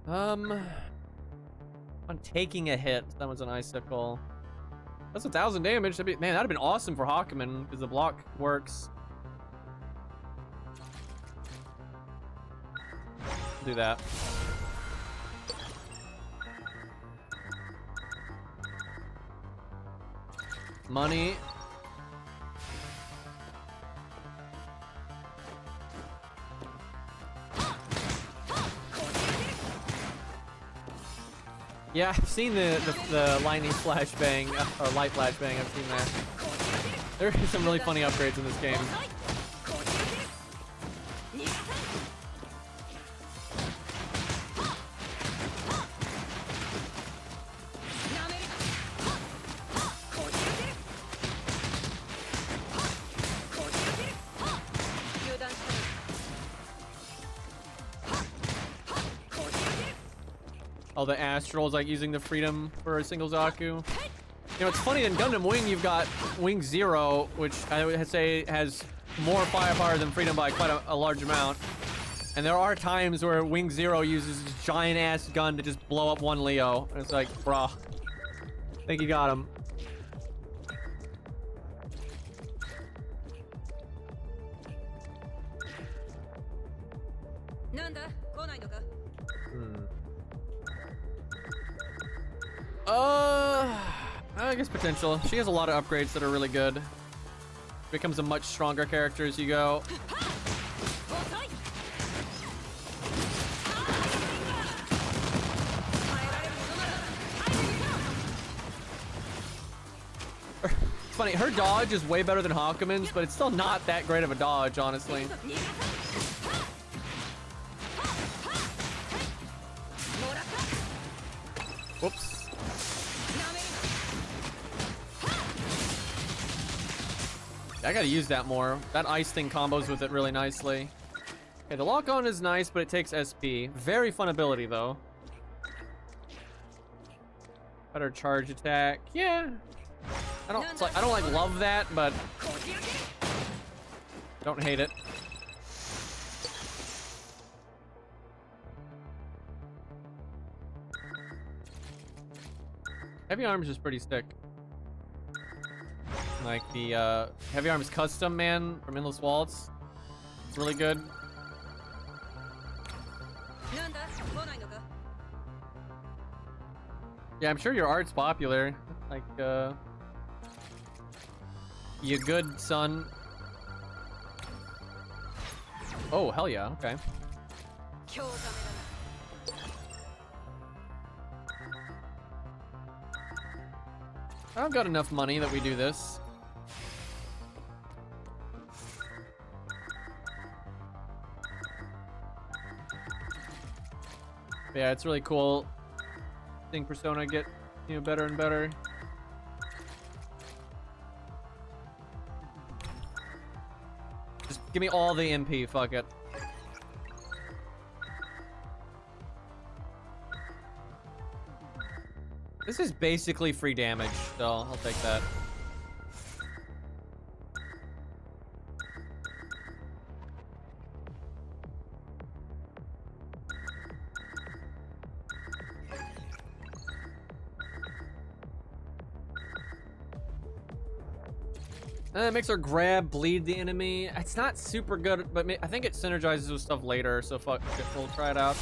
I'm taking a hit. That was an icicle. That's 1,000 damage. Man, that'd have been awesome for Hakumen because the block works. Do that. Money. Yeah, I've seen the lightning flashbang, or light flashbang, I've seen that. There are some really funny upgrades in this game. all the astrals like using the freedom for a single Zaku. You know, it's funny in Gundam Wing you've got Wing Zero, which I would say has more firepower than freedom by quite a large amount. And there are times where Wing Zero uses this giant ass gun to just blow up one Leo. And it's like, bruh, I think you got him. I guess potential. She has a lot of upgrades that are really good. Becomes a much stronger character as you go. It's funny, her dodge is way better than Hakumen's, but it's still not that great of a dodge, honestly. Whoops. I gotta use that more. That ice thing combos with it really nicely. Okay, the lock-on is nice, but it takes SP. Very fun ability, though. Better charge attack. Yeah. I don't like love that, but don't hate it. Heavy Arms is pretty sick. Like the Heavy Arms custom, man, from Endless Waltz. It's really good. Yeah, I'm sure your art's popular. Like, you good, son. Oh, hell yeah, okay. I've got enough money that we do this. But yeah, it's really cool seeing Persona get, you know, better and better. Just give me all the MP, fuck it. This is basically free damage, so I'll take that. And it makes her grab, bleed the enemy. It's not super good, but I think it synergizes with stuff later, so fuck it, we'll try it out.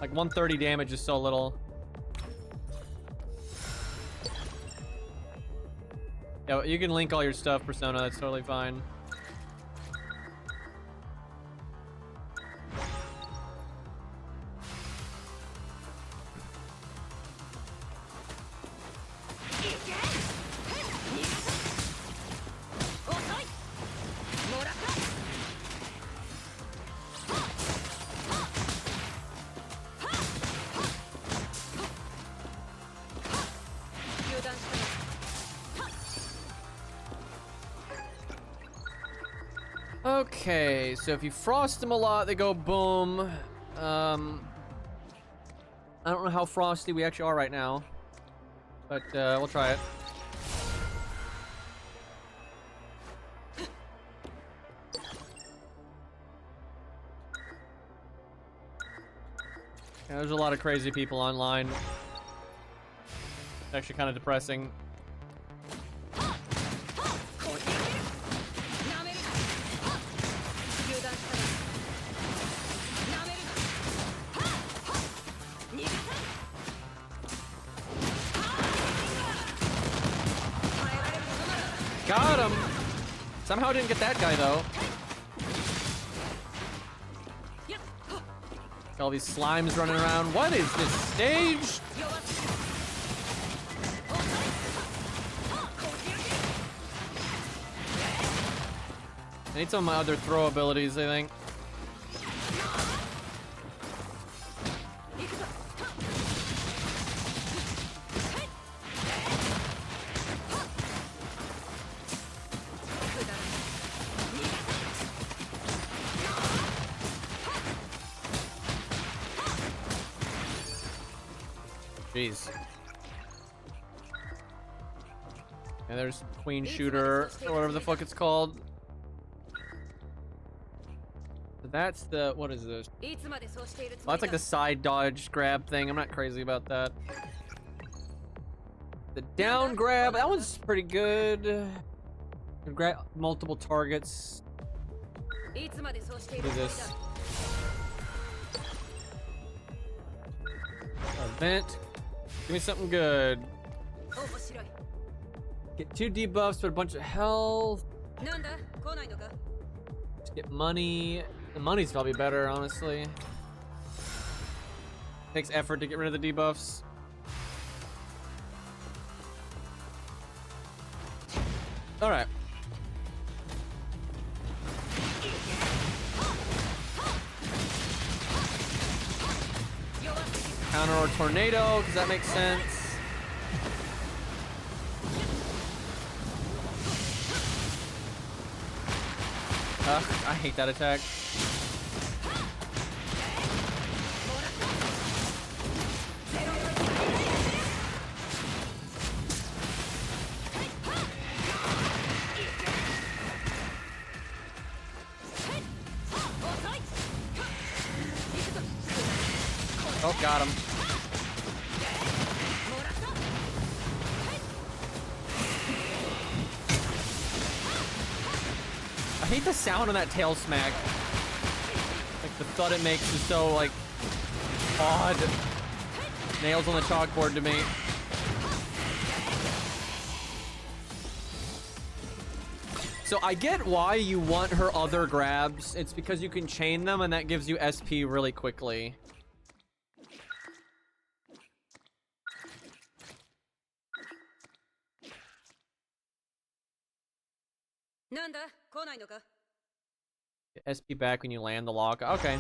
Like 130 damage is so little. Yeah, you can link all your stuff, Persona, that's totally fine. Okay, so if you frost them a lot, they go boom. I don't know how frosty we actually are right now, but we'll try it. Yeah, there's a lot of crazy people online. It's actually kind of depressing. Got him! Somehow didn't get that guy, though. All these slimes running around. What is this stage? I need some of my other throw abilities, I think. Jeez. And there's Queen Shooter, or whatever the fuck it's called. So that's the, what is this? Well, that's like the side dodge grab thing. I'm not crazy about that. The down grab, that one's pretty good. You grab multiple targets. Do this. Event. Give me something good. Get 2 debuffs but a bunch of health. Just get money. The money's probably better, honestly. Takes effort to get rid of the debuffs. Alright. Counter or tornado, because that makes sense. Ugh, I hate that attack. Oh, got him. I hate the sound of that tail smack. Like the thud it makes is so like odd. Nails on the chalkboard to me. So I get why you want her other grabs. It's because you can chain them and that gives you SP really quickly. SP back when you land the lock. Okay.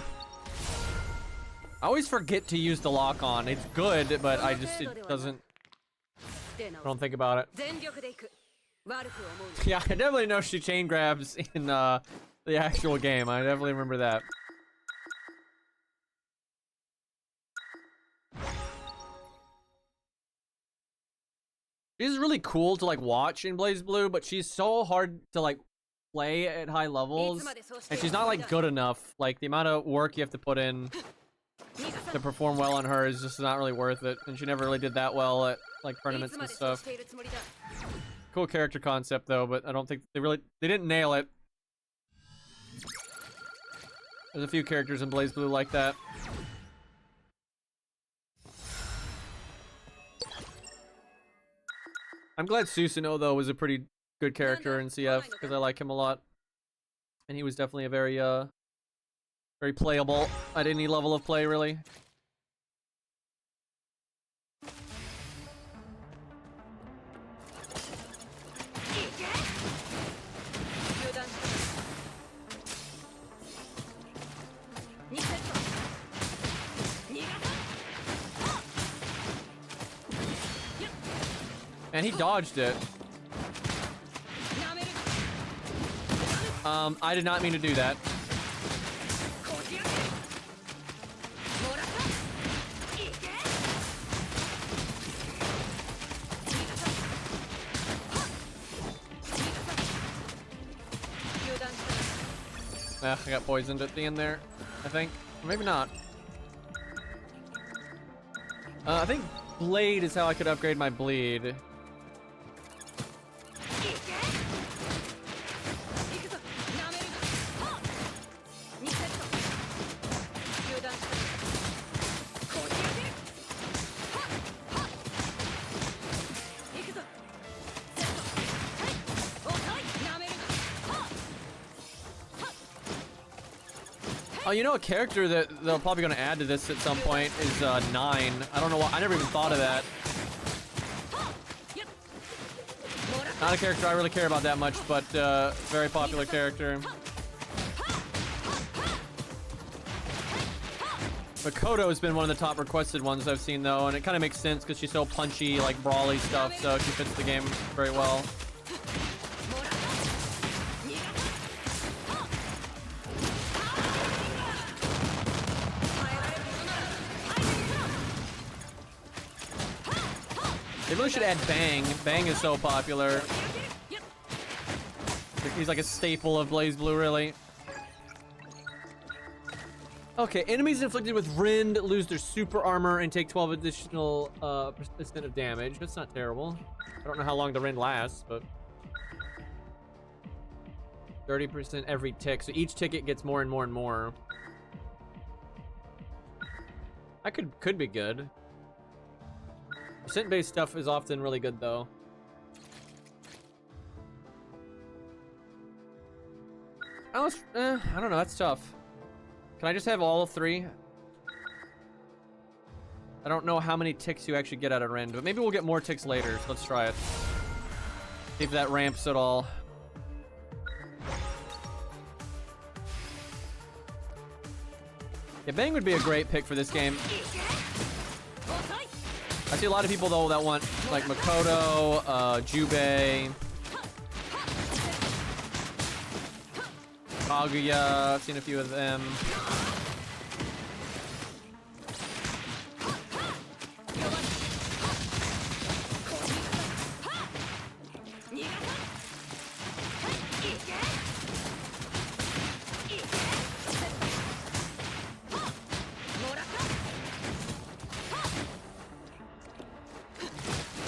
I always forget to use the lock on. It's good, but I don't think about it. Yeah, I definitely know she chain grabs in the actual game. I definitely remember that. She's really cool to like watch in BlazBlue, but she's so hard to like play at high levels, and she's not like good enough. Like the amount of work you have to put in to perform well on her is just not really worth it, and she never really did that well at like tournaments and stuff. Cool character concept though, but I don't think they didn't nail it. There's a few characters in BlazBlue like that. I'm glad Susanoo though was a pretty good character in CF because I like him a lot, and he was definitely a very very playable at any level of play, really. And he dodged it. I did not mean to do that. I got poisoned at the end there, I think. Or maybe not. I think Blade is how I could upgrade my bleed. Oh, you know, a character that they're probably going to add to this at some point is 9. I don't know why. I never even thought of that. Not a character I really care about that much, but very popular character. Makoto has been one of the top requested ones I've seen, though, and it kind of makes sense because she's so punchy, like brawly stuff, so she fits the game very well. They really should add Bang. Bang is so popular. He's like a staple of BlazBlue, really. Okay, enemies inflicted with Rind lose their super armor and take 12 additional percent of damage. That's not terrible. I don't know how long the Rind lasts, but 30% every tick. So each ticket gets more and more and more. That could be good. Percent-based stuff is often really good, though. I don't know. That's tough. Can I just have all 3? I don't know how many ticks you actually get out of Rind, but maybe we'll get more ticks later. So let's try it. See if that ramps at all. Yeah, Bang would be a great pick for this game. I see a lot of people though that want like Makoto, Jubei, Kaguya. I've seen a few of them.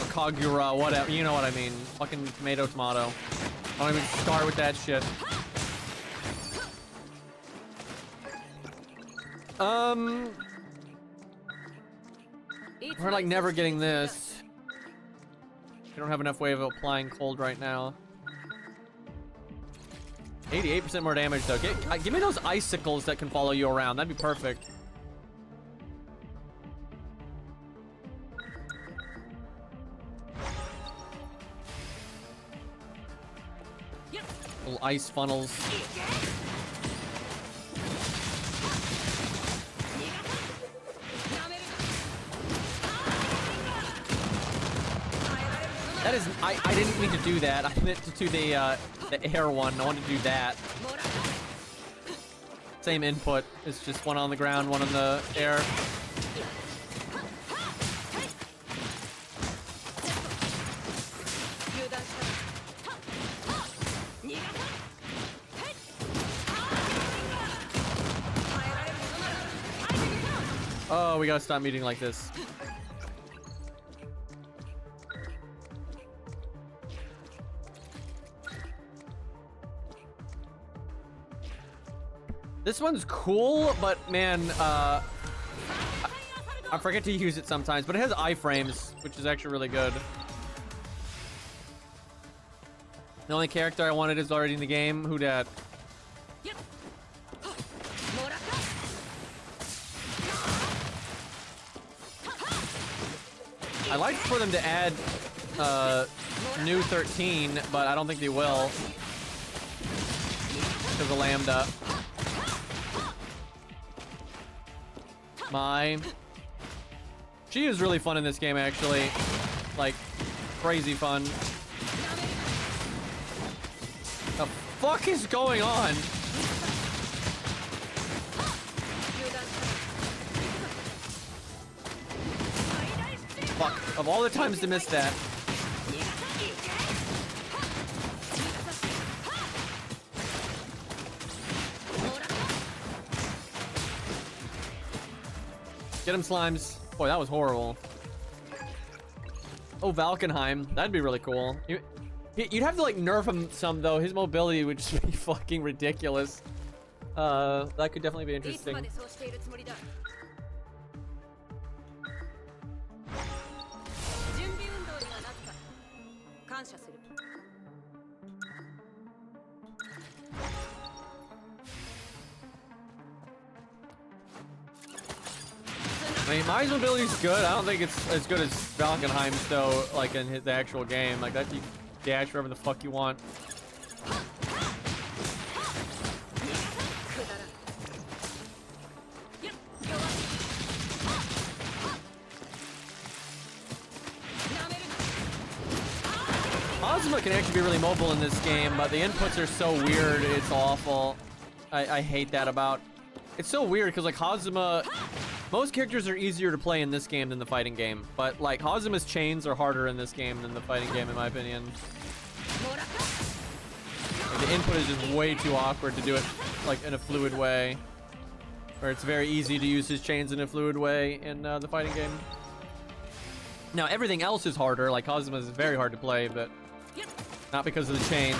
Kagura, whatever, you know what I mean. Fucking tomato. I don't even start with that shit. We're like never getting this. We don't have enough way of applying cold right now. 88% more damage though. Give me those icicles that can follow you around. That'd be perfect. Little ice funnels. That is, I didn't mean to do that. I meant to do the air one. I wanted to do that. Same input. It's just one on the ground, one in the air. Oh, we gotta stop meeting like this. This one's cool, but man, I forget to use it sometimes, but it has iframes, which is actually really good. The only character I wanted is already in the game. Who dat? I'd like for them to add new 13, but I don't think they will. Because of Lambda. She is really fun in this game, actually. Like, crazy fun. The fuck is going on? Fuck. Of all the times to miss that. Get him, Slimes. Boy, that was horrible. Oh, Valkenheim. That'd be really cool. You'd have to, like, nerf him some, though. His mobility would just be fucking ridiculous. That could definitely be interesting. I mean, Mai's mobility is good. I don't think it's as good as Valkenheim's, though, like in the actual game. Like, that you dash wherever the fuck you want. Ozma can actually be really mobile in this game, but the inputs are so weird, it's awful. I hate that about It's so weird because like Hazuma, most characters are easier to play in this game than the fighting game, but like Hazuma's chains are harder in this game than the fighting game in my opinion. Like, the input is just way too awkward to do it like in a fluid way, where it's very easy to use his chains in a fluid way in the fighting game. Now everything else is harder, like Hazuma is very hard to play, but not because of the chains.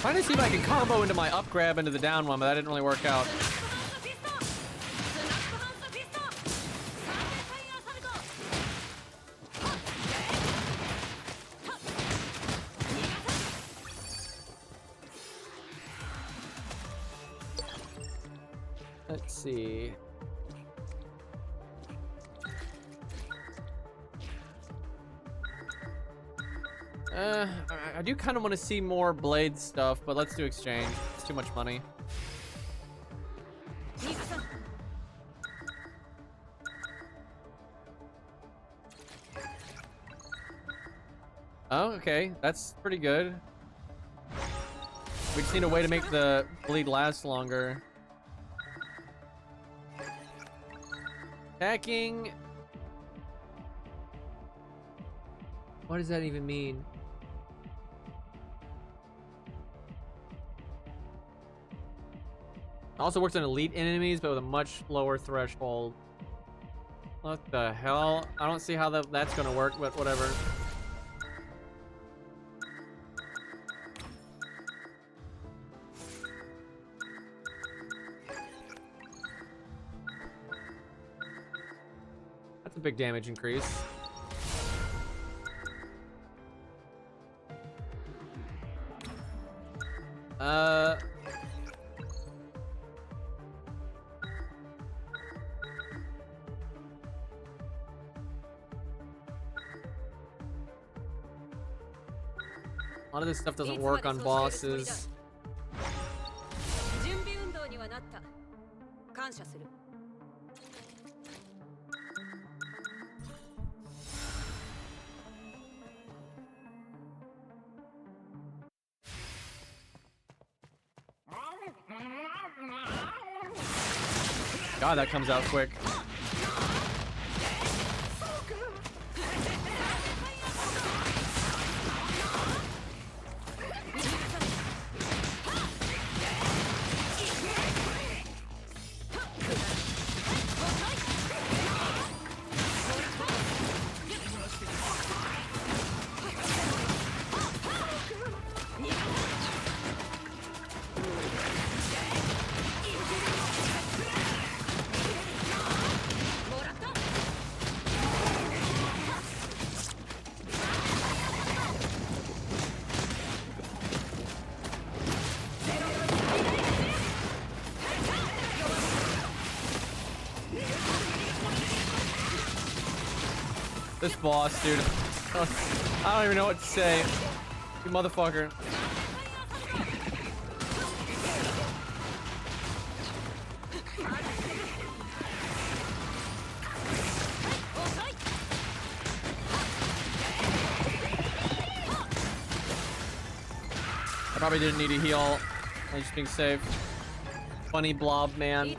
Trying to see if I can combo into my up grab into the down one, but that didn't really work out. Let's see. I do kind of want to see more blade stuff, but let's do exchange. It's too much money. Oh, okay. That's pretty good. We just need a way to make the bleed last longer. Attacking. What does that even mean? Also works on elite enemies, but with a much lower threshold. What the hell? I don't see how that's gonna work, but whatever. That's a big damage increase. A lot of this stuff doesn't work on bosses. God, that comes out quick. This boss, dude. I don't even know what to say. You motherfucker. I probably didn't need a heal. I was just being safe. Funny blob man.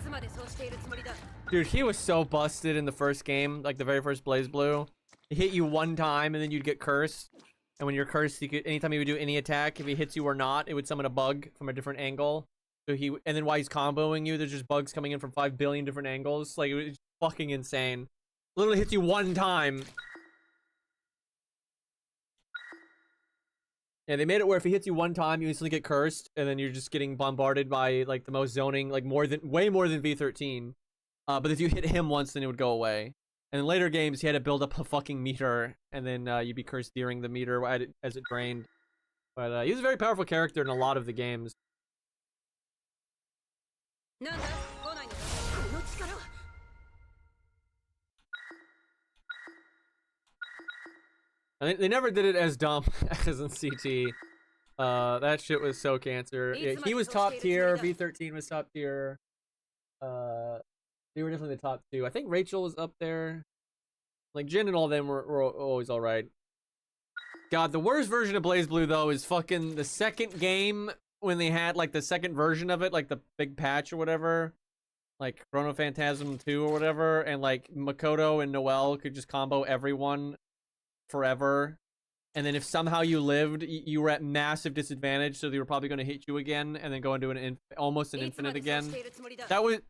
Dude, he was so busted in the first game, like the very first BlazBlue. He hit you one time and then you'd get cursed. And when you're cursed, you could, anytime he would do any attack, if he hits you or not, it would summon a bug from a different angle. So and then while he's comboing you, there's just bugs coming in from 5 billion different angles. Like, it was fucking insane. Literally hits you one time. Yeah, they made it where if he hits you one time, you instantly get cursed, and then you're just getting bombarded by like the most zoning, like way more than V13. But if you hit him once, then it would go away. And in later games, he had to build up a fucking meter, and then you'd be cursed during the meter as it drained. But he was a very powerful character in a lot of the games. I think they never did it as dumb as in CT. That shit was so cancer. He was top tier. V13 was top tier. They were definitely the top two. I think Rachel was up there. Like Jin and all them were always all right. God, the worst version of BlazBlue though is fucking the second game when they had like the second version of it, like the big patch or whatever, like Chrono Phantasm 2 or whatever, and like Makoto and Noelle could just combo everyone forever. And then if somehow you lived, you were at massive disadvantage, so they were probably going to hit you again and then go into an almost an infinite again. That was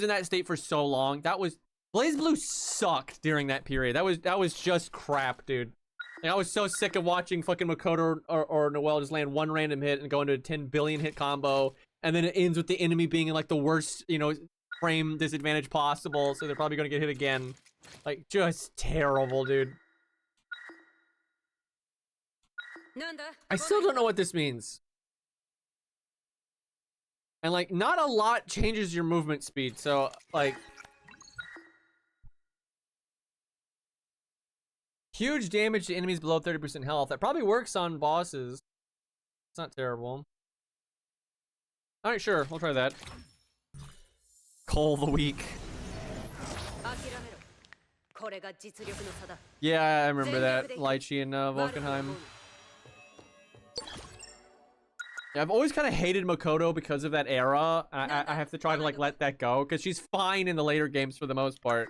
in that state for so long. BlazBlue sucked during that period. That was just crap, dude. Like, I was so sick of watching fucking Makoto or Noelle just land one random hit and go into a 10 billion hit combo, and then it ends with the enemy being in like the worst, frame disadvantage possible, so they're probably gonna get hit again. Like, just terrible, dude. I still don't know what this means. And like, not a lot changes your movement speed, so like... Huge damage to enemies below 30% health. That probably works on bosses. It's not terrible. Alright, sure, we'll try that. Cole the Weak. Yeah, I remember that. Lychee and Volkenheim. Yeah, I've always kind of hated Makoto because of that era. I have to try to like let that go, because she's fine in the later games for the most part.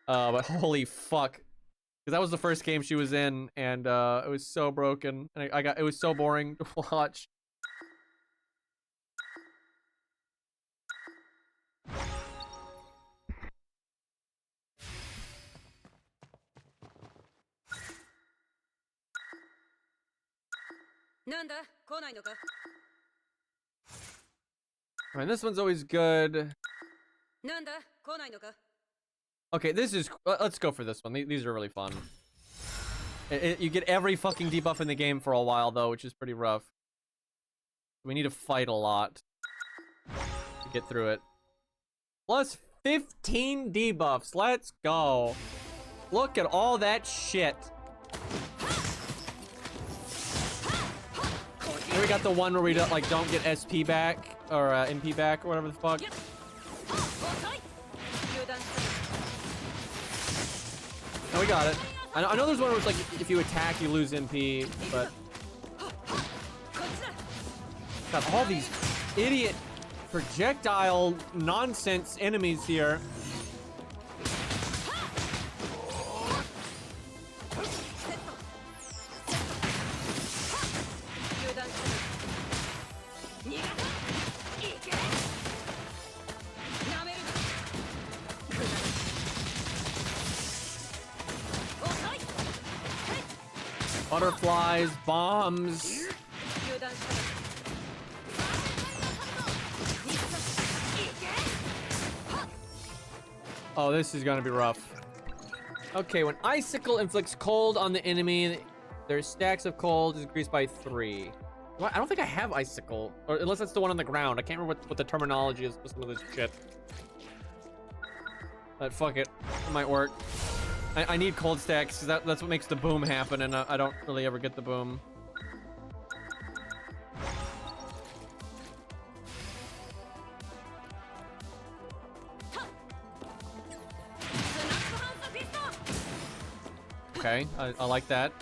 But holy fuck. Because that was the first game she was in, and it was so broken. And it was so boring to watch. I mean, this one's always good. Okay, this is... let's go for this one. These are really fun. You get every fucking debuff in the game for a while, though, which is pretty rough. We need to fight a lot to get through it. Plus 15 debuffs. Let's go. Look at all that shit. Here we got the one where we don't get SP back, or MP back, or whatever the fuck. Oh, we got it. I know there's one where it's like, if you attack, you lose MP, but... Got all these idiot projectile nonsense enemies here. Butterflies, bombs. Oh, this is gonna be rough. Okay, when Icicle inflicts cold on the enemy, their stacks of cold is increased by 3. What? I don't think I have Icicle, or unless that's the one on the ground. I can't remember what the terminology is for some of this shit. But fuck it, it might work. I need cold stacks, because that's what makes the boom happen, and I don't really ever get the boom. Okay, I like that.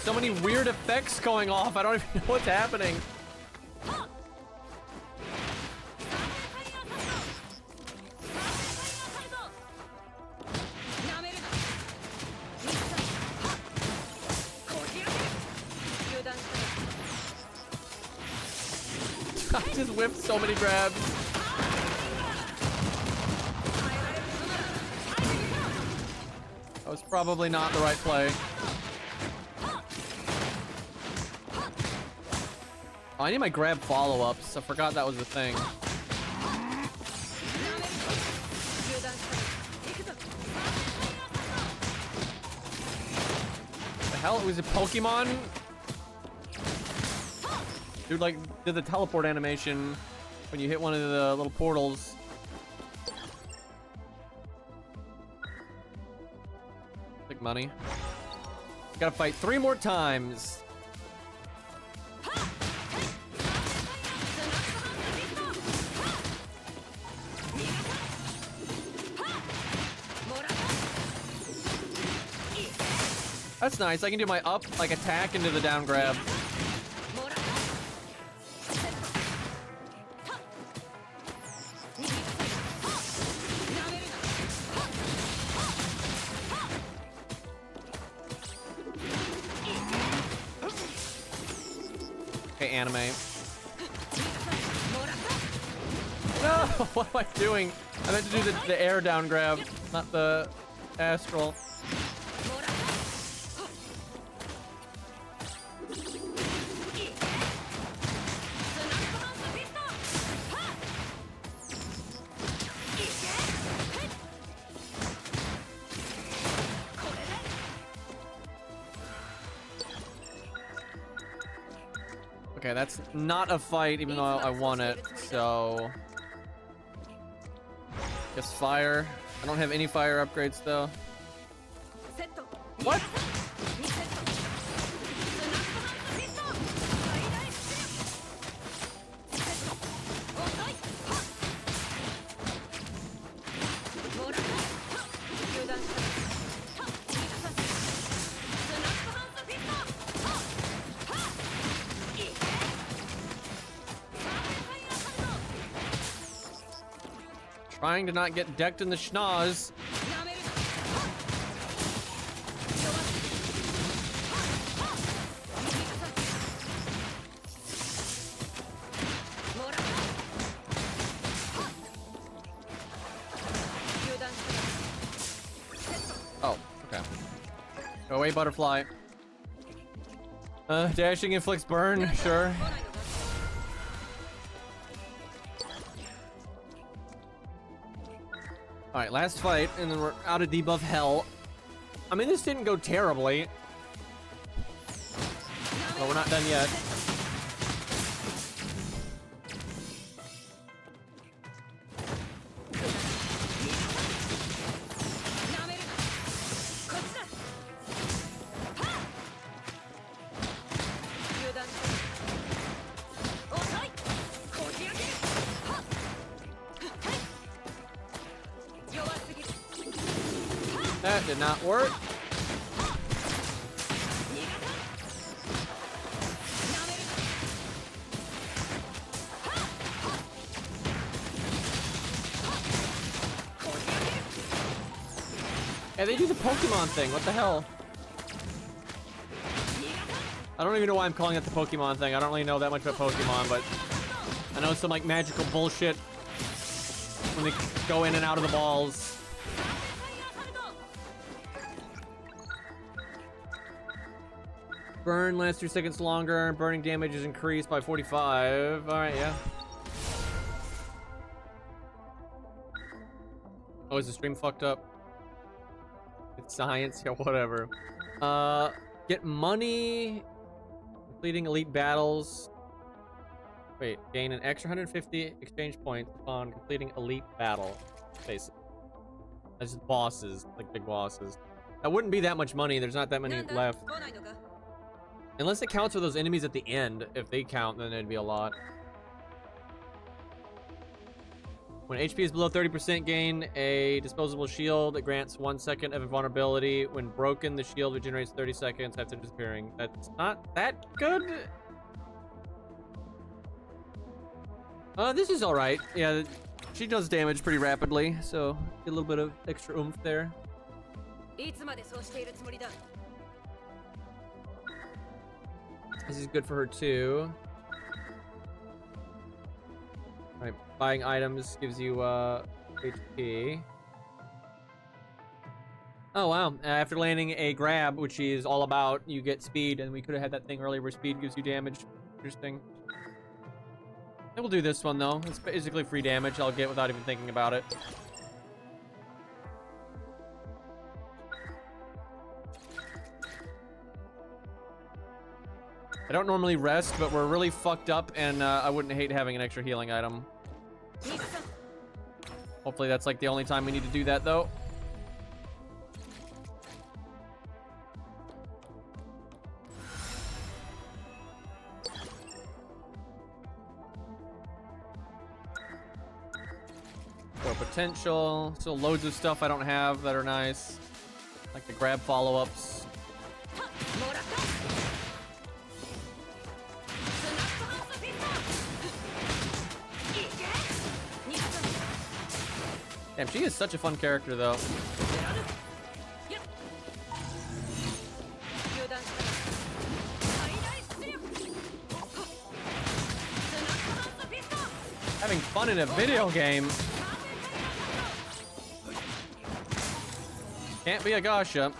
So many weird effects going off. I don't even know what's happening. I just whipped so many grabs. That was probably not the right play. Oh, I need my grab follow-ups. I forgot that was a thing. The hell? Was it Pokemon? Dude, like, did the teleport animation when you hit one of the little portals. money. Gotta fight 3 more times. That's nice. I can do my up, like, attack into the down grab. Okay, anime. No! What am I doing? I meant to do the air down grab, not the astral. Okay, that's not a fight, even though I want it, so... Guess fire. I don't have any fire upgrades, though. What? Trying to not get decked in the schnoz. Oh, okay. Go away, butterfly. Dashing inflicts burn, sure. Alright, last fight, and then we're out of debuff hell. I mean, this didn't go terribly. But we're not done yet. That did not work. Yeah, they do the Pokemon thing. What the hell? I don't even know why I'm calling it the Pokemon thing. I don't really know that much about Pokemon, but I know it's some like magical bullshit when they go in and out of the balls. Burn lasts 3 seconds longer. Burning damage is increased by 45. Alright, yeah. Oh, is the stream fucked up? It's science, yeah, whatever. Get money. Completing elite battles. Wait, gain an extra 150 exchange points upon completing elite battle. Basically. That's just bosses, like big bosses. That wouldn't be that much money. There's not that many left. Unless it counts for those enemies at the end. If they count, then it'd be a lot. When HP is below 30%, gain a disposable shield. It grants 1 second of invulnerability. When broken, the shield regenerates 30 seconds after disappearing. That's not that good. This is alright. Yeah, she does damage pretty rapidly, so get a little bit of extra oomph there. This is good for her too. Alright, buying items gives you HP. Oh wow, after landing a grab, which is all about, you get speed, and we could have had that thing earlier where speed gives you damage. Interesting. I will do this one though. It's basically free damage I'll get without even thinking about it. I don't normally rest, but we're really fucked up, and I wouldn't hate having an extra healing item. Hopefully that's like the only time we need to do that, though. potential. Still loads of stuff I don't have that are nice. Like the grab follow-ups. Damn, she is such a fun character, though. Having fun in a video game. Can't be a Gasha.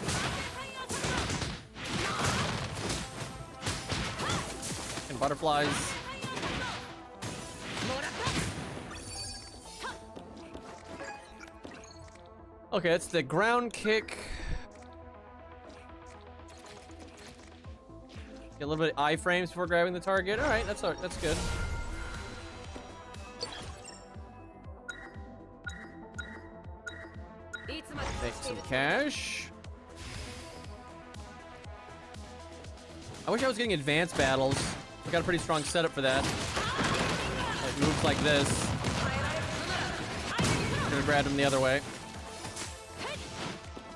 And butterflies. Okay, it's the ground kick. Get a little bit of iframes before grabbing the target. All right, that's good. Make some cash. I wish I was getting advanced battles. I got a pretty strong setup for that. Like moves like this. Gonna grab him the other way.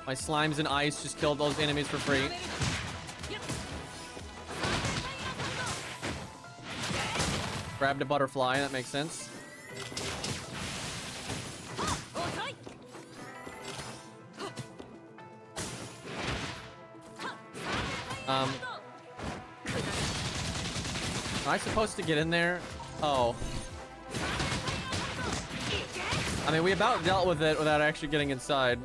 My slimes and ice just killed those enemies for free. Grabbed a butterfly, that makes sense. Am I supposed to get in there? Oh. I mean, we about dealt with it without actually getting inside.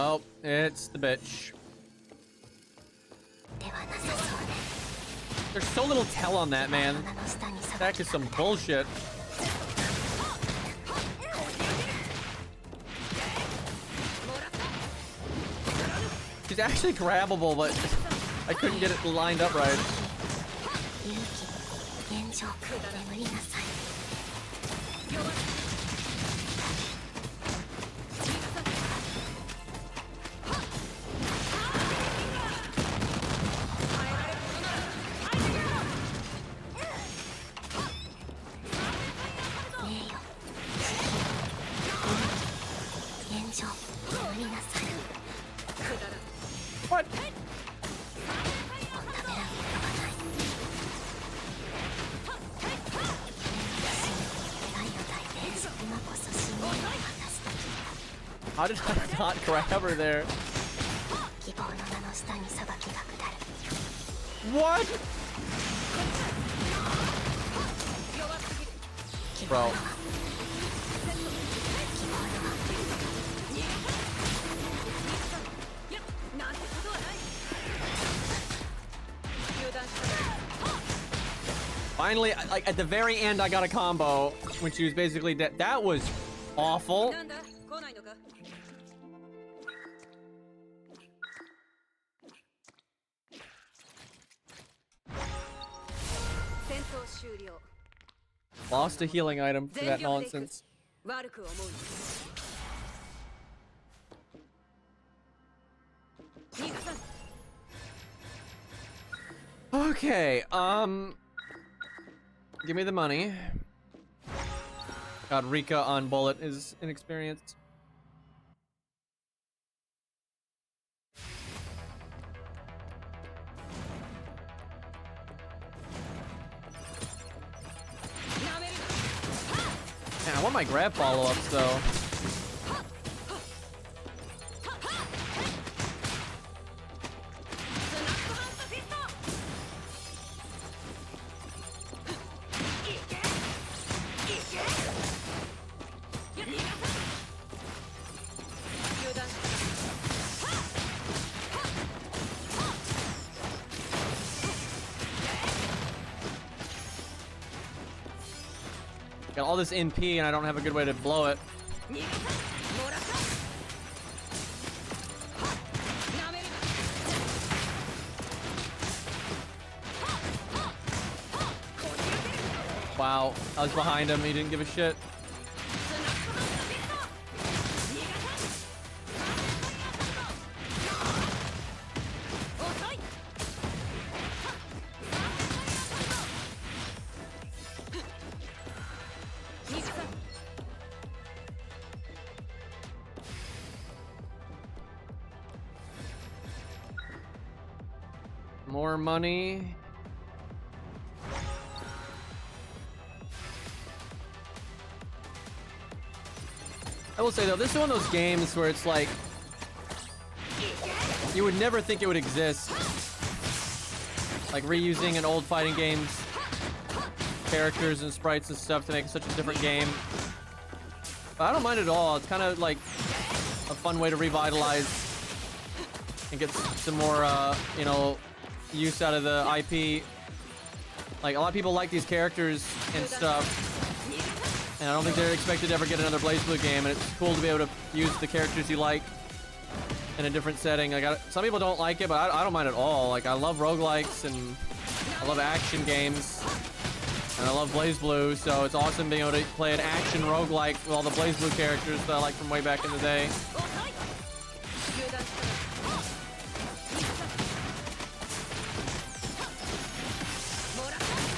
Oh, it's the bitch. There's so little tell on that, man. That is some bullshit. She's actually grabbable, but I couldn't get it lined up right. What? How did I not grab her there? What? Bro. Finally, like at the very end, I got a combo when she was basically dead. That was awful. Lost a healing item for that nonsense. Okay, give me the money. God, Rika on bullet is inexperienced. Man, I want my grab follow-ups though. Got all this NP and I don't have a good way to blow it. Wow, I was behind him. He didn't give a shit. More money. I will say though, this is one of those games where it's like you would never think it would exist. Like reusing an old fighting game's characters and sprites and stuff to make such a different game. But I don't mind it at all. It's kind of like a fun way to revitalize and get some more, you know, use out of the IP. Like a lot of people like these characters and stuff. And I don't think they're expected to ever get another BlazBlue game, and it's cool to be able to use the characters you like in a different setting. Like, some people don't like it, but I don't mind at all. Like, I love roguelikes, and I love action games, and I love BlazBlue, so it's awesome being able to play an action roguelike with all the BlazBlue characters that I like from way back in the day.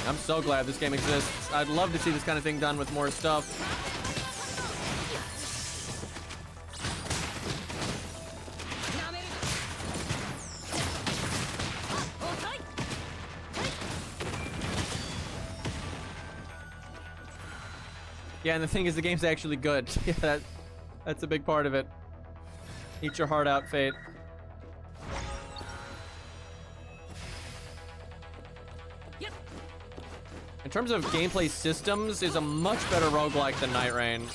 I'm so glad this game exists. I'd love to see this kind of thing done with more stuff. Yeah, and the thing is, the game's actually good. Yeah, that's a big part of it. Eat your heart out, Fate. In terms of gameplay systems, is a much better roguelike than Night Rain.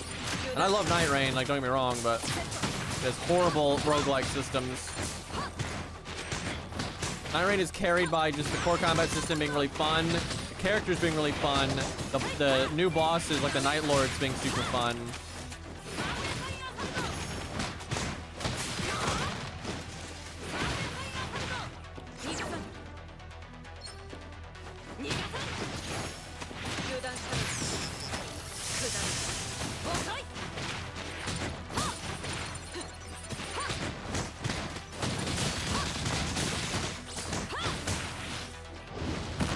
And I love Night Rain, like, don't get me wrong, but it has horrible roguelike systems. Night Rain is carried by just the core combat system being really fun, the characters being really fun, the new bosses, like the Night Lords, being super fun.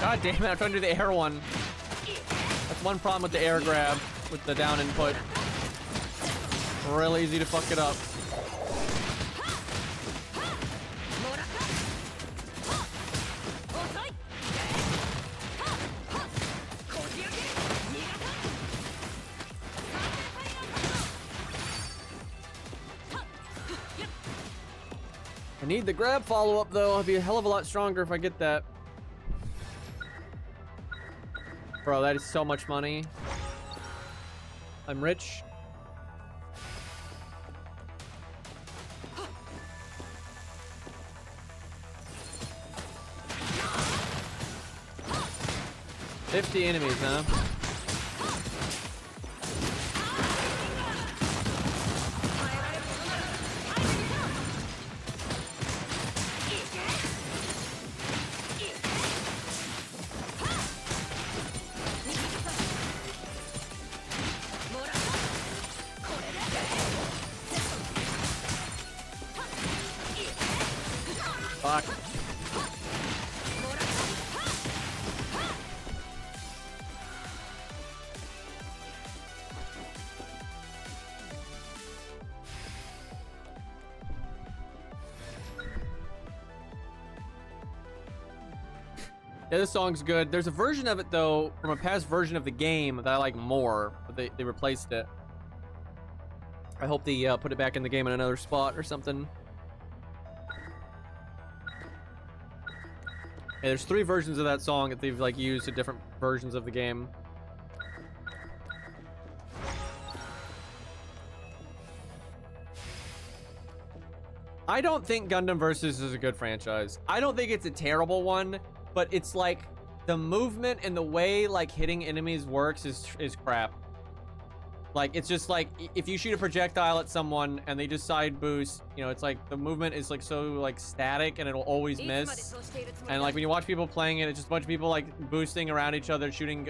God damn it, I'm trying to do the air one. That's one problem with the air grab, with the down input. Real easy to fuck it up. I need the grab follow-up though. I'll be a hell of a lot stronger if I get that. Bro, that is so much money. I'm rich. $50 enemies, huh? Fuck. Yeah, this song's good. There's a version of it, though, from a past version of the game that I like more, but they replaced it. I hope they put it back in the game in another spot or something. Yeah, there's 3 versions of that song that they've like used in different versions of the game. I don't think Gundam Versus is a good franchise. I don't think it's a terrible one, but it's like the movement and the way like hitting enemies works is crap. Like, it's just like, if you shoot a projectile at someone and they just side boost, you know, it's like the movement is like so like static and it'll always miss. And like when you watch people playing it, it's just a bunch of people like boosting around each other, shooting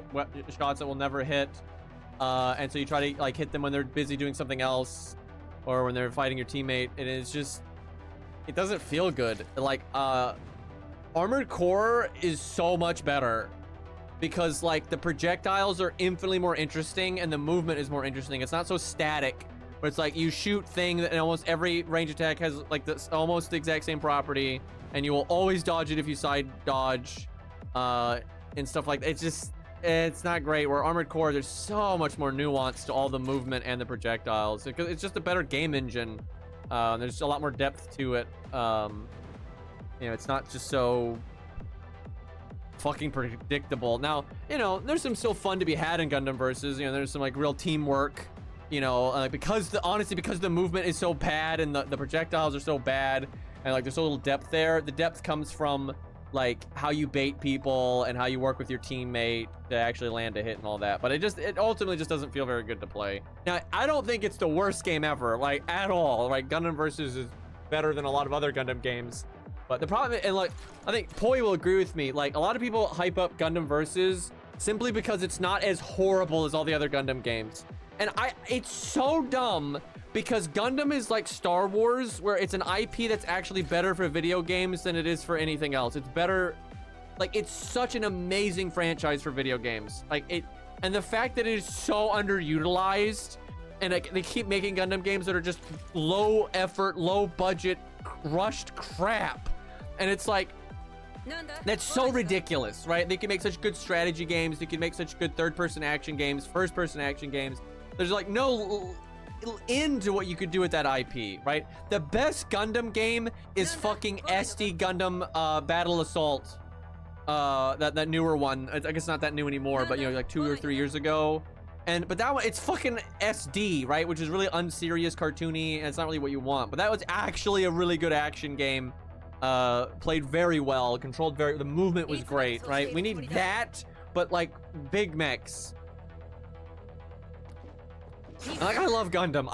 shots that will never hit. And so you try to like hit them when they're busy doing something else or when they're fighting your teammate. And it's just, it doesn't feel good. Like, Armored Core is so much better. Because like the projectiles are infinitely more interesting and the movement is more interesting. It's not so static, but it's like you shoot thing and almost every range attack has like this almost the exact same property, and you will always dodge it if you side dodge, and stuff like that. It's just, it's not great. Where Armored Core, there's so much more nuance to all the movement and the projectiles. It's just a better game engine. There's a lot more depth to it. You know, it's not just so fucking predictable. Now, you know, there's some still fun to be had in Gundam Versus. You know, there's some like real teamwork, you know, because honestly because the movement is so bad and the projectiles are so bad and like there's so little depth there. The depth comes from like how you bait people and how you work with your teammate to actually land a hit and all that. But it ultimately just doesn't feel very good to play. Now, I don't think it's the worst game ever, like at all. Like Gundam Versus is better than a lot of other Gundam games. But the problem, and like, I think Poi will agree with me, like a lot of people hype up Gundam Versus simply because it's not as horrible as all the other Gundam games. And it's so dumb because Gundam is like Star Wars, where it's an IP that's actually better for video games than it is for anything else. It's better, like it's such an amazing franchise for video games. Like it, and the fact that it is so underutilized and like, they keep making Gundam games that are just low effort, low budget, rushed crap. And it's like, that's so ridiculous, right? They can make such good strategy games. They can make such good third-person action games, first-person action games. There's like no end to what you could do with that IP, right? The best Gundam game is fucking SD Gundam Battle Assault. That newer one. I guess not that new anymore, but you know, like 2 or 3 years ago. But that one, it's fucking SD, right? Which is really unserious, cartoony, and it's not really what you want. But that was actually a really good action game. Played very well, controlled the movement was great, right? We need that, but like big mechs. Like, I love Gundam.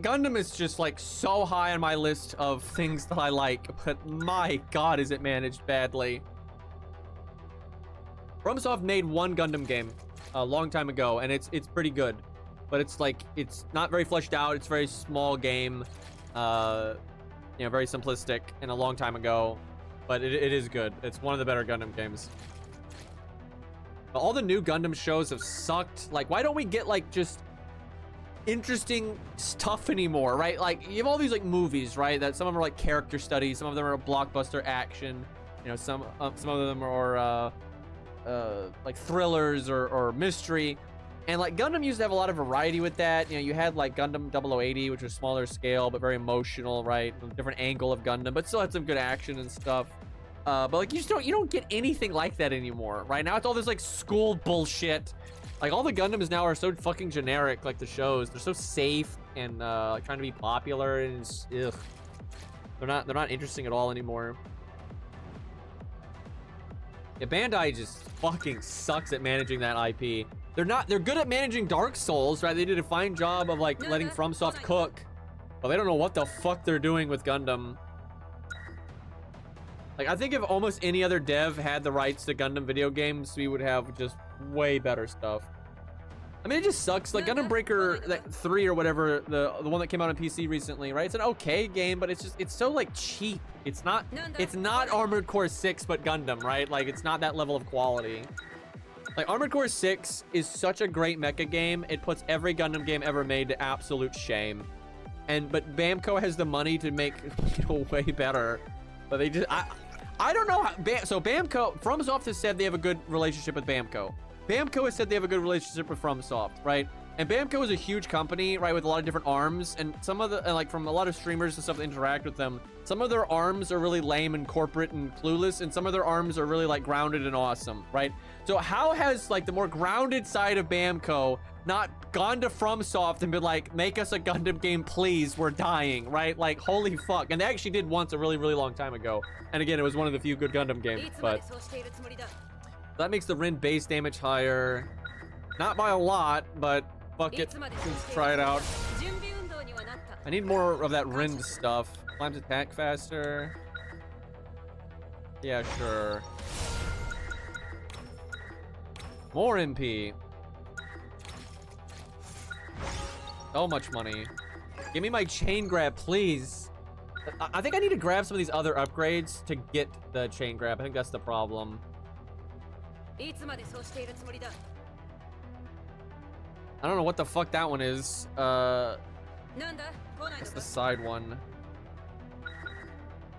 Gundam is just like so high on my list of things that I like, but my god, is it managed badly. FromSoft made one Gundam game a long time ago, and it's pretty good, but it's like, it's not very fleshed out. It's a very small game, you know, very simplistic, and a long time ago, but it is good. It's one of the better Gundam games. But all the new Gundam shows have sucked. Like, why don't we get like just interesting stuff anymore, right? Like, you have all these like movies, right? That some of them are like character studies, some of them are blockbuster action, you know, some of them are like thrillers or mystery. And like Gundam used to have a lot of variety with that. You know, you had like Gundam 0080, which was smaller scale but very emotional, right? A different angle of Gundam, but still had some good action and stuff. But like you don't get anything like that anymore, right? Now it's all this like school bullshit. Like all the Gundams now are so fucking generic. Like the shows, they're so safe and like trying to be popular, and it's, ugh. They're not interesting at all anymore. Yeah, Bandai just fucking sucks at managing that IP. They're good at managing Dark Souls, right? They did a fine job of like letting FromSoft cook, but they don't know what the fuck they're doing with Gundam. Like, I think if almost any other dev had the rights to Gundam video games, we would have just way better stuff. I mean, it just sucks. Like Gundam Breaker 3 or whatever, the one that came out on PC recently, right? It's an okay game, but it's so like cheap. It's not Armored Core 6 but Gundam, right? Like, it's not that level of quality. Like, Armored Core 6 is such a great mecha game. It puts every Gundam game ever made to absolute shame. But Bamco has the money to make, you know, way better. But they just, I don't know how, so Bamco, FromSoft has said they have a good relationship with Bamco. Bamco has said they have a good relationship with FromSoft, right? And Bamco is a huge company, right, with a lot of different arms, and some of the, like, from a lot of streamers and stuff that interact with them, some of their arms are really lame and corporate and clueless, and some of their arms are really, like, grounded and awesome, right? So how has, like, the more grounded side of Bamco not gone to FromSoft and been like, make us a Gundam game, please, we're dying, right? Like, holy fuck. And they actually did once a really, really long time ago. And again, it was one of the few good Gundam games, but that makes the Rin base damage higher. Not by a lot, but Fuck it. Let's try it out. I need more of that Rind stuff. Climbs attack faster. Yeah, sure. More MP. So much money. Give me my chain grab, please. I think I need to grab some of these other upgrades to get the chain grab. I think that's the problem. I don't know what the fuck that one is. It's the side one.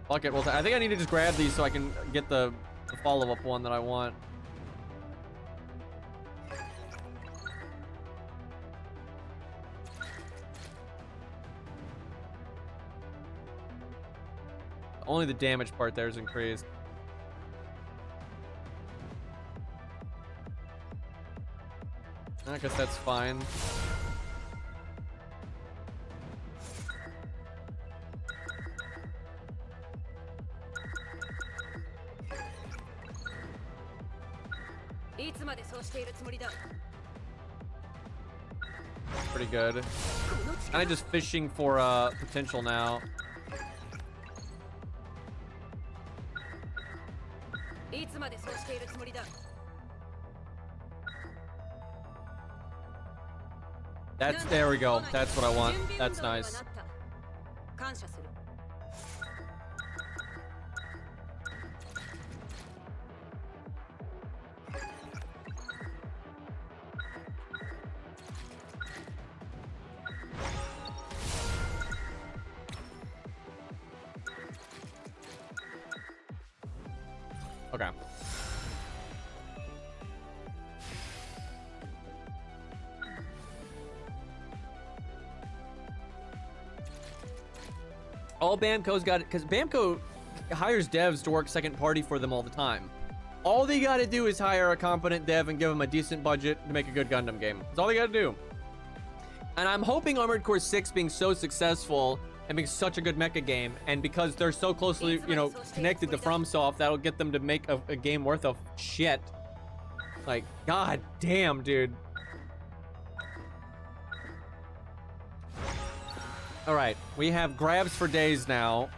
Fuck it. Well, I think I need to just grab these so I can get the follow-up one that I want. Only the damage part there is increased. I guess that's fine. Pretty good. Kinda just fishing for potential now. There we go. That's what I want. That's nice. Okay. All Bamco's got it, because Bamco hires devs to work second party for them all the time. All they gotta do is hire a competent dev and give them a decent budget to make a good Gundam game. That's all they gotta do. And I'm hoping Armored Core 6 being so successful and being such a good mecha game, and because they're so closely, you know, connected to FromSoft, that'll get them to make a game worth of shit. Like, god damn, dude. All right, we have grabs for days now.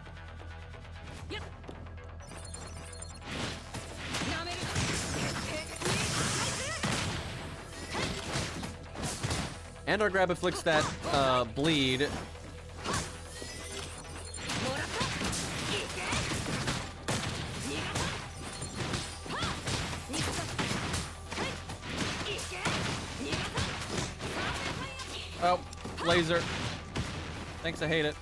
And our grab afflicts that bleed. Oh, laser. Thanks, I hate it.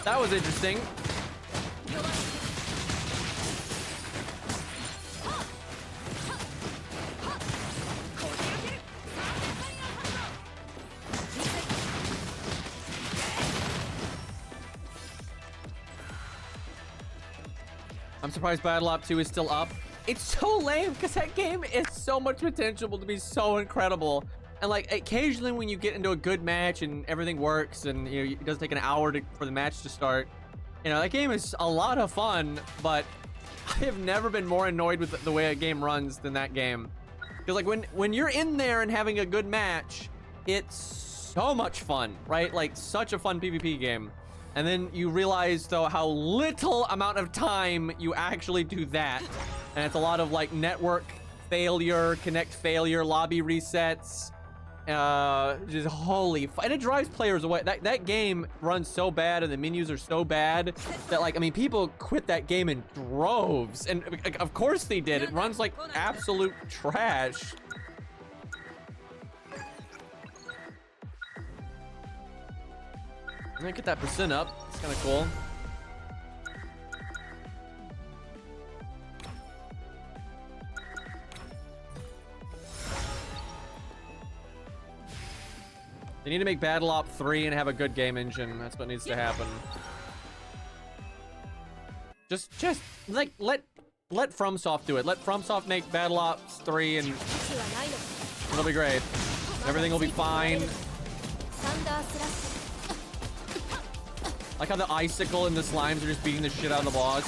That was interesting. I'm surprised Battle Op 2 is still up. It's so lame because that game is so much potential to be so incredible. And like occasionally when you get into a good match and everything works and you know it doesn't take an hour for the match to start, you know, that game is a lot of fun, but I have never been more annoyed with the way a game runs than that game. Because like when you're in there and having a good match, it's so much fun, right? Like such a fun PvP game. And then you realize though how little amount of time you actually do that. And it's a lot of like network failure, connect failure, lobby resets. Just holy and it drives players away. That game runs so bad and the menus are so bad that like I mean people quit that game in droves, and of course they did. It runs like absolute trash. I'm gonna get that percent up. It's kind of cool. They need to make Battle Op 3 and have a good game engine. That's what needs to happen. Just like let FromSoft do it. Let FromSoft make Battle Ops 3 and it'll be great. Everything will be fine. サンダースラッシ Like how the icicle and the slimes are just beating the shit out of the boss. ュ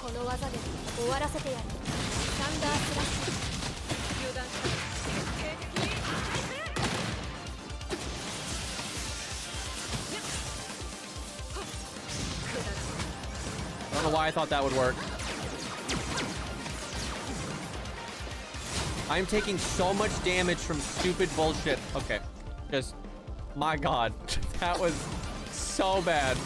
この技で終わらせてやるサンダースラッシュ油断した徹底的に I don't know why I thought that would work. I'm taking so much damage from stupid bullshit. Okay. Just, my god. That was so bad.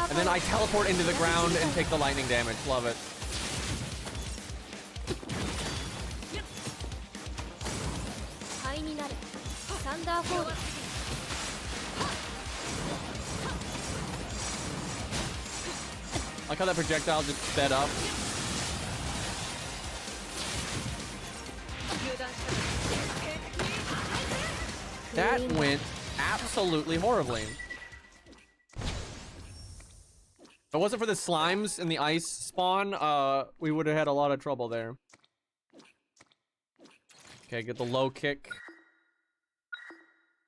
And then I teleport into the ground and take the lightning damage. Love it. 灰になれサンダーフォール Like how that projectile just sped up. 油断した徹底的に That went absolutely horribly. If it wasn't for the slimes and the ice spawn, we would have had a lot of trouble there. Okay, get the low kick.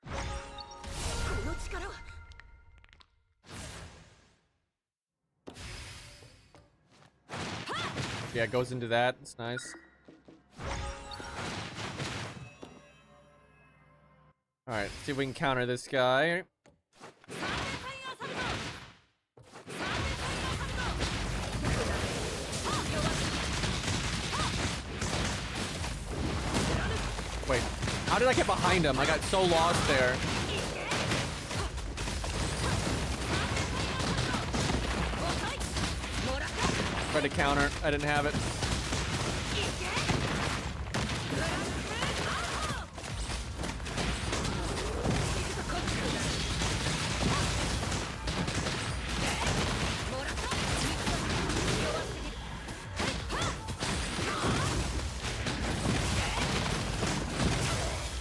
この力は Yeah, it goes into that. It's nice. Alright, see if we can counter this guy. Wait, how did I get behind him? I got so lost there. Tried to counter. I didn't have it.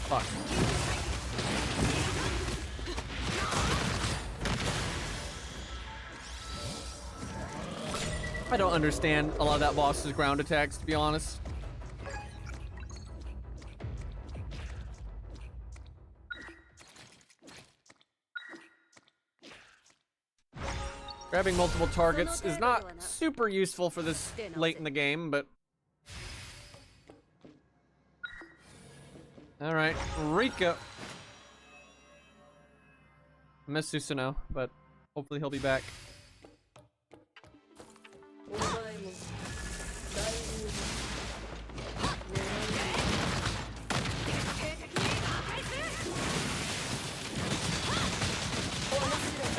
Fuck. I don't understand a lot of that boss's ground attacks, to be honest. Grabbing multiple targets is not super useful for this late in the game, but... Alright, Rika. I miss Susanoo, but hopefully he'll be back. お前も大流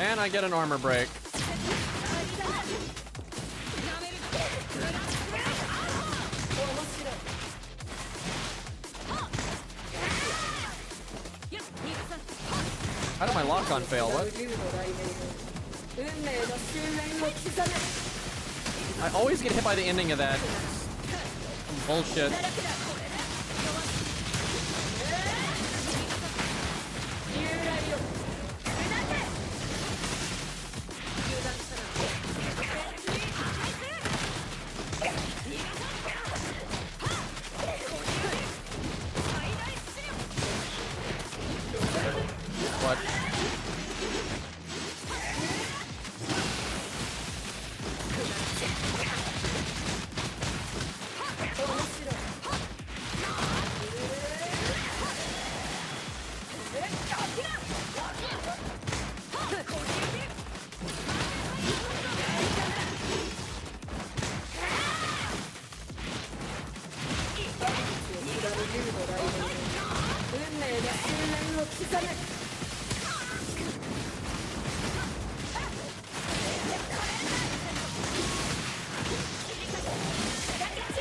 And I get an armor break. How did my lock-on fail? What? 運命の終焉を刻め I always get hit by the ending of that. Some bullshit. What?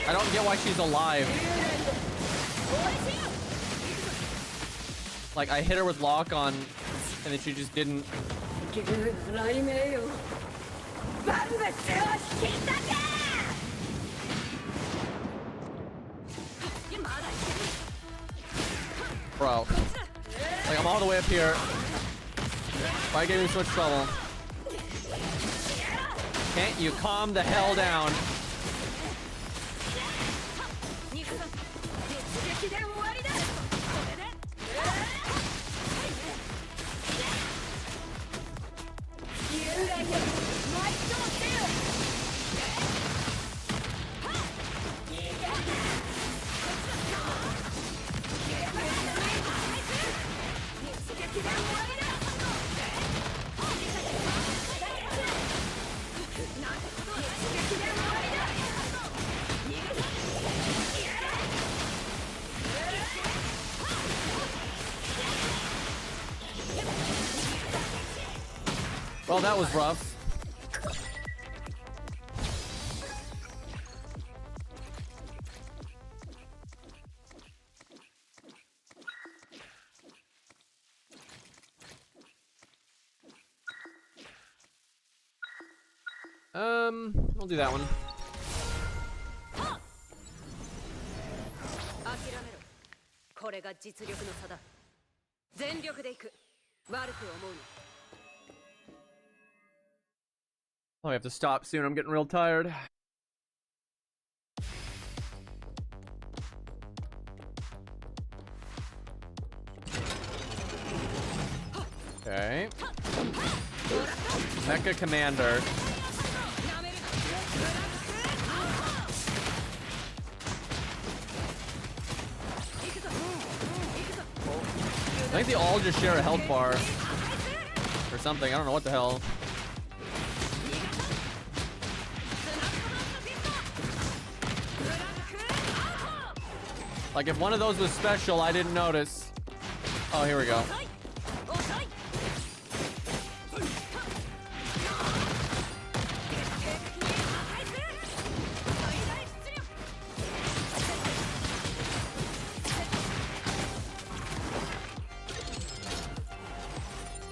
I don't get why she's alive. Like, I hit her with lock on, and then she just didn't. Bro. Like, I'm all the way up here. Why gave me so much trouble? Can't you calm the hell down? Well, that was rough. I'll do that one. 諦めろ。これが実力の差だ。全力でいく。悪く思うな。 Oh, I have to stop soon. I'm getting real tired. Okay. Mecha Commander. I think they all just share a health bar. Or something. I don't know what the hell. Like, if one of those was special, I didn't notice. Oh, here we go.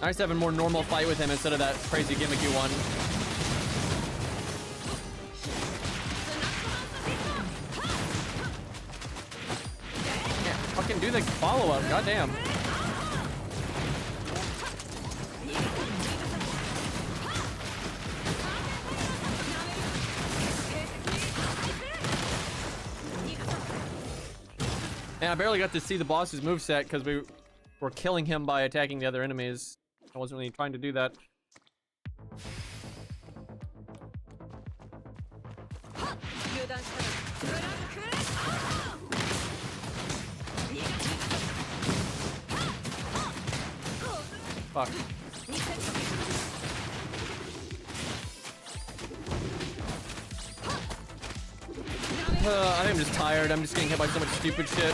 Nice having more normal fight with him instead of that crazy gimmicky one. Can't fucking do the follow-up, goddamn. Man, I barely got to see the boss's moveset because we were killing him by attacking the other enemies. I wasn't really trying to do that. Fuck. I think I'm just tired. I'm just getting hit by so much stupid shit.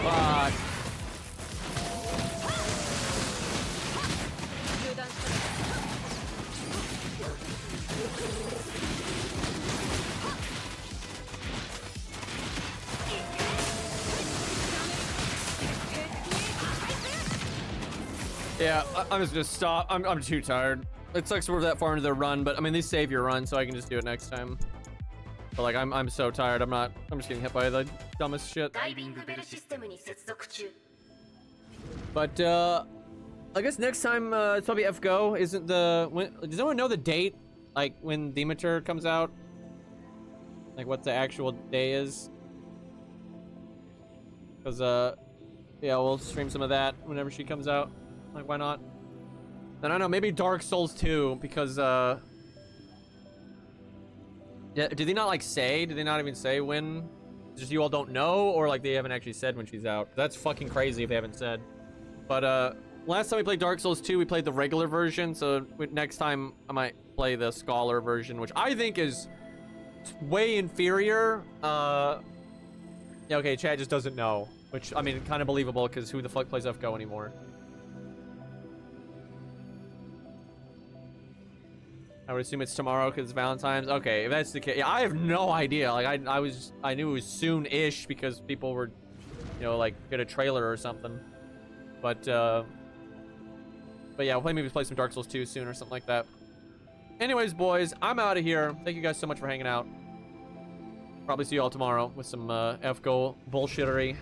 Fuck. Yeah, I'm just gonna stop. I'm too tired. It sucks we're that far into the run, but I mean they save your run, so I can just do it next time. But like I'm so tired. I'm just getting hit by the dumbest shit. ダイビングベルシステムに接続中。 But I guess next time it's probably FGO. Isn't the does anyone know the date? Like when Demeter comes out? Like what the actual day is? Because yeah, we'll stream some of that whenever she comes out. Like why not? And I don't know, maybe Dark Souls 2 because yeah, did they not like say? Did they not even say when? Just you all don't know, or like they haven't actually said when she's out? That's fucking crazy if they haven't said. But last time we played Dark Souls 2, we played the regular version, so next time I might play the Scholar version, which I think is way inferior. Yeah, okay, Chad just doesn't know, which I mean, kind of believable because who the fuck plays FGO anymore? I would assume it's tomorrow because it's Valentine's. Okay, if that's the case, yeah, I have no idea. Like I knew it was soon-ish because people were you know, like get a trailer or something. But yeah, we'll maybe play some Dark Souls 2 soon or something like that. Anyways, boys, I'm out of here. Thank you guys so much for hanging out. Probably see you all tomorrow with some FGO bullshittery.